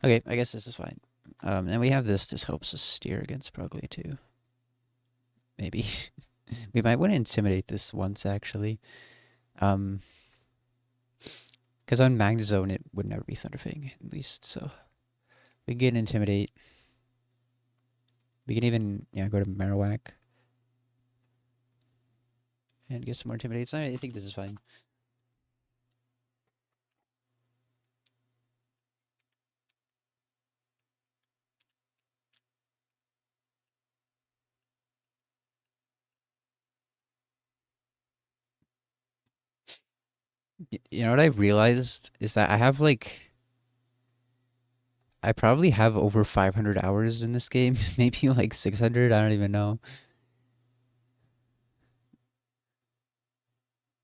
Okay, I guess this is fine. And we have this. This helps us steer against Progly too. Maybe. We might want to intimidate this once, actually. Because on Magnezone, it would never be Thunderfang, at least. So we can get an Intimidate. We can even, yeah, go to Marowak and get some more Intimidates. I think this is fine. You know what I realized is that I have like I probably have over 500 hours in this game, maybe like 600. I don't even know.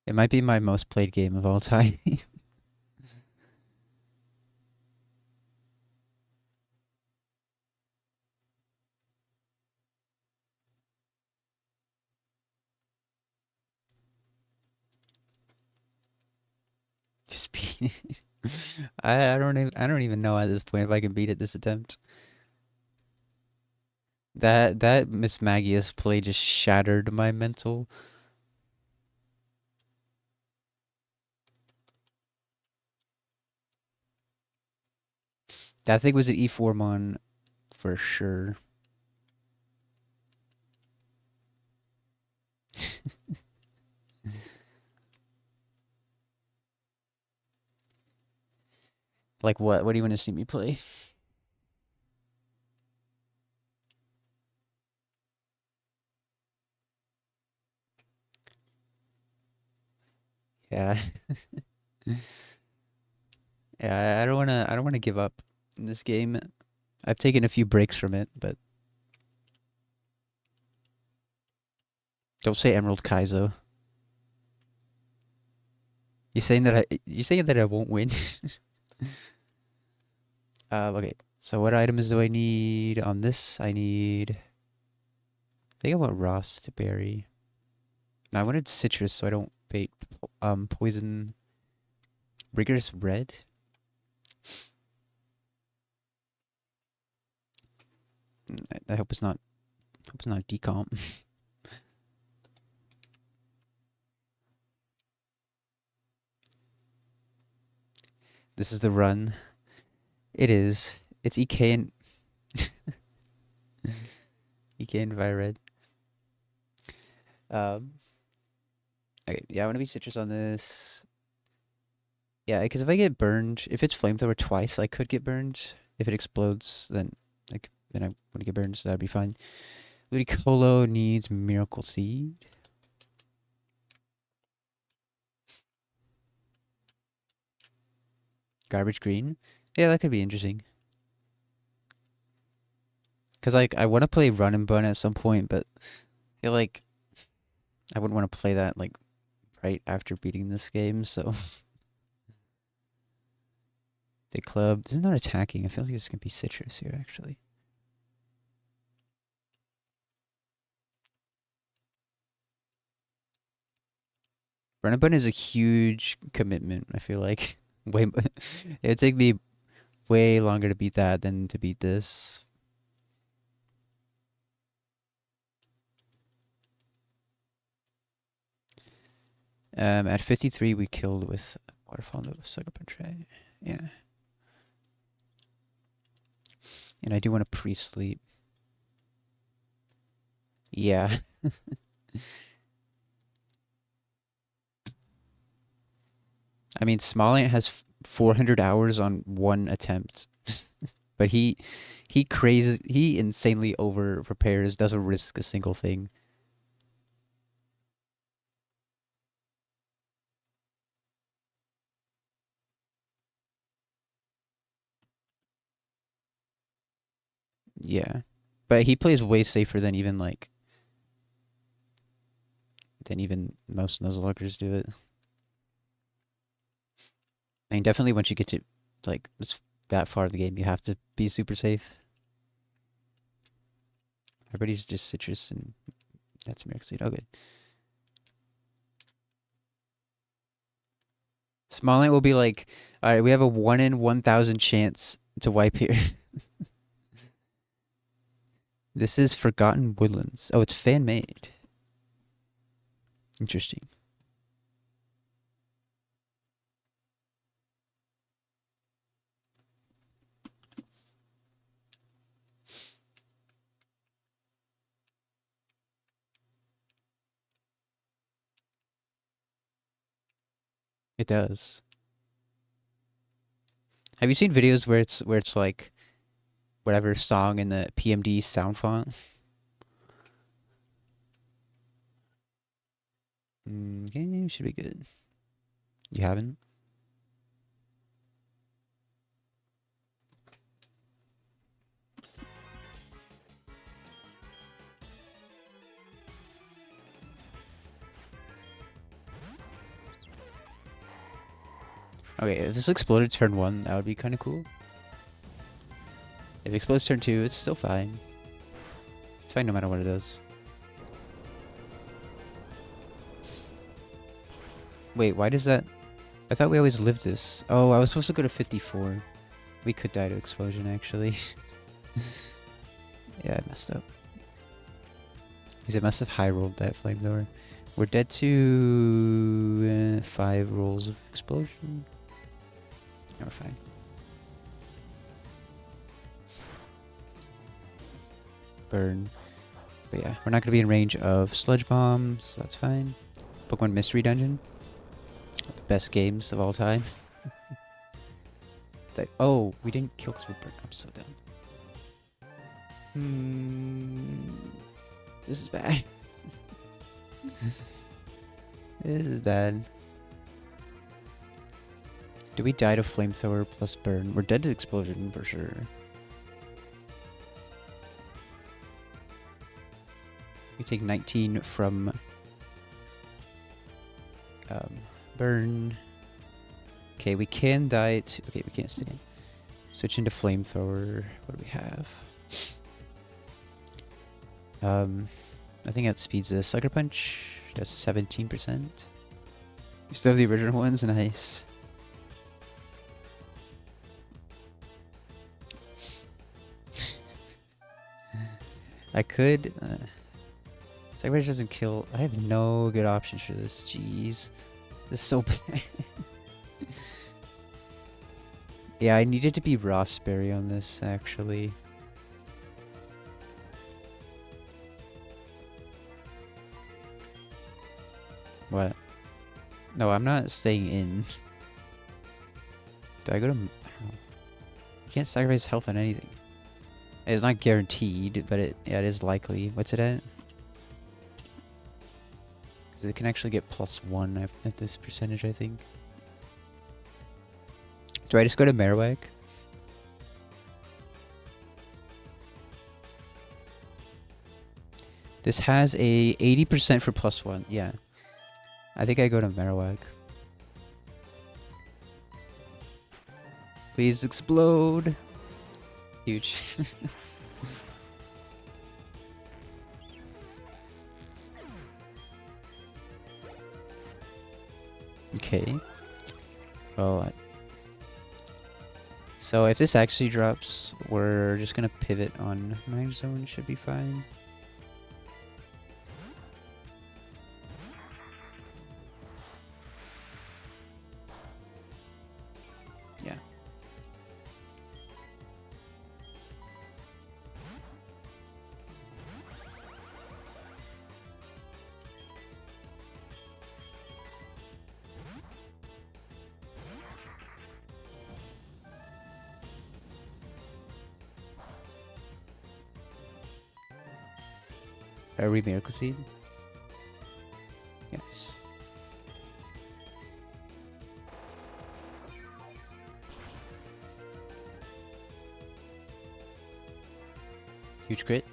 It might be my most played game of all time. Just beat it. I don't even know at this point if I can beat it this attempt. That Miss Magius play just shattered my mental. That thing was an E4 mon for sure. Like what? What do you want to see me play? Yeah. Yeah, I don't wanna give up in this game. I've taken a few breaks from it, but don't say Emerald Kaizo. You saying that I won't win? Okay. So what items do I need on this? I need I think I want Ross to berry. I wanted citrus so I don't bait poison rigorous red. I hope it's not decomp. This is the run. It is. It's EK and EK and Vired. Um okay, yeah, I want to be citrus on this. Yeah, because if I get burned, if it's flamethrower twice, I could get burned. If it explodes, then I want to get burned, so that'd be fine. Ludicolo needs Miracle Seed. Garbage Green. Yeah, that could be interesting. Because, like, I want to play Run and Bun at some point, but I feel like I wouldn't want to play that, like, right after beating this game, so... The club. This is not attacking. I feel like this can be citrus here, actually. Run and Bun is a huge commitment, I feel like. Way, it'd take me way longer to beat that than to beat this. At 53, we killed with Waterfall and Sucker Punch, right? Yeah. And I do want to pre-sleep. Yeah. I mean, Smollett has 400 hours on one attempt, but he insanely over prepares, doesn't risk a single thing. Yeah, but he plays way safer than even most Nuzlockers do it. I mean, definitely once you get to that far in the game, you have to be super safe. Everybody's just citrus and that's Miracle. Oh, good. Smollett will be like, all right, we have a 1 in 1,000 chance to wipe here. This is Forgotten Woodlands. Oh, it's fan made. Interesting. It does. Have you seen videos where it's like whatever song in the PMD sound font? Okay, should be good. You haven't? Okay, if this exploded turn 1, that would be kind of cool. If it explodes turn 2, it's still fine. It's fine no matter what it does. Wait, why does that... I thought we always lived this. Oh, I was supposed to go to 54. We could die to explosion, actually. Yeah, I messed up. Because it must have high rolled that flamethrower. We're dead to 5 rolls of explosion. Yeah, we're fine. Burn. But yeah, we're not going to be in range of Sludge Bomb, so that's fine. Pokemon Mystery Dungeon. The best games of all time. Oh, we didn't kill because we burned. I'm so dumb. This is bad. This is bad. Do we die to flamethrower plus burn? We're dead to explosion for sure. We take 19 from burn. Okay, we can die to... Okay, we can't stand. Switch into flamethrower. What do we have? I think that speeds this. Sucker Punch does 17%. You still have the original ones? Nice. I could... Sucker Punch doesn't kill... I have no good options for this. Jeez. This is so bad. Yeah, I needed to be Rossberry on this, actually. What? No, I'm not staying in. Do I go to... I don't know. I can't sacrifice health on anything. It's not guaranteed, but it is likely. What's it at? Because it can actually get +1 at this percentage, I think. Do I just go to Marowak? This has a 80% for +1. Yeah. I think I go to Marowak. Please explode. Huge. Okay. Well, so if this actually drops, we're just gonna pivot on Mind Zone. Should be fine. Yeah. Fiery Miracle Seed. Yes. Huge crit.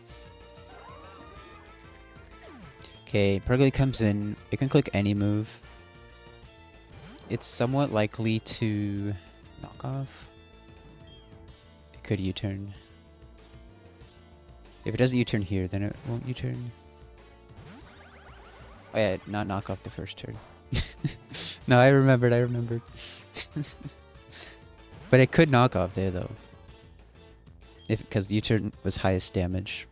Okay, Pergly comes in. It can click any move. It's somewhat likely to knock off. It could U-turn. If it doesn't U-turn here, then it won't U-turn. Oh yeah, not knock off the first turn. No, I remembered. But it could knock off there though. Because the U-turn was highest damage.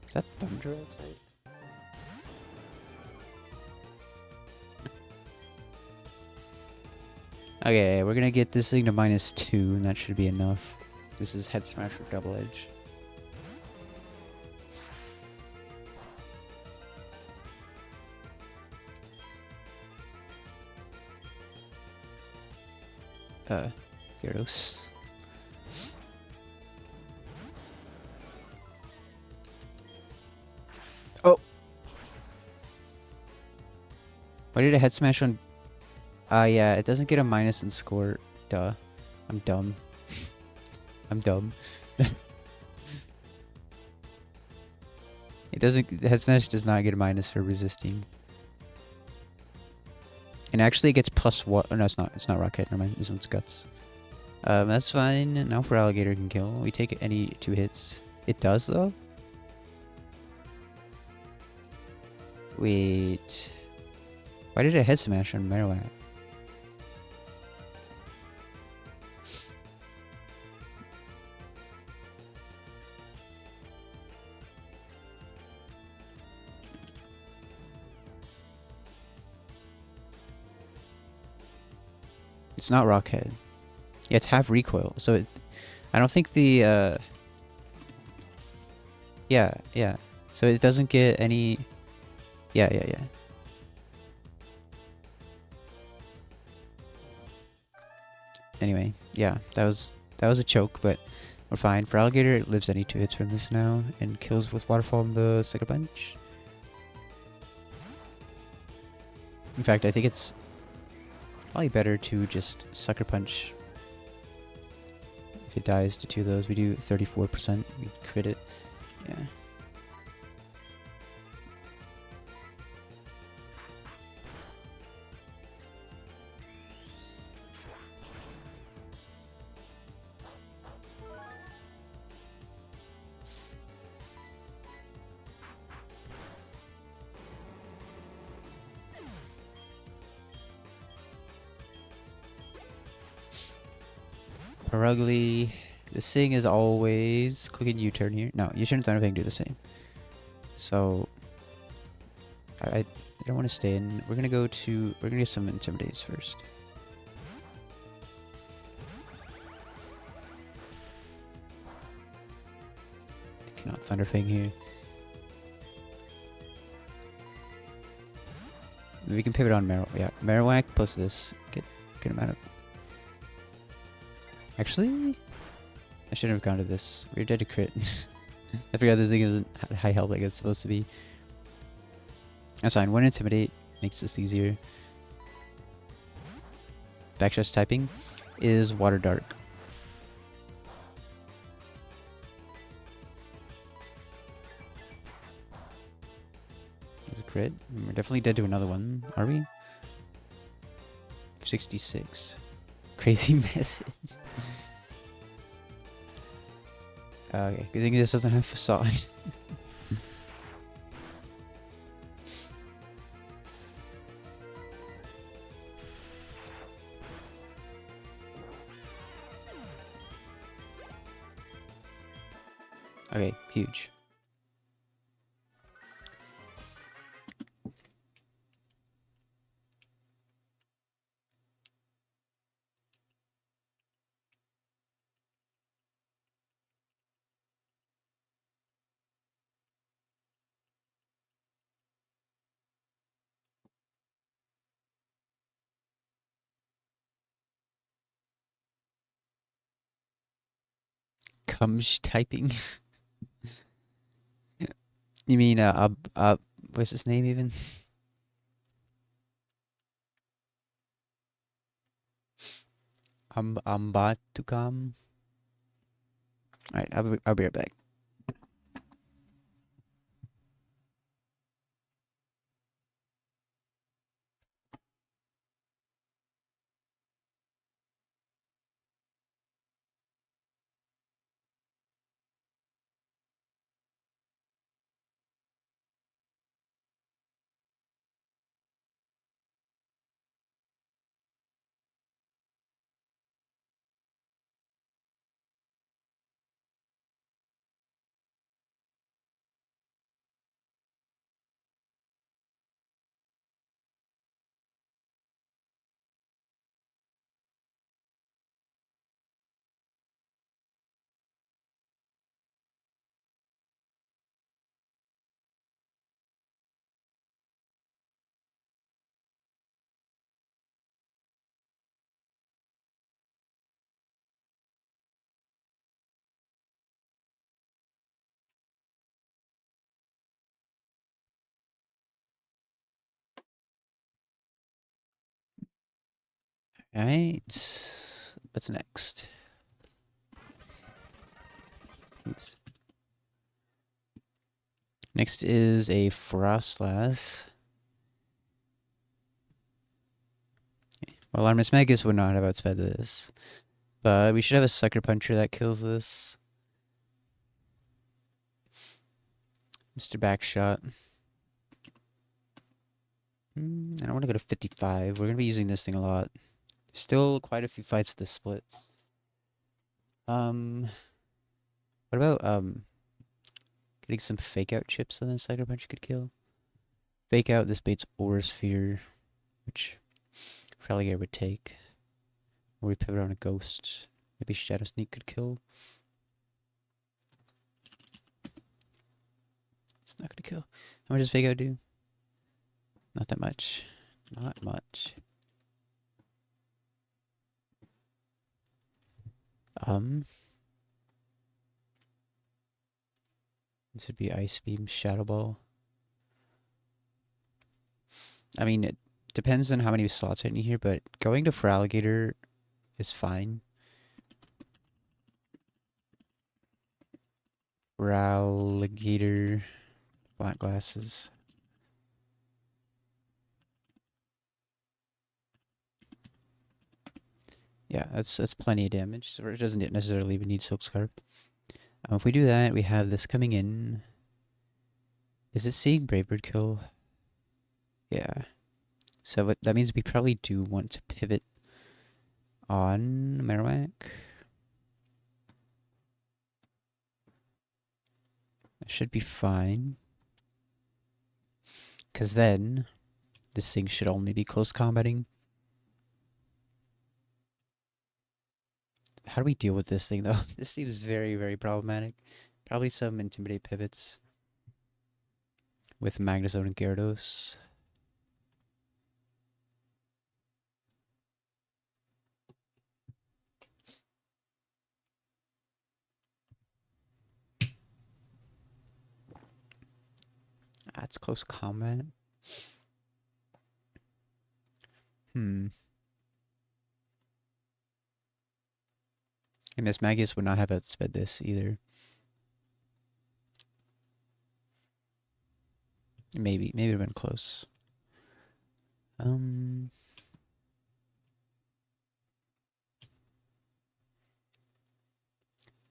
Is that thunder outside? Okay, we're gonna get this thing to -2, and that should be enough. This is Head Smash or Double Edge. Gyarados. Oh! Why did a Head Smash on... yeah, it doesn't get a minus in score. Duh. I'm dumb. I'm dumb. It doesn't... The Head Smash does not get a minus for resisting. And actually it gets +1... Oh, no, it's not. It's not Rocket. Never mind. This one's Guts. That's fine. Now for Alligator can kill. We take any 2 hits. It does, though? Wait... Why did it Head Smash on Marowak? It's not Rockhead. Yeah, it's half recoil, so it... I don't think the, Yeah. So it doesn't get any... Yeah. Anyway, yeah, that was a choke, but we're fine. For Alligator, it lives any 2 hits from this now, and kills with Waterfall in the Sucker Punch. In fact, I think it's probably better to just Sucker Punch. If it dies to 2 of those, we do 34%. We crit it. Yeah. Perugly. This thing is always clicking U-turn here. No, U-turn and Thunderfang do the same. So I don't want to stay in. We're gonna go to... We're gonna get some Intimidates first. I cannot Thunderfang here. We can pivot on Marowak plus this. Get good amount of... Actually, I shouldn't have gone to this. We're dead to crit. I forgot this thing isn't high health like it's supposed to be. That's fine. 1 Intimidate makes this easier. Backstress typing is Water Dark. There's a crit. We're definitely dead to another one. Are we? 66. Crazy message. Okay, good thing this doesn't have Facade. Okay, huge. typing. You mean what's his name even? Ambatukam. All right, I'll be right back. All right, what's next? Oops. Next is a Frostlass. Well, Artemis Magus would not have outsped this, but we should have a Sucker Puncher that kills this. Mr. Backshot. I don't want to go to 55. We're going to be using this thing a lot. Still quite a few fights this split. What about getting some fake out chips and then Sucker Punch could kill? Fake out this baits Aura Sphere, which Fraligator would take. Or we pivot on a Ghost. Maybe Shadow Sneak could kill. It's not gonna kill. How much does fake out do? Not that much. Not much. This would be Ice Beam, Shadow Ball. I mean, it depends on how many slots are in here, but going to Fraligator is fine. Fraligator, black glasses. Yeah, that's plenty of damage. So it doesn't necessarily even need Silk Scarf. If we do that, we have this coming in. Is it seeing Bravebird kill? Yeah. So that means we probably do want to pivot on Marowak. That should be fine. Because then this thing should only be close combating. How do we deal with this thing, though? This seems very, very problematic. Probably some Intimidate pivots with Magnezone and Gyarados. That's close combat. And Miss Magius would not have outsped this either. Maybe it would have been close.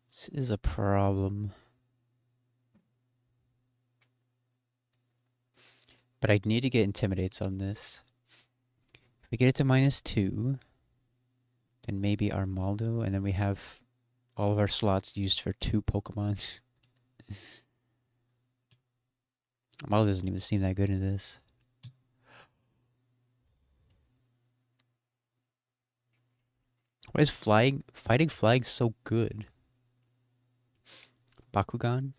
This is a problem. But I need to get Intimidates on this. If we get it to -2, then maybe Armaldo, and then we have all of our slots used for 2 Pokemon. Armaldo doesn't even seem that good in this. Why is fighting flag so good? Bakugan?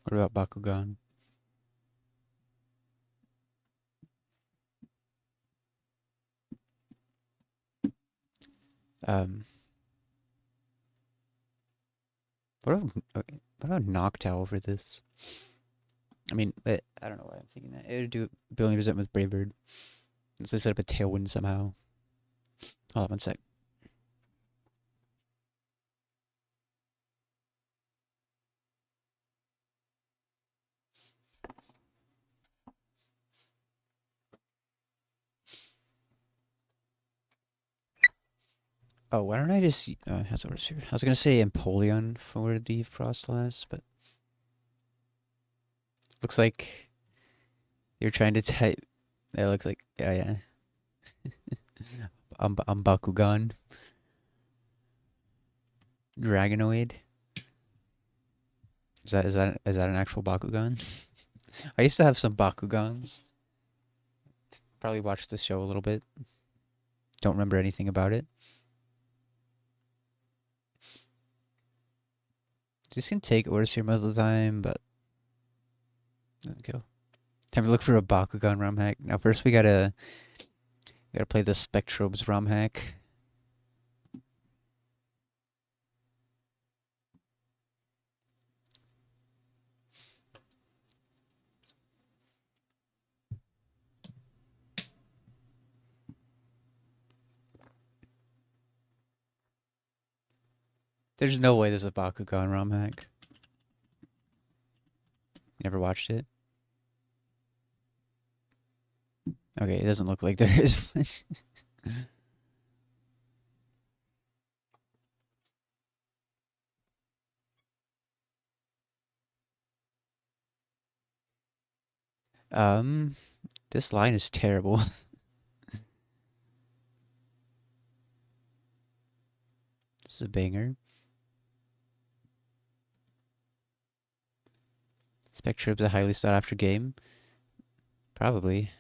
What about Bakugan? Um, what about Noctowl for this? I mean, I don't know why I'm thinking that. It would do Billion Resentment with Brave Bird. Let's set up a Tailwind somehow. Hold on one sec. Oh, why don't I just how's it here? I was gonna say Empoleon for the Frostlass, but looks like you're trying to type. It looks like yeah. Bakugan, Dragonoid. Is that an actual Bakugan? I used to have some Bakugans. Probably watched the show a little bit. Don't remember anything about it. This can take orders here most of the time, but okay. Time to look for a Bakugan ROM hack. Now first we gotta play the Spectrobes ROM hack. There's no way there's a Bakugan ROM hack. Never watched it. Okay, it doesn't look like there is. um, this line is terrible. This is a banger. Spectrobes a highly sought after game. Probably.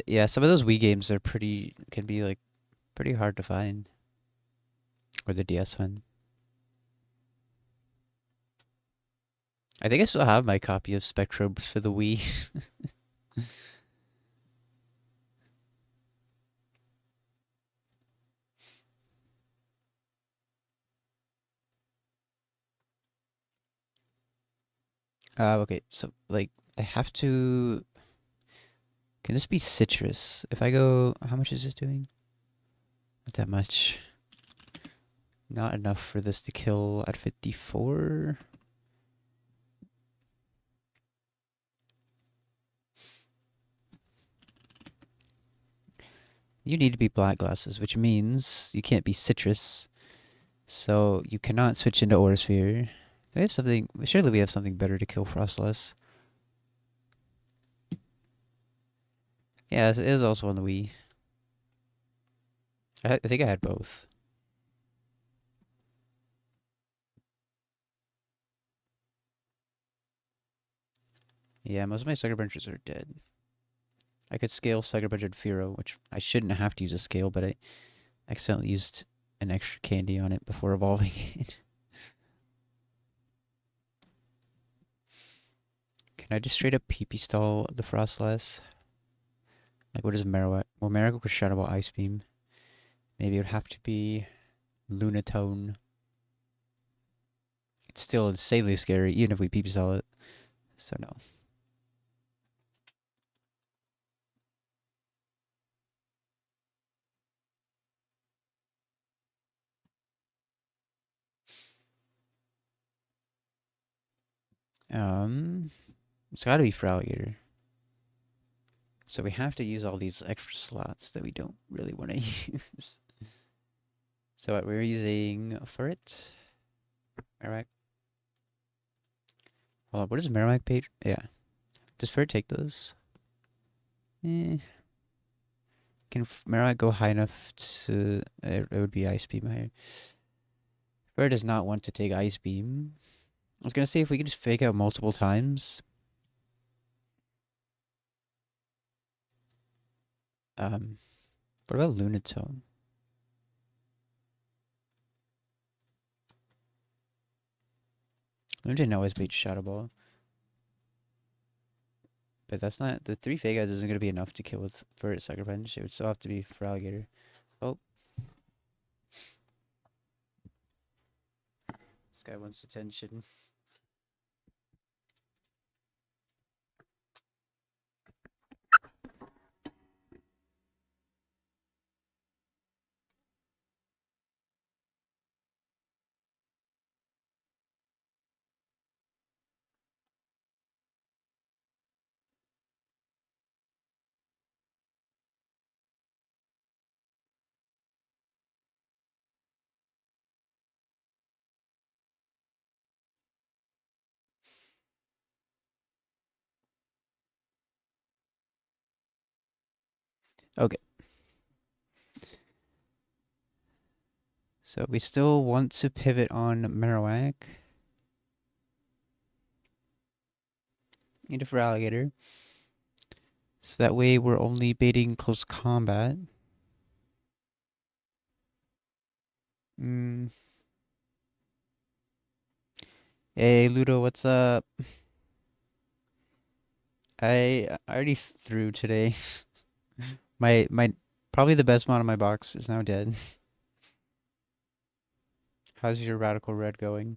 Yeah, some of those Wii games are can be like pretty hard to find. Or the DS one. I think I still have my copy of Spectrobes for the Wii. Okay, so like I have to. Can this be citrus? If I go, how much is this doing? Not that much. Not enough for this to kill at 54. You need to be black glasses, which means you can't be citrus. So you cannot switch into Aura Sphere. Do we have something? Surely we have something better to kill Frostless. Yeah, it is also on the Wii. I think I had both. Yeah, most of my Sucker Punches are dead. I could scale Sucker Punch and Firo, which I shouldn't have to use a scale, but I accidentally used an extra candy on it before evolving it. Can I just straight up PP stall the Frostless? Like, what is Marowak? Well, Marowak was Shadow Ball Ice Beam. Maybe it would have to be Lunatone. It's still insanely scary, even if we PP stall it. So, no. It's gotta be for Alligator. So we have to use all these extra slots that we don't really want to use. So what, we're using for it? Marowak. Hold on, what is Marowak page? Yeah. Does Ferret take those? Eh. Can Marowak go high enough to... It would be Ice Beam higher. Ferret does not want to take Ice Beam. I was gonna say if we could just fake out multiple times. What about Lunatone? Lunatone always beats Shadow Ball. But that's not the 3 Vegas isn't gonna be enough to kill with for Sucker Punch. It would still have to be for Alligator. Oh, this guy wants attention. Okay, so we still want to pivot on Marowak into for Alligator. So that way we're only baiting close combat. Mm. Hey Ludo, what's up? I already threw today. My probably the best mod in my box is now dead. How's your Radical Red going?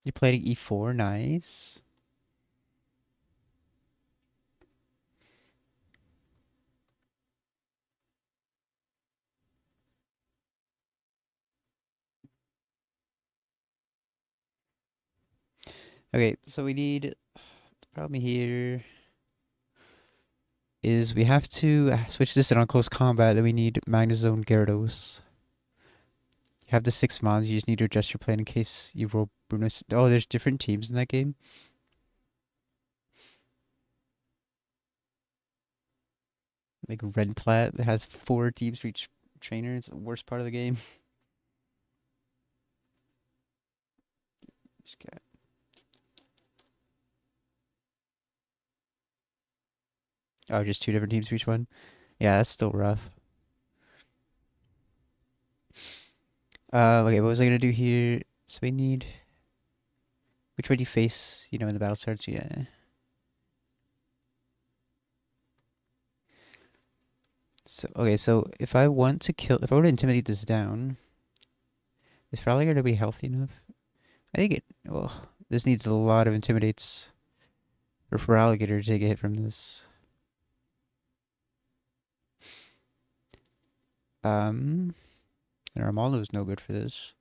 You played E4, nice. Okay, so we need the problem here is we have to switch this in on close combat. Then we need Magnezone Gyarados. You have the 6 mods. You just need to adjust your plan in case you roll Bruno. Oh, there's different teams in that game. Like Red Plat that has 4 teams for each trainer. It's the worst part of the game. Oh, just 2 different teams for each one. Yeah, that's still rough. Okay, what was I gonna do here? So we need. Which way do you face? You know, when the battle starts. Yeah. So okay, so if I want to kill, if I want to intimidate this down, is Frolic gonna be healthy enough? I think it. Well, this needs a lot of intimidates for Alligator to take a hit from this. And Armaldo is no good for this.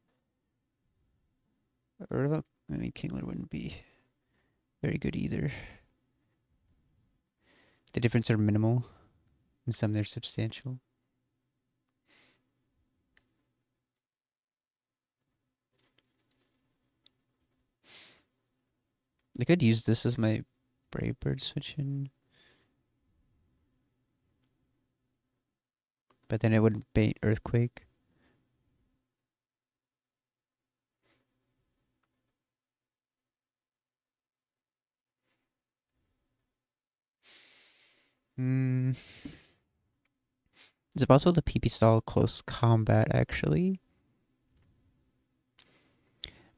Or I mean, Kingler wouldn't be very good either. The difference are minimal, and some they're substantial. I could use this as my Brave Bird switch in, but then it wouldn't bait Earthquake. Hmm. Is it possible the PP stall close combat actually?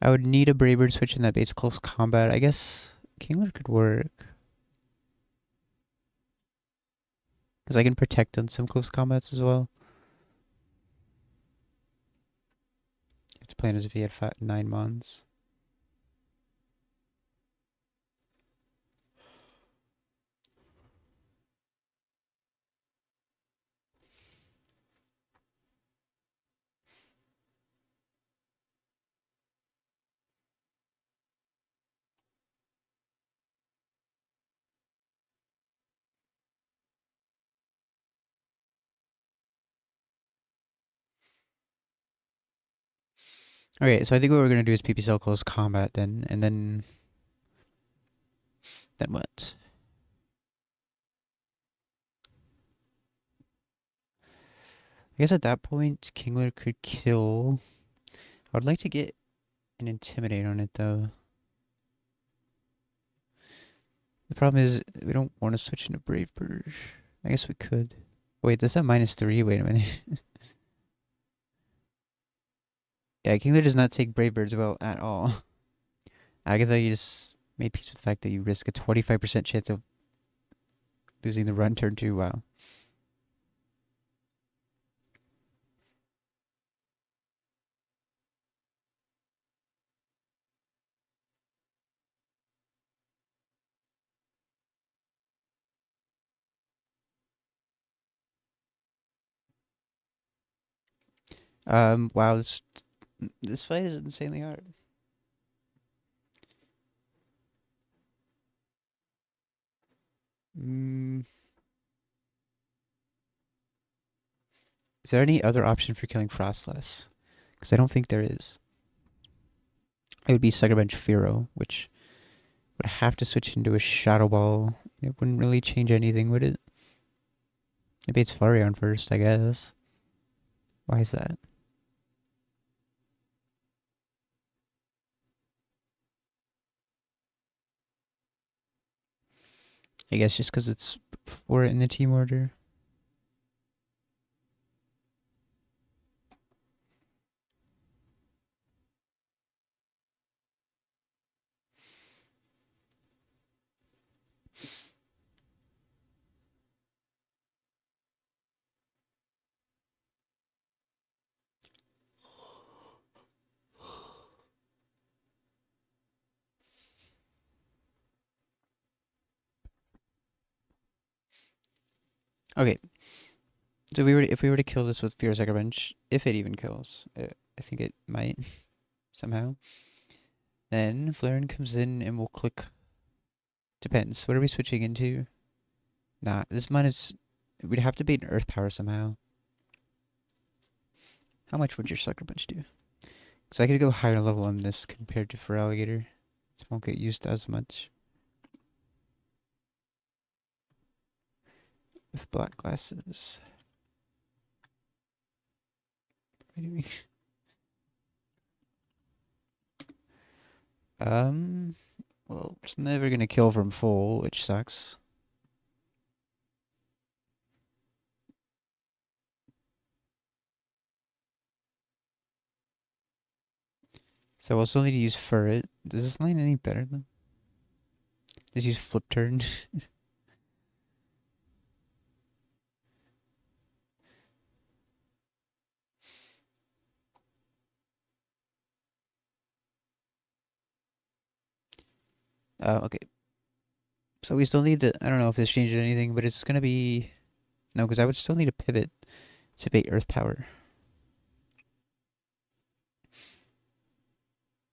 I would need a Brave Bird switch in that baits close combat. I guess Kingler could work. Because I can protect on some close combats as well. You have to plan as if he had 9 mons. Okay, so I think what we're gonna do is PP cell close combat then, and then what? I guess at that point, Kingler could kill. I would like to get an Intimidate on it though. The problem is we don't want to switch into Brave Bird. I guess we could. Wait, does that -3? Wait a minute. Yeah, Kingler does not take Brave Birds well at all. Agatha, you just made peace with the fact that you risk a 25% chance of losing the run turn 2. Wow. Wow, this fight is insanely hard. Mm, is there any other option for killing Frostless? Because I don't think there is. It would be Sucker Bench Firo, which would have to switch into a Shadow Ball. It wouldn't really change anything, would it? Maybe it's Flareon first, I guess. Why is that? I guess just because it's before it in the team order. Okay, so if we were to kill this with Fear Sucker Bench, if it even kills, I think it might somehow. Then Flareon comes in and we'll click. Depends. What are we switching into? Nah, this mine is. We'd have to beat an Earth Power somehow. How much would your Sucker Punch do? Because I could go higher level on this compared to Feraligatr. It won't get used as much. With black glasses. What do you mean? Um, well, it's never gonna kill from full, which sucks. So we'll still need to use Furret. Does this line any better than? Just use Flip Turn. Okay. So we still need to. I don't know if this changes anything, but it's gonna be no, because I would still need a pivot to bait Earth Power.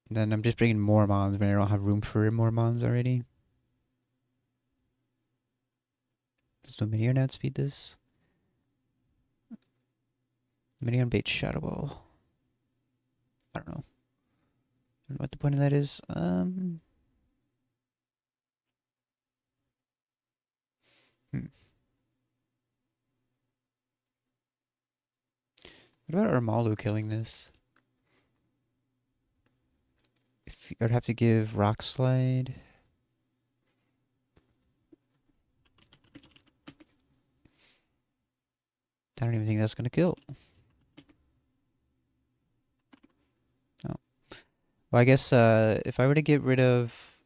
Then I'm just bringing more mons when I don't have room for more mons already. Does Dominion outspeed this? Dominion bait Shadow Ball. I don't know. I don't know what the point of that is. Hmm. What about Armalu killing this? If I'd have to give Rock Slide. I don't even think that's gonna kill. Oh. Well, I guess if I were to get rid of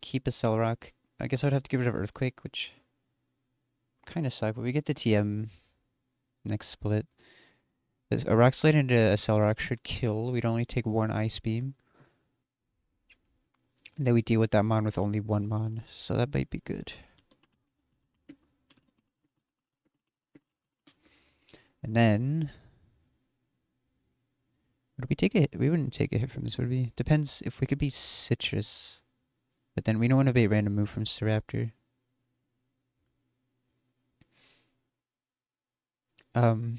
keep a Cellrock, I guess I'd have to get rid of Earthquake, which kind of suck. But we get the TM next split. A Rock Slide into a Cellrock should kill. We'd only take one Ice Beam. And then we deal with that mon with only one mon, so that might be good. And then, would we take a hit? We wouldn't take a hit from this, would we? Depends if we could be Citrus. But then we don't want to bait random move from Staraptor. Um,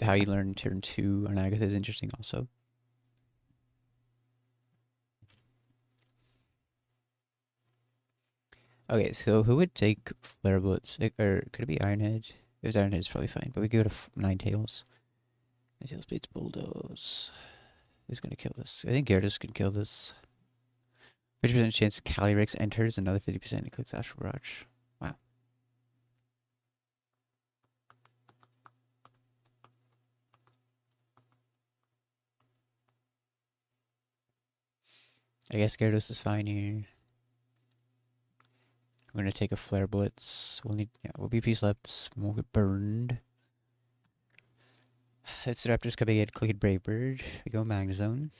how you learn turn 2 on Agatha is interesting also. Okay, so who would take Flare Blitz? Or could it be Ironhead? If it was Ironhead, it's probably fine. But we go to Ninetales. Ninetales beats Bulldoze. Who's gonna kill this? I think Gyarados can kill this. 50% chance Calyrex enters, another 50% it clicks Astral Barrage. Wow. I guess Gyarados is fine here. We're gonna take a Flare Blitz. We'll be peace left. Won't get burned. It's Raptors coming in, click Brave Bird. We go Magnezone.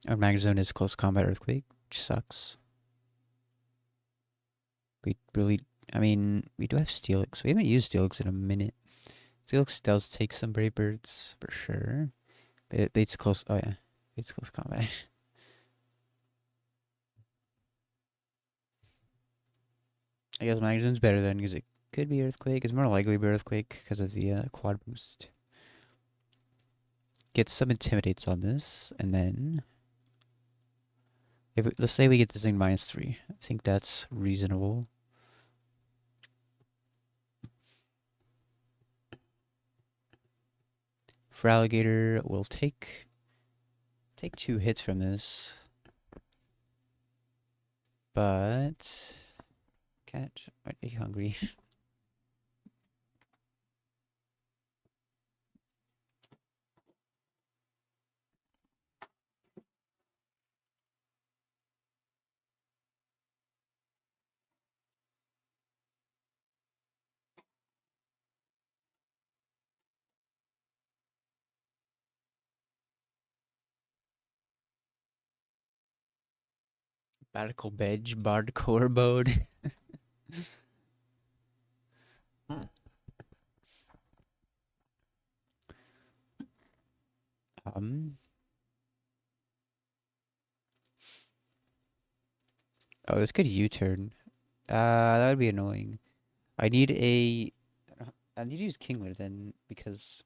Our Magnezone is close combat Earthquake, which sucks. We really, I mean, we do have Steelix. We haven't used Steelix in a minute. Steelix does take some Brave Birds for sure. It's close. Oh yeah, it's close combat. I guess Magnezone's better then because it could be Earthquake. It's more likely to be Earthquake because of the quad boost. Get some Intimidates on this, and then let's say we get this thing -3. I think that's reasonable. For Alligator, we'll take 2 hits from this, but cat, are you hungry? Bardical Bedge, Bardcore Mode. um. Oh, this could U-turn. That would be annoying. I need a. I need to use Kingler then because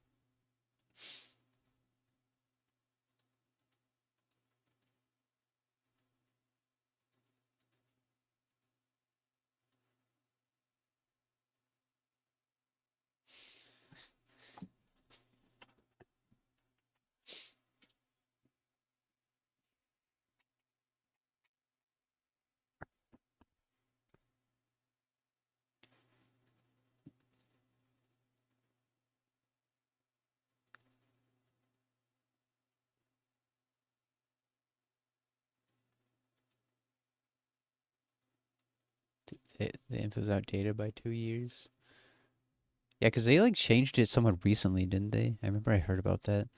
the info's outdated by 2 years. Yeah, because they like changed it somewhat recently, didn't they? I remember I heard about that.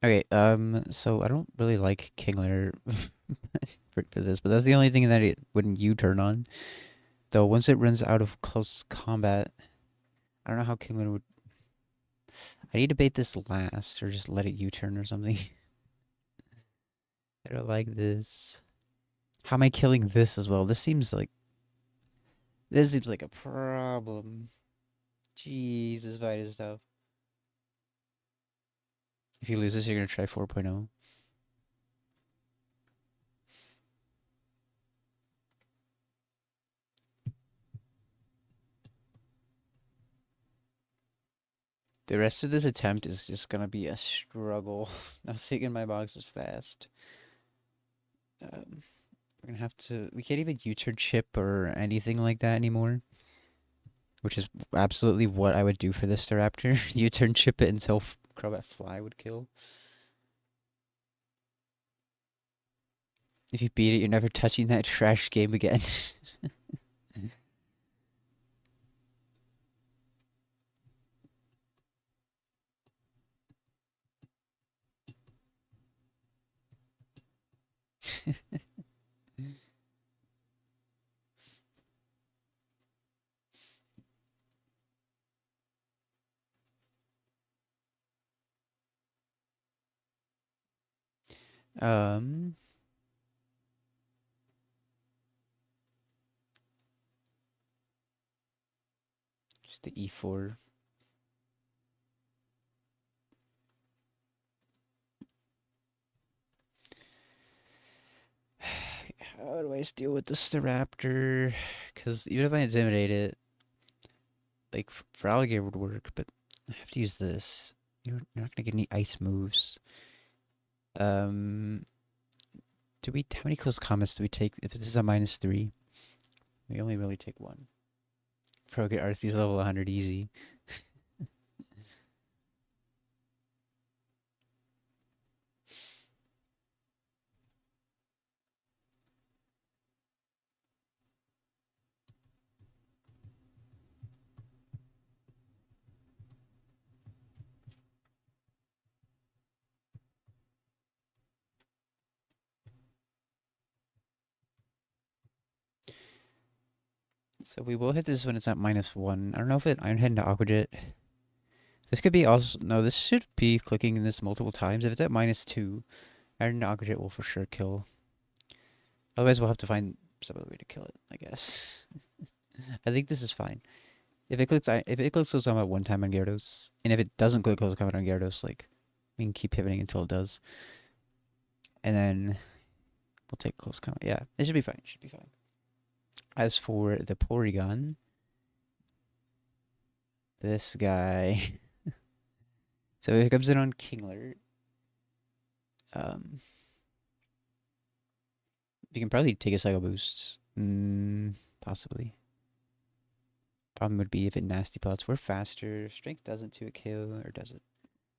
Okay, so I don't really like Kingler for this, but that's the only thing that it wouldn't U-turn on. Though once it runs out of close combat, I don't know how Kingler would. I need to bait this last, or just let it U-turn or something. I don't like this. How am I killing this as well? This seems like a problem. Jeez, this fight is tough. If you lose this, you're gonna try 4.0. The rest of this attempt is just gonna be a struggle. Nothing in my box is fast. We're gonna have to. We can't even U-turn chip or anything like that anymore. Which is absolutely what I would do for this Staraptor. U-turn chip it until Crobat Fly would kill. If you beat it, you're never touching that trash game again. um, Just the E4. How do I deal with the Staraptor? Because even if I intimidate it, like for alligator would work, but I have to use this. You're not gonna get any ice moves. Um, how many close combats do we take? If this is a -3, we only really take one. Pro get RC's level 100 easy. So we will hit this when it's at -1. I don't know if Iron Head into Aqua Jet. This could be also no. This should be clicking in this multiple times. If it's at -2, Iron into Aqua Jet will for sure kill. Otherwise, we'll have to find some other way to kill it. I guess. I think this is fine. If it clicks close combat one time on Gyarados, and if it doesn't click close combat on Gyarados, like we can keep pivoting until it does, and then we'll take close combat. Yeah, it should be fine. It should be fine. As for the Porygon, this guy. So it comes in on Kingler. You can probably take a Psycho Boost. Possibly. Problem would be if it nasty plots. We're faster. Strength doesn't to a KO, or does it?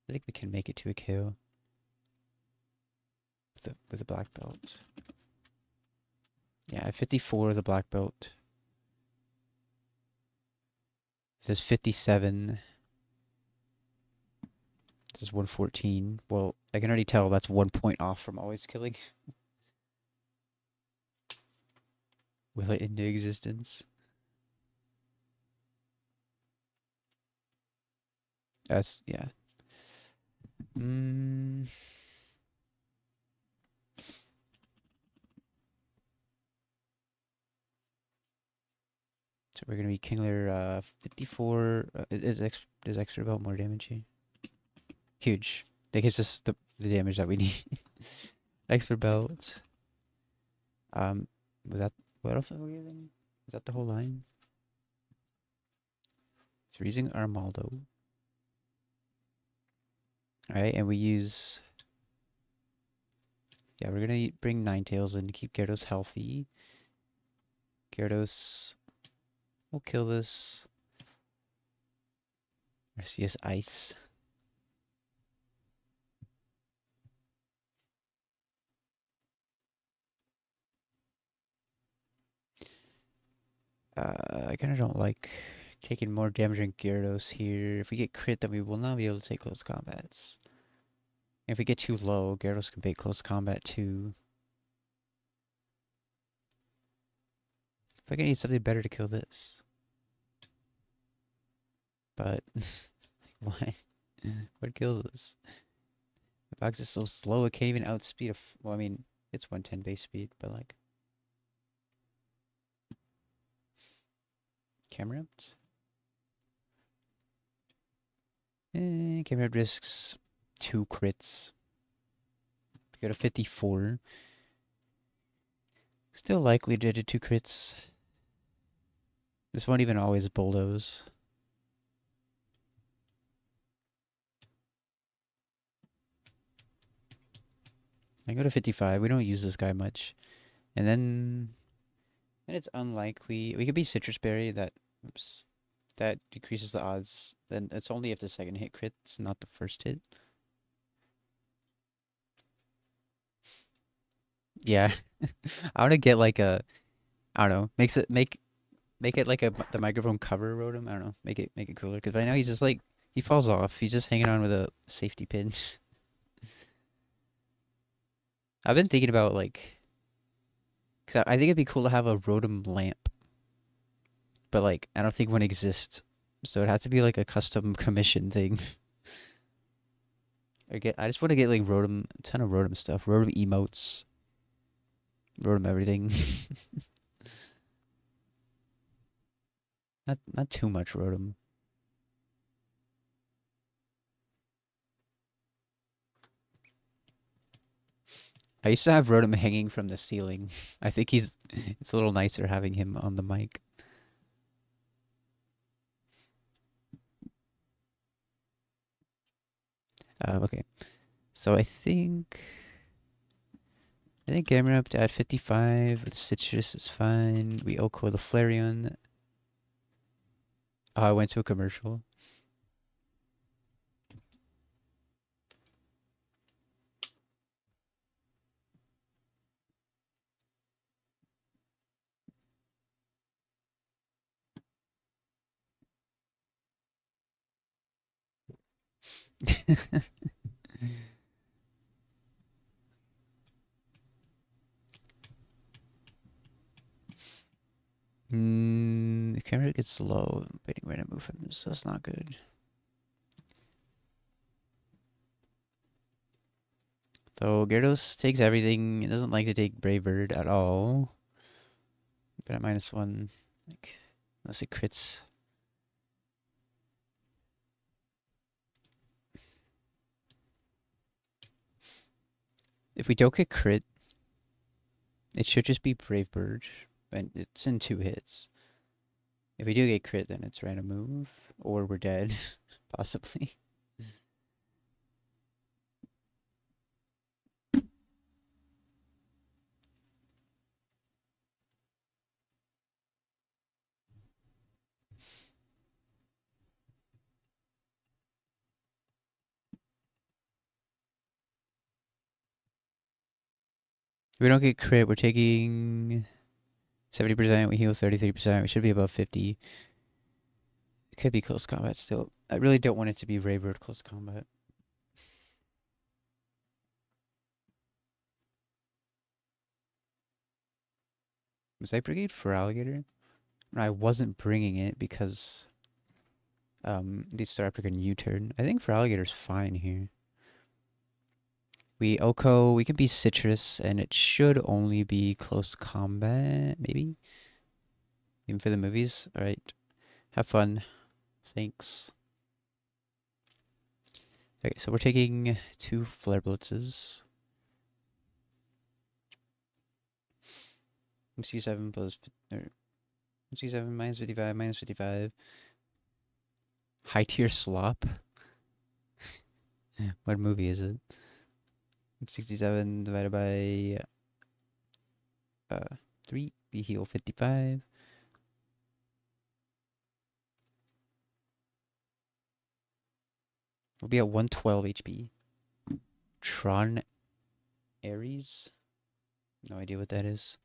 I think we can make it to a KO with a black belt. Yeah, 54 the black belt. It says 57. This is 114. Well, I can already tell that's 1 point off from always killing. Will it into existence? That's, yeah. So we're gonna be Kingler 54. Is extra belt more damage here? Huge. That gives us the damage that we need. Expert belt. Was that what else are we using? Is that the whole line? So we're using Armaldo. Alright, and we use. Yeah, we're gonna bring Ninetales in to keep Gyarados healthy. Gyarados will kill this. Arceus Ice. I kind of don't like taking more damage on Gyarados here. If we get crit, then we will not be able to take close combats. If we get too low, Gyarados can bait close combat too. I feel like I need something better to kill this. But, why? What kills this? The box is so slow, it can't even outspeed a. Well, I mean, it's 110 base speed, but like. Camera Camera risks 2 crits. We go to 54. Still likely to do 2 crits. This won't even always bulldoze. I go to 55. We don't use this guy much. And then it's unlikely. We could be Citrus Berry. Oops. That decreases the odds. Then it's only if the second hit crits, not the first hit. Yeah. I want to get like a, I don't know, make it like the microphone cover Rotom. I don't know, make it cooler. Because right now he's just like, he falls off. He's just hanging on with a safety pin. I've been thinking about like, because I think it'd be cool to have a Rotom lamp. But like, I don't think one exists. So it has to be like a custom commission thing. I just want to get like Rotom, a ton of Rotom stuff. Rotom emotes. Rotom everything. Not too much Rotom. I used to have Rotom hanging from the ceiling. I think it's a little nicer having him on the mic. Okay. So I think Gamer up to at 55 with Citrus is fine. We Oko the Flareon. Oh, I went to a commercial. The camera gets slow. Waiting right to move him, so that's not good. So Gyarados takes everything. It doesn't like to take Brave Bird at all. But at -1, like, unless it crits. If we don't get crit, it should just be Brave Bird, and it's in 2 hits. If we do get crit, then it's random move, or we're dead, possibly. If we don't get crit, we're taking 70%, we heal 33%, we should be above 50. It could be close combat still. I really don't want it to be Brave Bird close combat. Was I Brigade for Alligator? I wasn't bringing it because they start up a U-turn. I think for Alligator's fine here. We Oko, we can be Citrus, and it should only be close combat, maybe? Even for the movies? Alright. Have fun. Thanks. Okay, so we're taking 2 Flare Blitzes. MC7 plus, or MC7 minus 55, minus 55. High tier slop? What movie is it? 67 divided by 3. We heal 55. We'll be at 112 HP. Tron Ares? No idea what that is.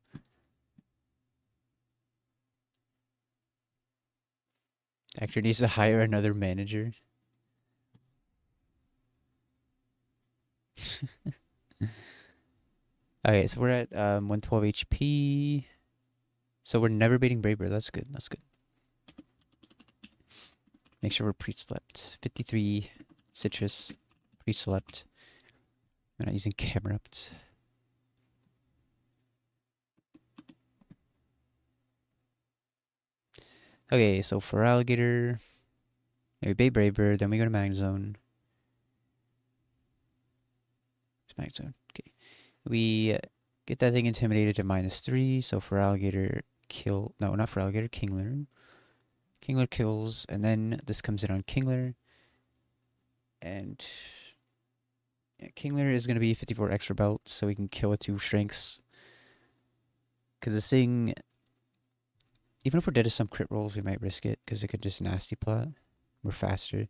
Actor needs to hire another manager. Okay, so we're at 112 HP. So we're never beating Braver. That's good. That's good. Make sure we're pre-slept. 53 Citrus. Pre-slept. We're not using Camerupt. Okay, so for Alligator, we bait Braver, then we go to Mag Zone. It's Mag Zone. Okay. We get that thing intimidated to -3. So for Alligator, kill. No, not for Alligator, Kingler. Kingler kills, and then this comes in on Kingler. And yeah, Kingler is going to be 54 extra belt, so we can kill with 2 strengths. Because this thing, even if we're dead to some crit rolls, we might risk it, because it could just nasty plot. We're faster.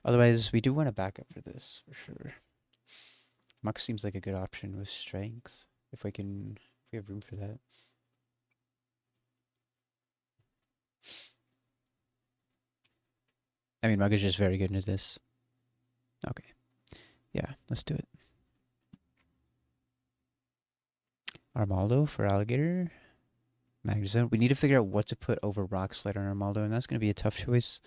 Otherwise, we do want a backup for this, for sure. Mux seems like a good option with strength, if we have room for that. I mean, Mug is just very good at this. Okay. Yeah, let's do it. Armaldo for Alligator. Magazine. We need to figure out what to put over Rock Slide on Armaldo, and that's going to be a tough choice.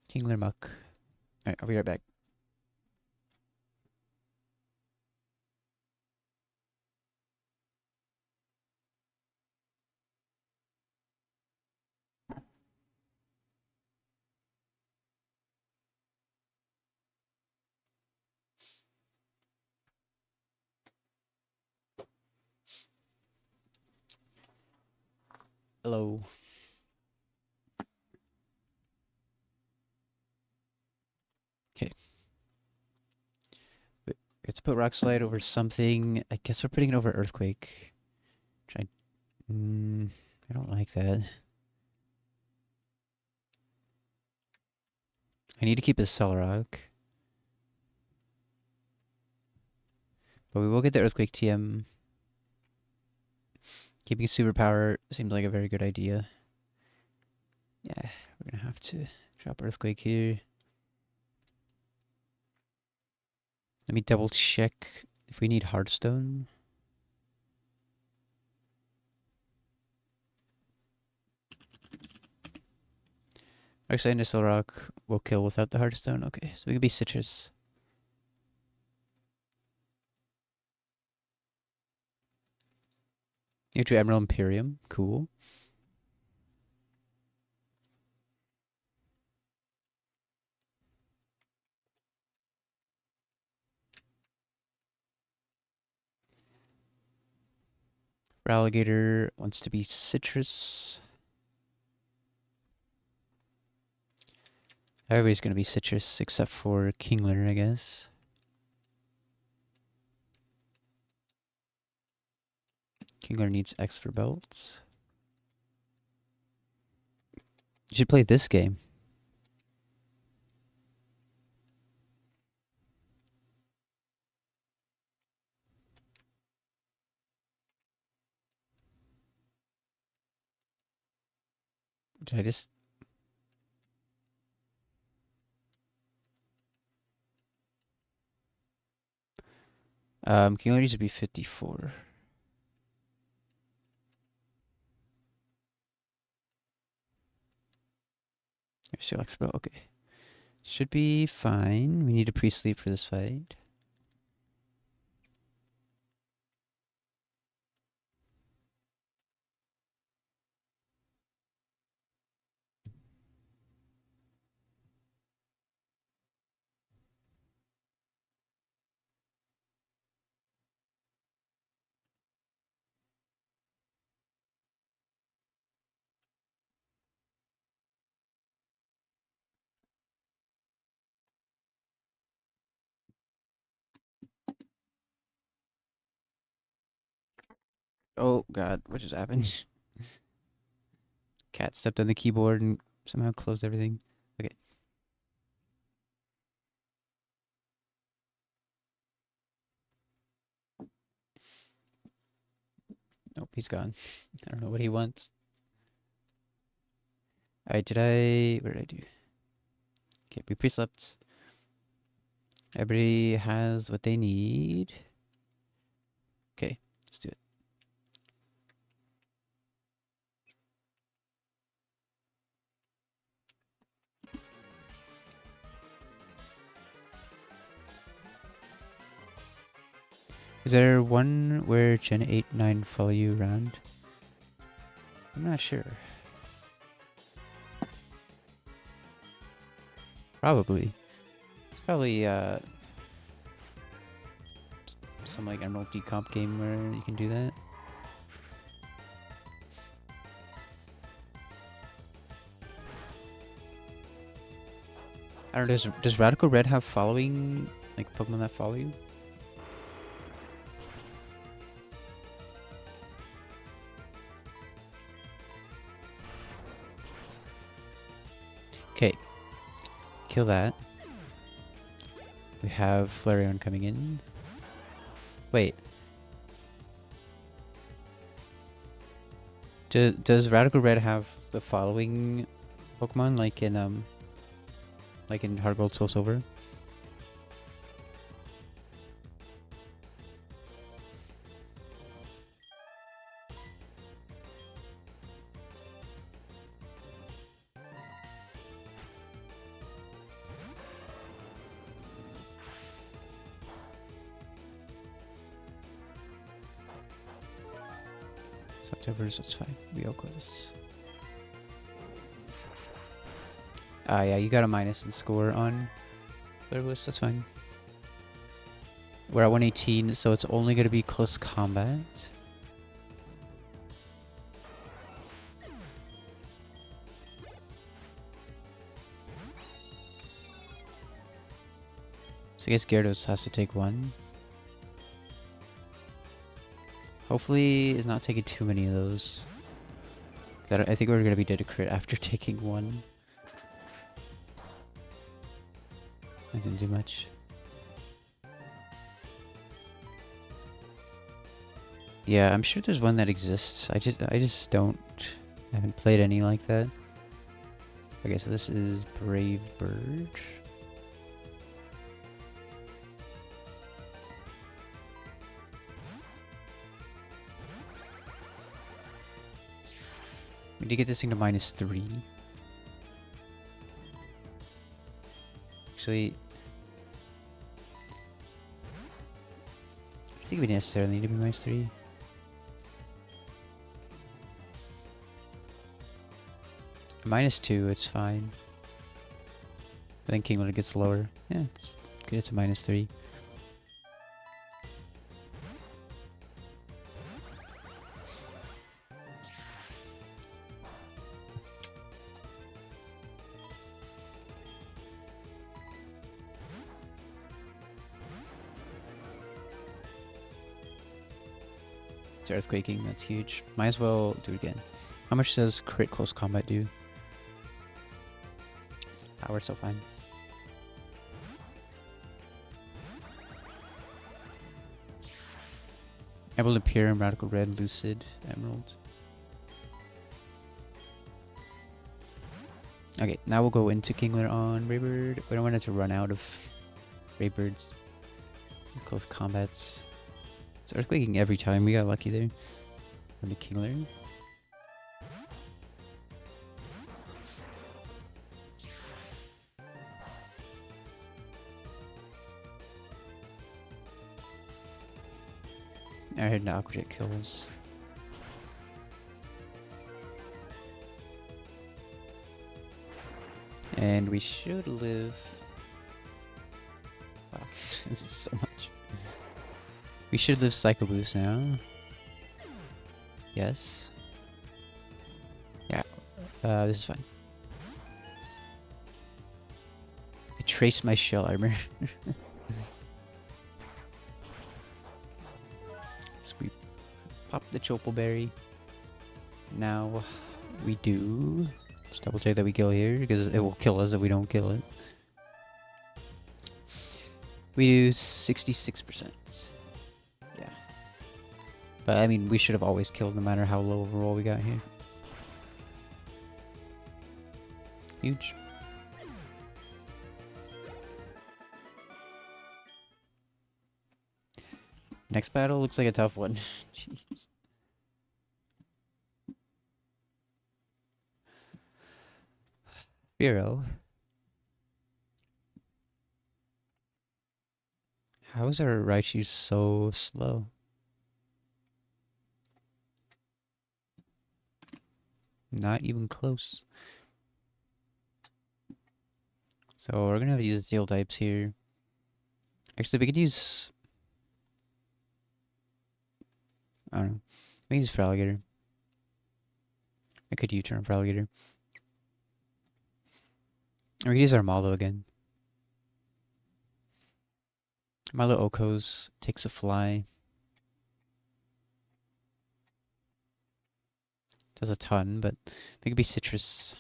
Kingler Muck. Alright, I'll be right back. Hello. Okay. We have to put Rock Slide over something. I guess we're putting it over Earthquake. Try. I don't like that. I need to keep his Solrock. But we will get the Earthquake TM. Keeping Superpower seems like a very good idea. Yeah, we're gonna have to drop Earthquake here. Let me double check if we need Hearthstone. Actually, Nissel Rock will kill without the Hearthstone. Okay, so we can be Citrus. You do Emerald Imperium. Cool. Alligator wants to be Citrus. Everybody's going to be Citrus except for Kingler, I guess. Kingler needs Expert Belts. You should play this game. Did I just... Kingler needs to be 54. Still Expert, okay. Should be fine. We need a pre-sleep for this fight. Oh god, what just happened? Cat stepped on the keyboard and somehow closed everything. Okay. Nope, he's gone. I don't know what he wants. Alright, what did I do? Okay, we pre-slept. Everybody has what they need. Okay, let's do it. Is there one where Gen 8, 9 follow you around? I'm not sure. Probably. It's probably some like Emerald decomp game where you can do that. I don't know, does Radical Red have following, like Pokemon that follow you? Okay. Kill that. We have Flareon coming in. Wait. Does Radical Red have the following Pokemon like in Heart Gold Soul Silver? September's, that's fine. We all go this. Yeah, you got a minus in score on Flare Bliss, that's fine. We're at 118, so it's only going to be close combat. So I guess Gyarados has to take one. Hopefully it's not taking too many of those. I think we're gonna be dead to crit after taking one. I didn't do much. Yeah, I'm sure there's one that exists. I just I haven't played any like that. Okay, so this is Brave Bird. We need to get this thing to -3. Actually, I think we necessarily need to be -3. -2, it's fine. I think Kingler gets lower. Yeah, let's get it to -3. It's earthquaking, that's huge. Might as well do it again. How much does crit close combat do? Ah, we're still fine. Emerald Imperium, Radical Red, Lucid, Emerald. Okay, now we'll go into Kingler on Raybird. We don't want it to run out of Raybirds. Close combats. It's earthquaking every time. We got lucky there. On the Kingler. I heard the Aqua Jet kills. And we should live. Wow, this is so much. We should live Psycho Boost now. Yes. Yeah. This is fine. I traced my shell armor. So we pop the Chople Berry. Now we do. Let's double check that we kill here because it will kill us if we don't kill it. We do 66%. Yeah. But I mean, we should have always killed no matter how low of a roll we got here. Huge. Next battle looks like a tough one. Jeez. Firo. How is our Raichu so slow? Not even close. So we're gonna have to use the steel types here. Actually, we could use... I don't know. We can use Feraligatr. I could U-turn Feraligatr. Or we could use Armaldo again. Armaldo Okos takes a fly. Does a ton, but it could be Citrus.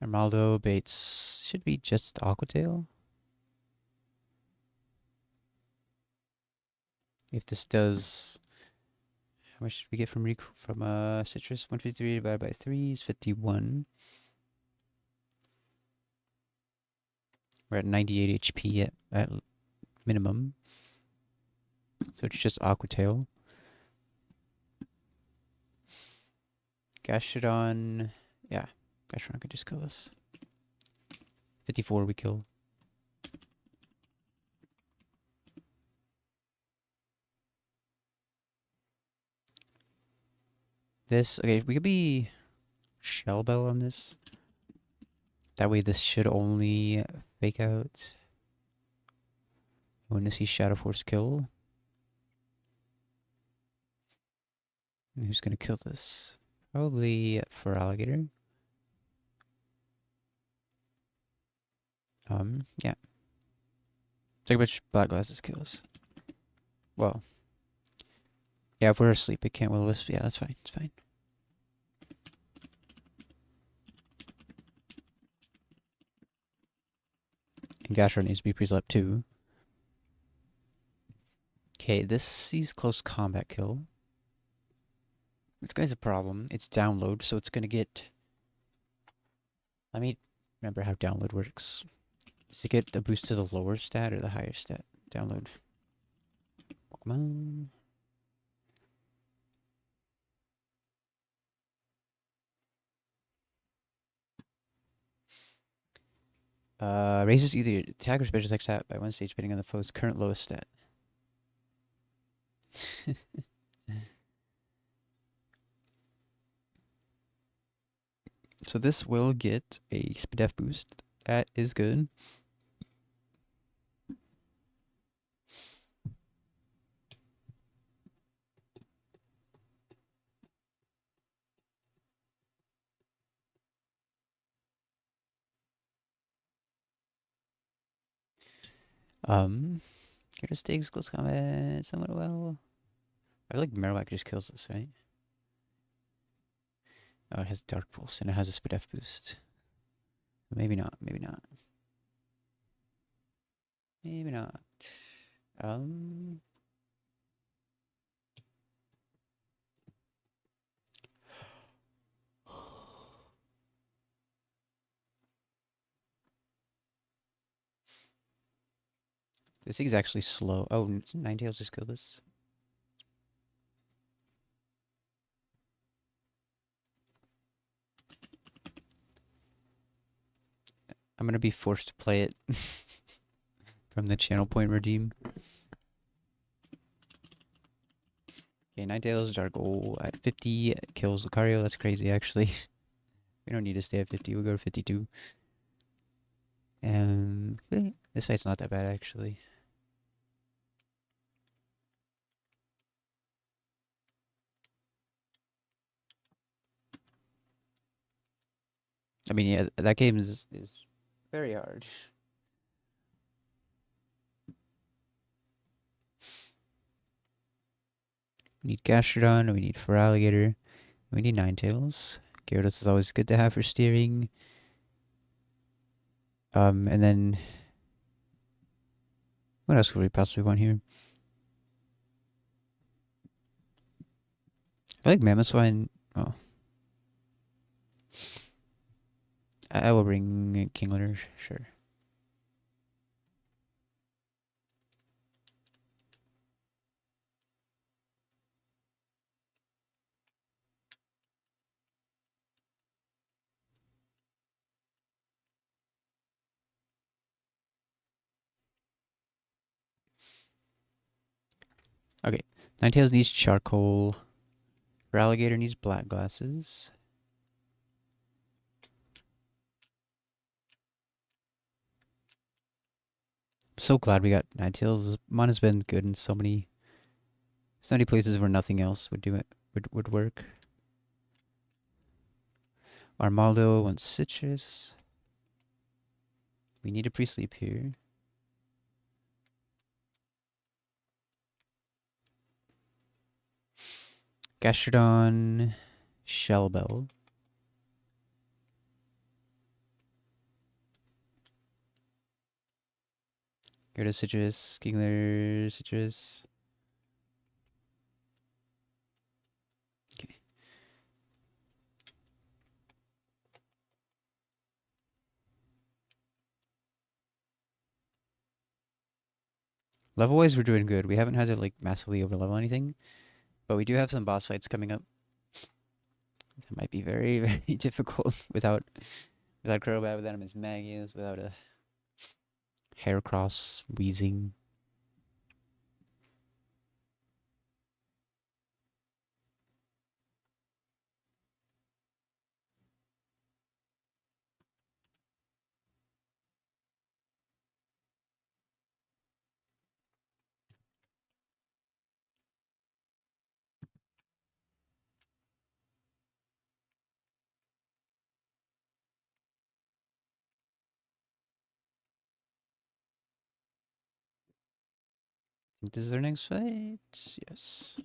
Armaldo baits should be just Aqua Tail. If this does, how much did we get from Citrus? 153 divided by 3 is 51. We're at 98 HP at minimum. So it's just Aqua Tail. Gastrodon, yeah, Gastrodon could just kill us. 54 we kill. This, okay, we could be Shell Bell on this. That way this should only fake out. When to see Shadow Force kill. And who's gonna kill this? Probably Feraligatr. Yeah. Take a bunch black glasses kills. Well, yeah, if we're asleep, it can't will-o-wisp. Yeah, that's fine. It's fine. And Gashra needs to be pre-slept too. Okay, this sees close combat kill. This guy's a problem. It's download, so it's gonna get. Let me remember how download works. Does it get a boost to the lower stat or the higher stat? Download. Come on. Raises either attack or special attack stat by one stage depending on the foe's current lowest stat. So this will get a def boost. That is good. Here takes close combat somewhat well. I feel like Marowak just kills this, right? Oh, it has Dark Pulse and it has a speed F boost. Maybe not, maybe not. Maybe not. Um This thing's actually slow. Oh, Ninetales just killed this. I'm gonna be forced to play it from the channel point redeem. Okay, Ninetales, our goal at 50 kills Lucario. That's crazy, actually. We don't need to stay at 50. We'll go to 52. And this fight's not that bad, actually. I mean, yeah, that game is very hard. We need Gastrodon, we need Feraligatr, we need Ninetales. Gyarados is always good to have for steering. And then what else could we possibly want here? I like Mamoswine. Oh, I will bring Kingler, sure. Okay, Ninetales needs charcoal. Feraligatr needs black glasses. I'm so glad we got Ninetales. Mine has been good in so many places where nothing else would do it would work. Armaldo wants citrus. We need a pre-sleep here. Gastrodon, Shellbell. Go to citrus, Kingler, citrus. Okay. Level-wise, we're doing good. We haven't had to like massively overlevel anything, but we do have some boss fights coming up. That might be very, very difficult without Crobat, without his Magius, without a Heracross, Weezing. This is our next fight. Yes.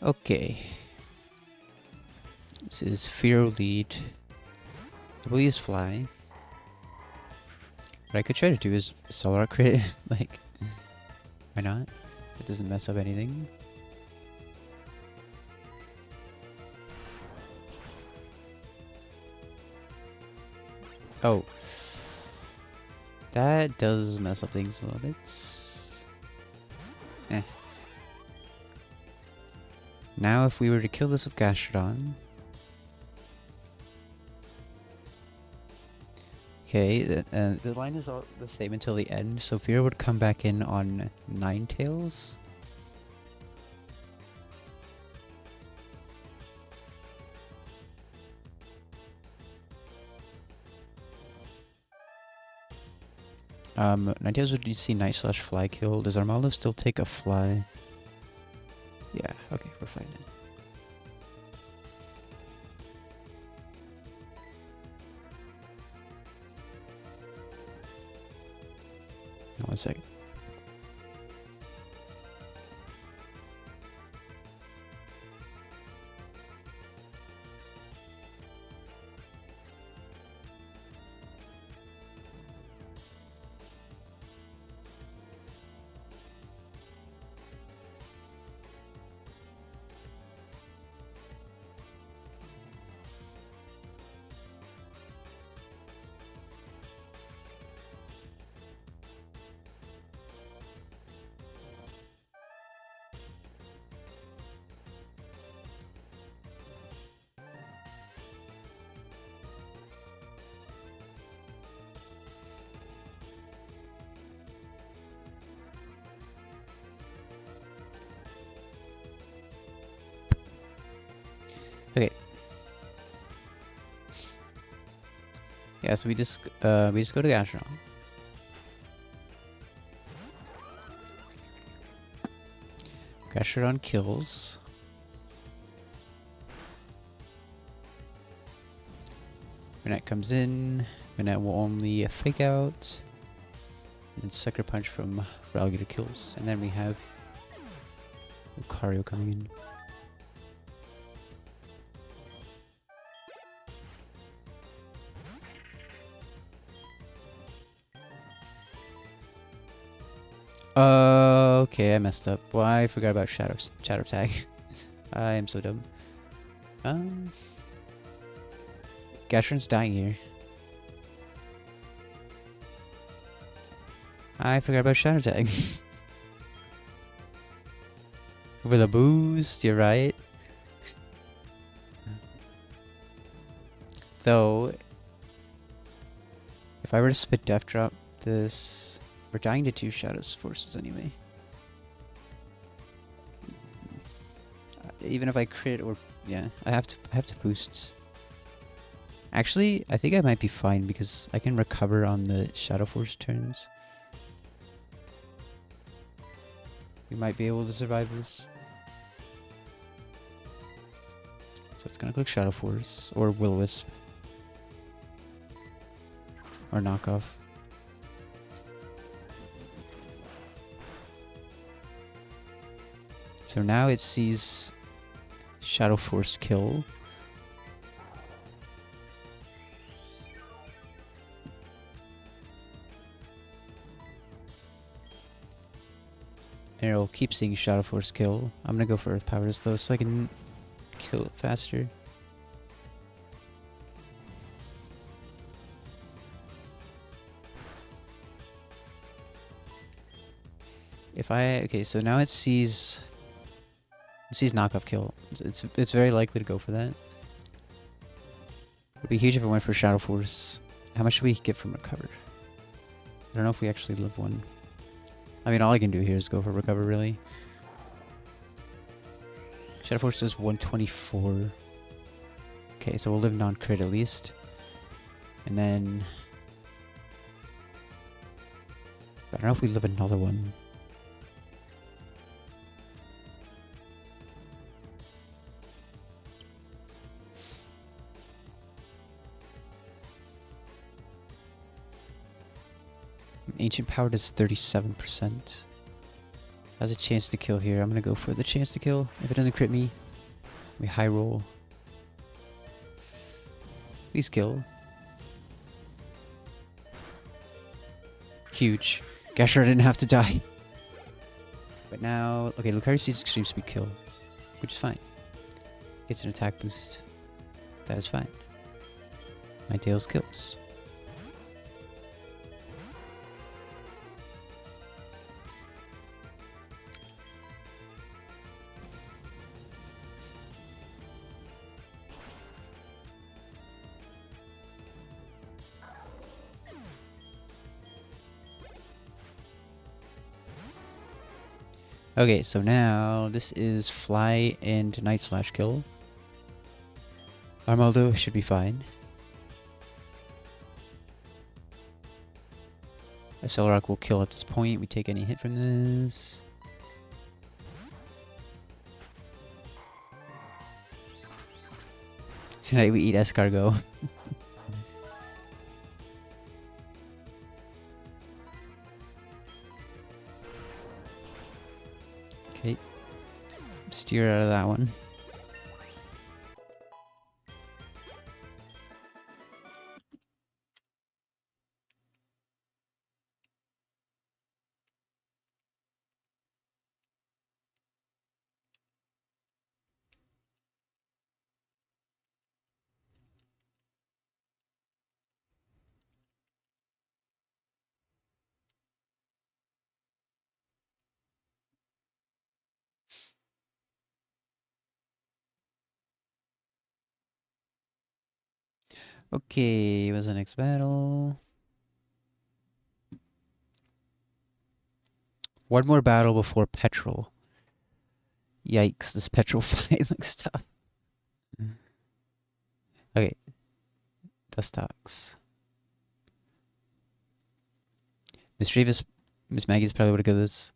Okay. This is Fear Lead. I will use Fly. What I could try to do is Solar Crit. Like, why not? It doesn't mess up anything. Oh. That does mess up things a little bit. Eh. Now if we were to kill this with Gastrodon... Okay, the line is all the same until the end, so Fear would come back in on Ninetales. Ninetales would see Night/Fly kill. Does Armaldo still take a Fly? Yeah, okay, we're fine then. One second. Okay. Yeah, so we just go to Gastrodon. Gastrodon kills. Minette comes in. Minette will only fake out. And Sucker Punch from Ralligator kills. And then we have Lucario coming in. Okay, I messed up. Well, I forgot about Shadow Tag. I am so dumb. Gastrodon's dying here. I forgot about Shadow Tag. Over the boost, you're right. Though, if I were to spit Death Drop this... We're dying to 2 Shadows Forces anyway. Even if I crit or... Yeah, I have to boost. Actually, I think I might be fine because I can recover on the Shadow Force turns. We might be able to survive this. So it's gonna click Shadow Force or Will-O-Wisp. Or Knockoff. So now it sees Shadow Force kill. And it'll keep seeing Shadow Force kill. I'm gonna go for Earth Powers though so I can kill it faster. Okay, so now it sees knockoff kill. It's very likely to go for that. It would be huge if it went for Shadow Force. How much should we get from Recover? I don't know if we actually live one. I mean, all I can do here is go for Recover, really. Shadow Force does 124. Okay, so we'll live non-crit at least. And then... I don't know if we live another one. Ancient Power does 37%. Has a chance to kill here. I'm gonna go for the chance to kill. If it doesn't crit me, we high roll. Please kill. Huge. Gashra didn't have to die. But now, okay, Lucario sees extreme speed kill, which is fine. Gets an attack boost. That is fine. Ninetales kills. Okay, so now this is Fly and Night Slash kill. Armaldo should be fine. Accelerock will kill at this point. We take any hit from this. Tonight we eat escargot. Okay. Steer out of that one. Okay, what's the next battle? One more battle before Petrol. Yikes, this Petrol fight looks tough. Okay. Dustox. Mischievous Miss Maggie's probably would have got this.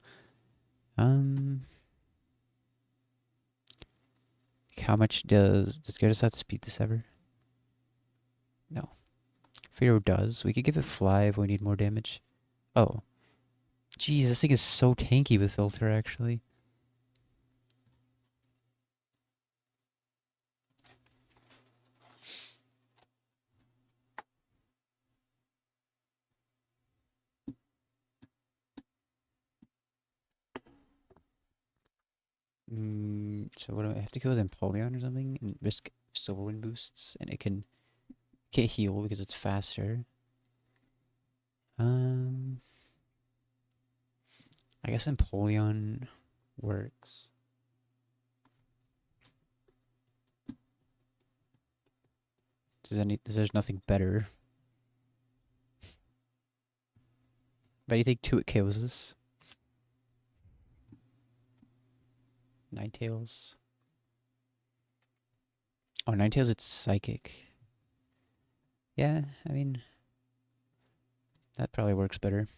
How much does Gyarados have to speed this ever? No. Pharaoh does. We could give it Fly if we need more damage. Oh. Jeez, this thing is so tanky with Filter, actually. So what do I have to go with Empoleon or something? And risk Silver Wind boosts, and it can't heal because it's faster. I guess Empoleon works. There's nothing better. But do you think 2 KOs this? Ninetales. Oh, Ninetales, it's Psychic. Yeah, I mean, that probably works better.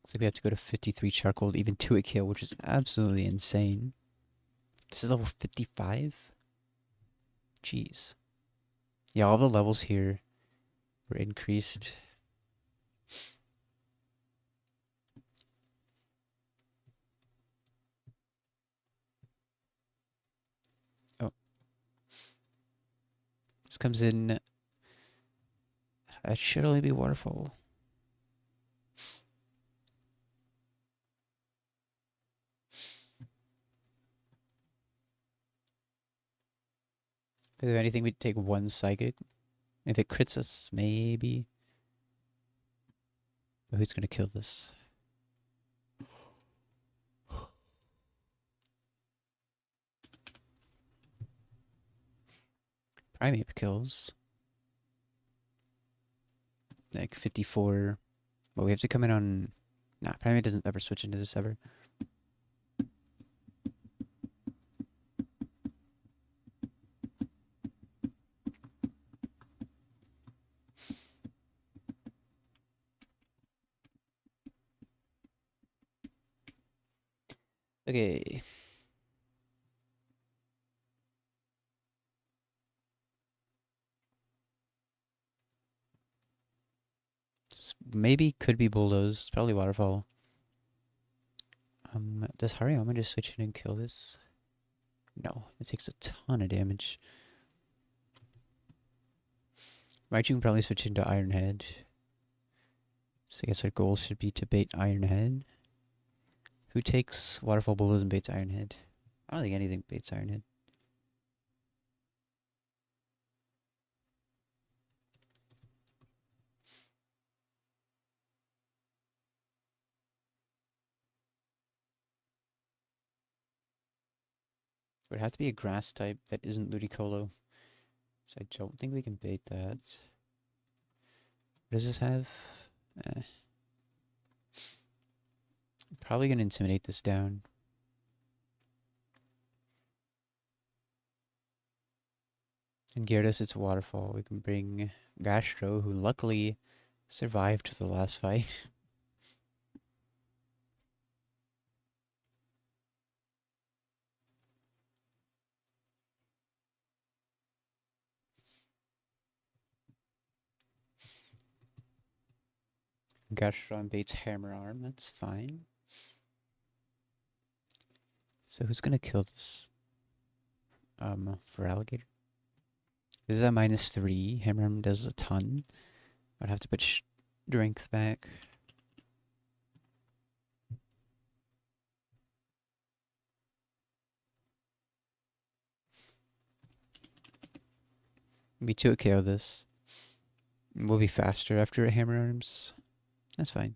Looks like we have to go to 53 Charcoal to even 2 KO, which is absolutely insane. This is level 55? Jeez. Yeah, all the levels here were increased. Oh. This comes in. It should only be Waterfall. If anything, we'd take 1 Psychic. If it crits us, maybe. But who's gonna kill this? Primeape kills. Like 54. Well, we have to come in on... Nah, Primeape doesn't ever switch into this ever. Okay. Maybe could be bulldoze. Probably waterfall. Does Hariyama just switch in and kill this? No, it takes a ton of damage. Raichu can probably switch into Iron Head. So I guess our goal should be to bait Iron Head. Who takes Waterfall Bulldoze and baits Iron Head? I don't think anything baits Iron Head. It would have to be a grass type that isn't Ludicolo. So I don't think we can bait that. What does this have? Probably gonna intimidate this down. And Gyarados, it's Waterfall. We can bring Gastro, who luckily survived the last fight. Gastron baits Hammer Arm, that's fine. So who's gonna kill this? For Alligator? This is at -3. Hammer Arm does a ton. I'd have to put strength back. Be 2 KO this. We'll be faster after Hammer Arms. That's fine.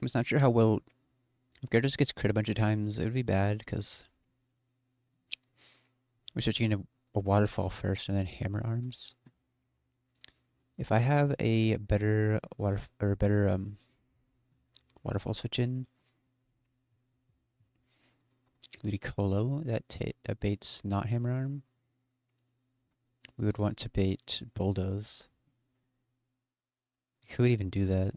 I'm just not sure how well. If Gyarados gets crit a bunch of times, it would be bad because we're switching into a Waterfall first and then Hammer Arms. If I have a better Waterfall switch in, Ludicolo that baits not Hammer Arm, we would want to bait Bulldoze. Who would even do that?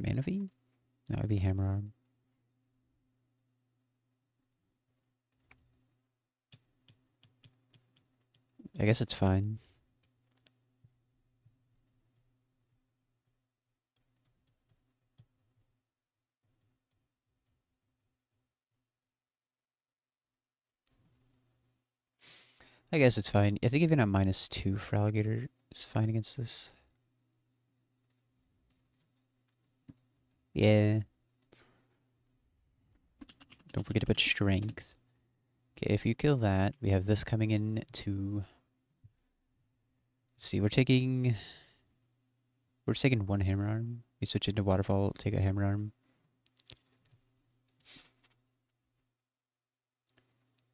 Manaphy? No, it'd be Hammer Arm. I guess it's fine. I guess it's fine. I think even at -2 for Alligator is fine against this. Yeah. Don't forget about strength. Okay, if you kill that, we have this coming in to... Let's see, we're taking 1 Hammer Arm. We switch into Waterfall, take a Hammer Arm.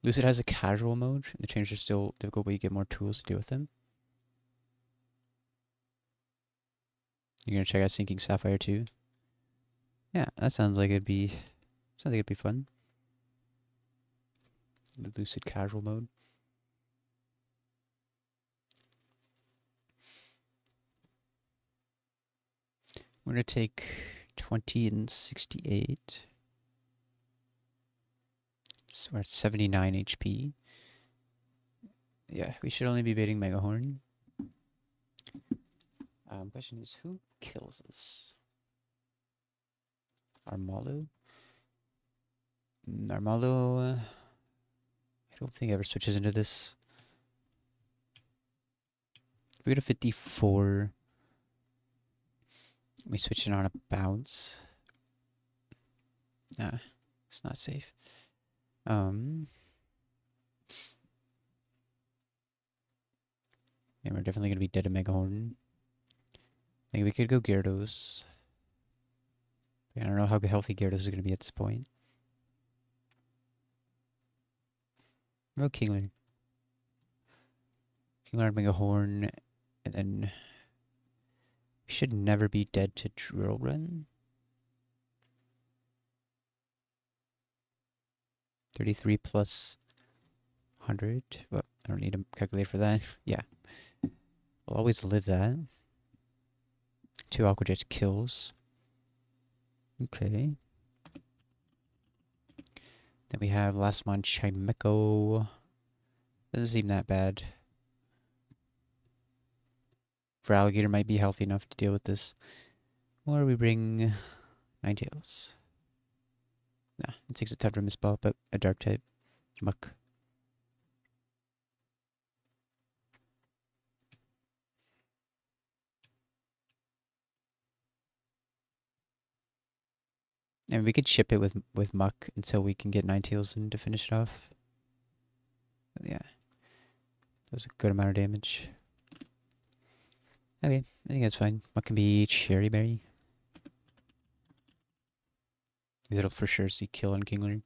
Lucid has a casual mode. The trainers are still difficult, but you get more tools to deal with them. You're gonna check out Sinking Sapphire too? Yeah, that sounds like it'd be fun. The Lucid casual mode. We're gonna take 20 and 68. So we're at 79 HP. Yeah, we should only be baiting Mega Horn. Question is, who kills this? Armalo? Armalo, I don't think ever switches into this. If we go to 54, we switch in on a bounce. Nah, it's not safe. Yeah, we're definitely gonna be dead to Mega Horn. I think we could go Gyarados. I don't know how healthy Gyarados is gonna be at this point. Go Kingler. Kingler, Mega Horn, and then we should never be dead to Drill Run. 33 plus 100, but I don't need a calculator for that. Yeah, I'll always live that. 2 Aquajet kills. Okay. Then we have last month Chimeco. Doesn't seem that bad. For Alligator might be healthy enough to deal with this. Or we bring Ninetales. Nah, it takes a ton to misspell, but a dark type. Muck. And we could ship it with Muck until we can get Ninetales in to finish it off. Yeah. Does a good amount of damage. Okay, I think that's fine. Muck can be Cherry Berry. It'll for sure see kill on Kingler.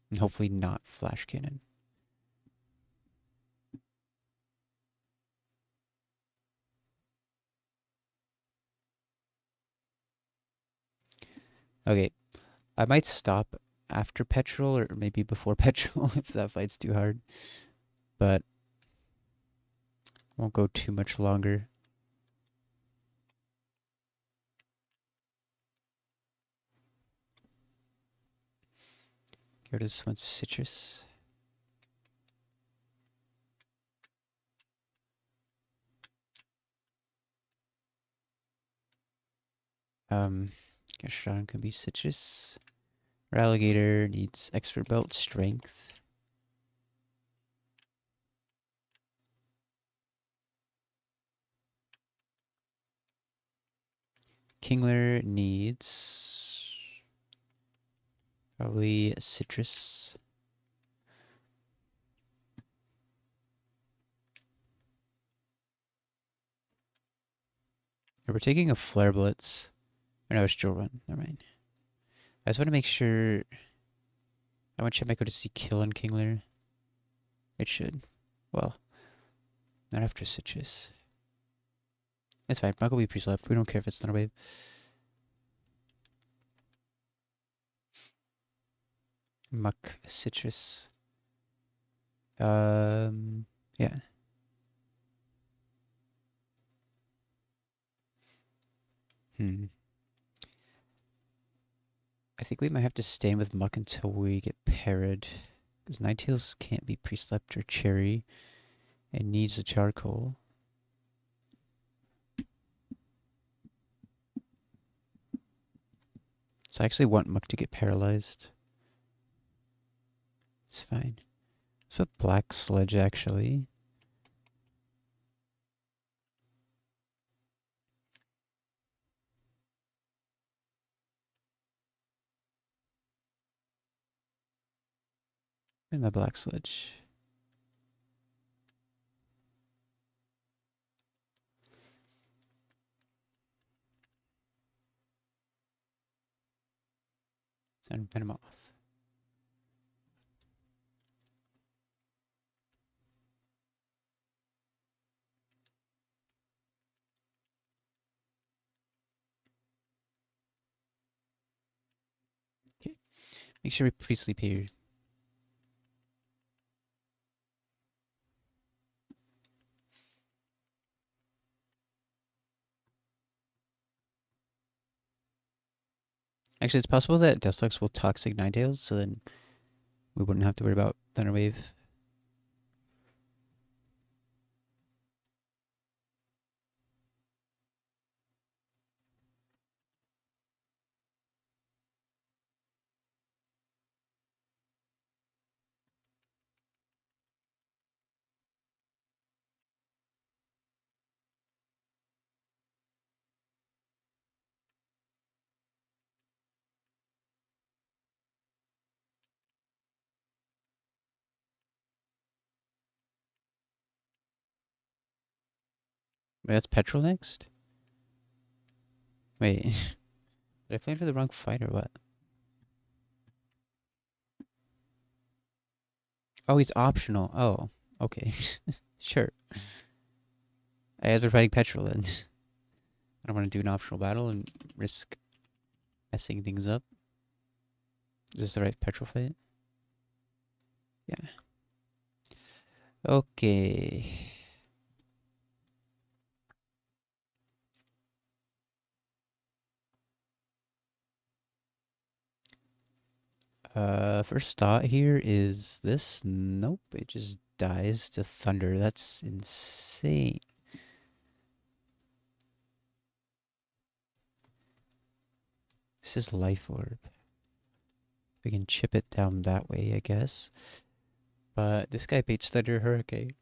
And hopefully not Flash Cannon. Okay, I might stop after Petrol or maybe before Petrol if that fight's too hard. But won't go too much longer. Go to this one's Citrus. Gastron can be Citrus. Our Alligator needs Expert Belt Strength. Kingler needs probably Citrus. We're taking a Flare Blitz. Or no, it's Drill Run. Never mind. I just want to make sure. I want Chimeco to see kill on Kingler. It should. Well, not after Citrus. It's fine. Muck will be pre-slept. We don't care if it's Thunder Wave. Muck, Citrus. Yeah. I think we might have to stay with Muck until we get parried. Because Ninetales can't be pre-slept or Cherry. It needs a Charcoal. So I actually want Muck to get paralyzed. It's fine. Let's put Black Sledge actually. And my Black Sledge. And Venomoth. Okay. Make sure we pre-sleep here. Actually, it's possible that Dustlux will Toxic Ninetales, so then we wouldn't have to worry about Thunder Wave. Wait, that's Petrol next? Wait. Did I play for the wrong fight or what? Oh, he's optional. Oh, okay. Sure. I guess we're fighting Petrol then. I don't want to do an optional battle and risk messing things up. Is this the right Petrol fight? Yeah. Okay. First thought here is this. Nope, it just dies to thunder. That's insane. This is life orb. We can chip it down that way, I guess. But this guy baits thunder hurricane.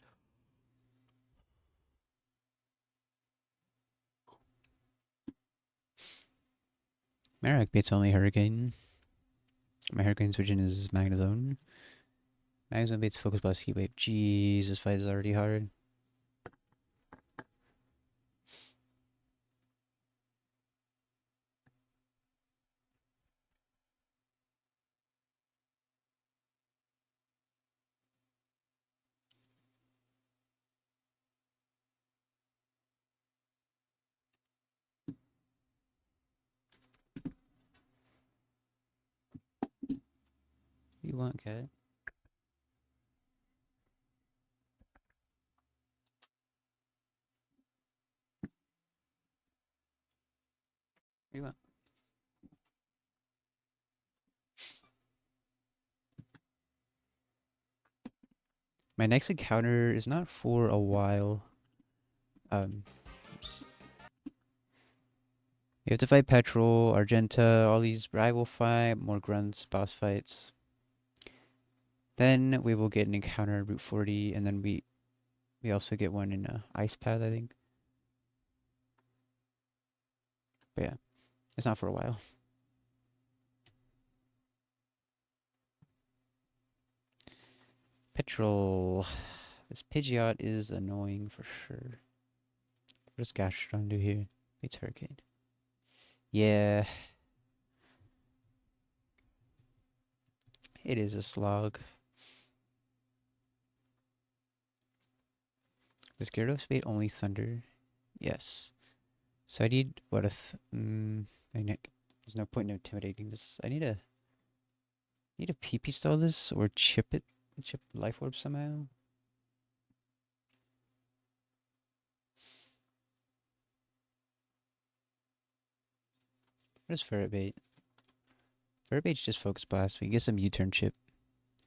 Marak baits only hurricane. My hurricane's vision is Magnezone. Magnezone baits focus blast heat wave. Jeez, this fight is already hard. You want cat? You want? My next encounter is not for a while. Oops. You have to fight Petrol, Argenta, all these rival fight, more grunts, boss fights. Then we will get an encounter Route 40, and then we also get one in Ice Path, I think. But yeah, it's not for a while. Petrol. This Pidgeot is annoying for sure. What does Gastrodon do here? It's Hurricane. Yeah, it is a slog. Does Gyarados bait only Thunder? Yes. So I need what a there's no point in intimidating this. I need a PP stall this or chip Life Orb somehow. What is Ferret bait? Ferret bait's just Focus Blast. We can get some U-turn chip.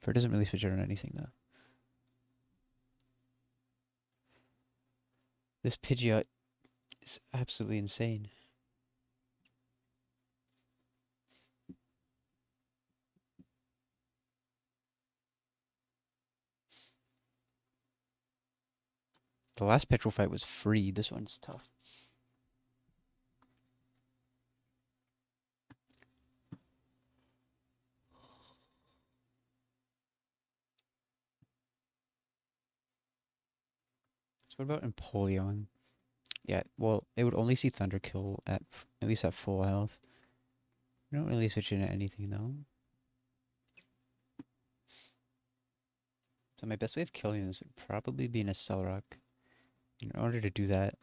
Ferret doesn't really switch around anything though. This Pidgeot is absolutely insane. The last Petrol fight was free. This one's tough. So what about Empoleon? Yeah, well, it would only see Thunder Kill at least at full health. I don't really switch into anything though. So my best way of killing this would probably be in a Cell In order to do that,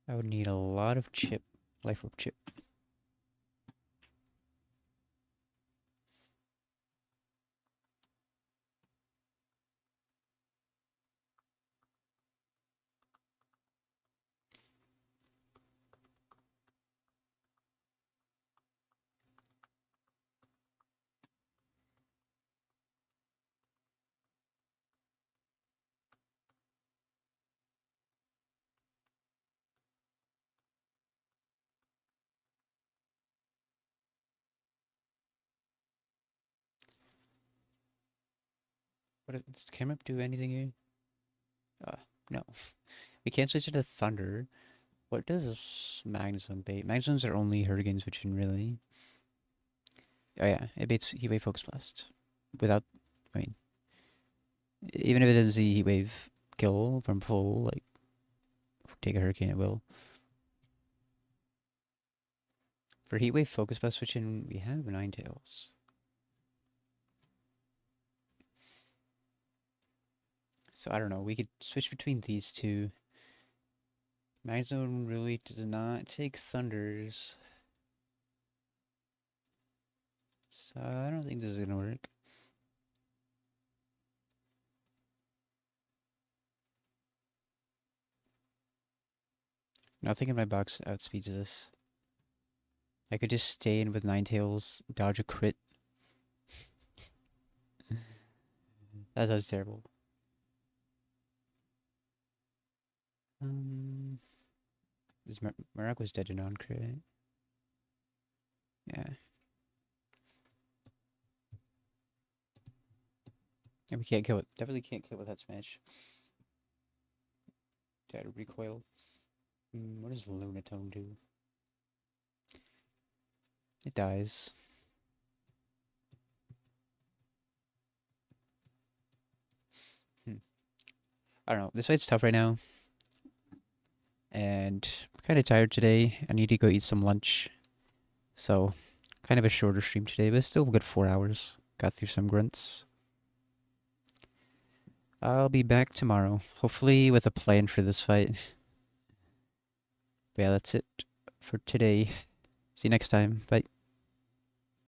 I would need a lot of chip, Life Orb chip. Does Camera do anything here? No. We can't switch it to Thunder. What does Magnezone bait? Magnezones are only Hurricane switching, really. Oh yeah, it baits Heat Wave Focus Blast. Without, I mean, even if it doesn't see Heat Wave kill from full, like, take a Hurricane, it will. For Heat Wave Focus Blast switching, we have Ninetales. So I don't know, we could switch between these two. Magnezone really does not take Thunders. So I don't think this is gonna work. Nothing in my box outspeeds this. I could just stay in with Ninetales, dodge a crit. That sounds terrible. Um, this Marak was dead to non-crit, right? Yeah. And we can't kill it. Definitely can't kill it with that smash. Dead recoil. What does Lunatone do? It dies. Hmm. I don't know. This fight's tough right now. And I'm kind of tired today. I need to go eat some lunch. So, kind of a shorter stream today, but still a good 4 hours. Got through some grunts. I'll be back tomorrow, hopefully with a plan for this fight. But yeah, that's it for today. See you next time. Bye.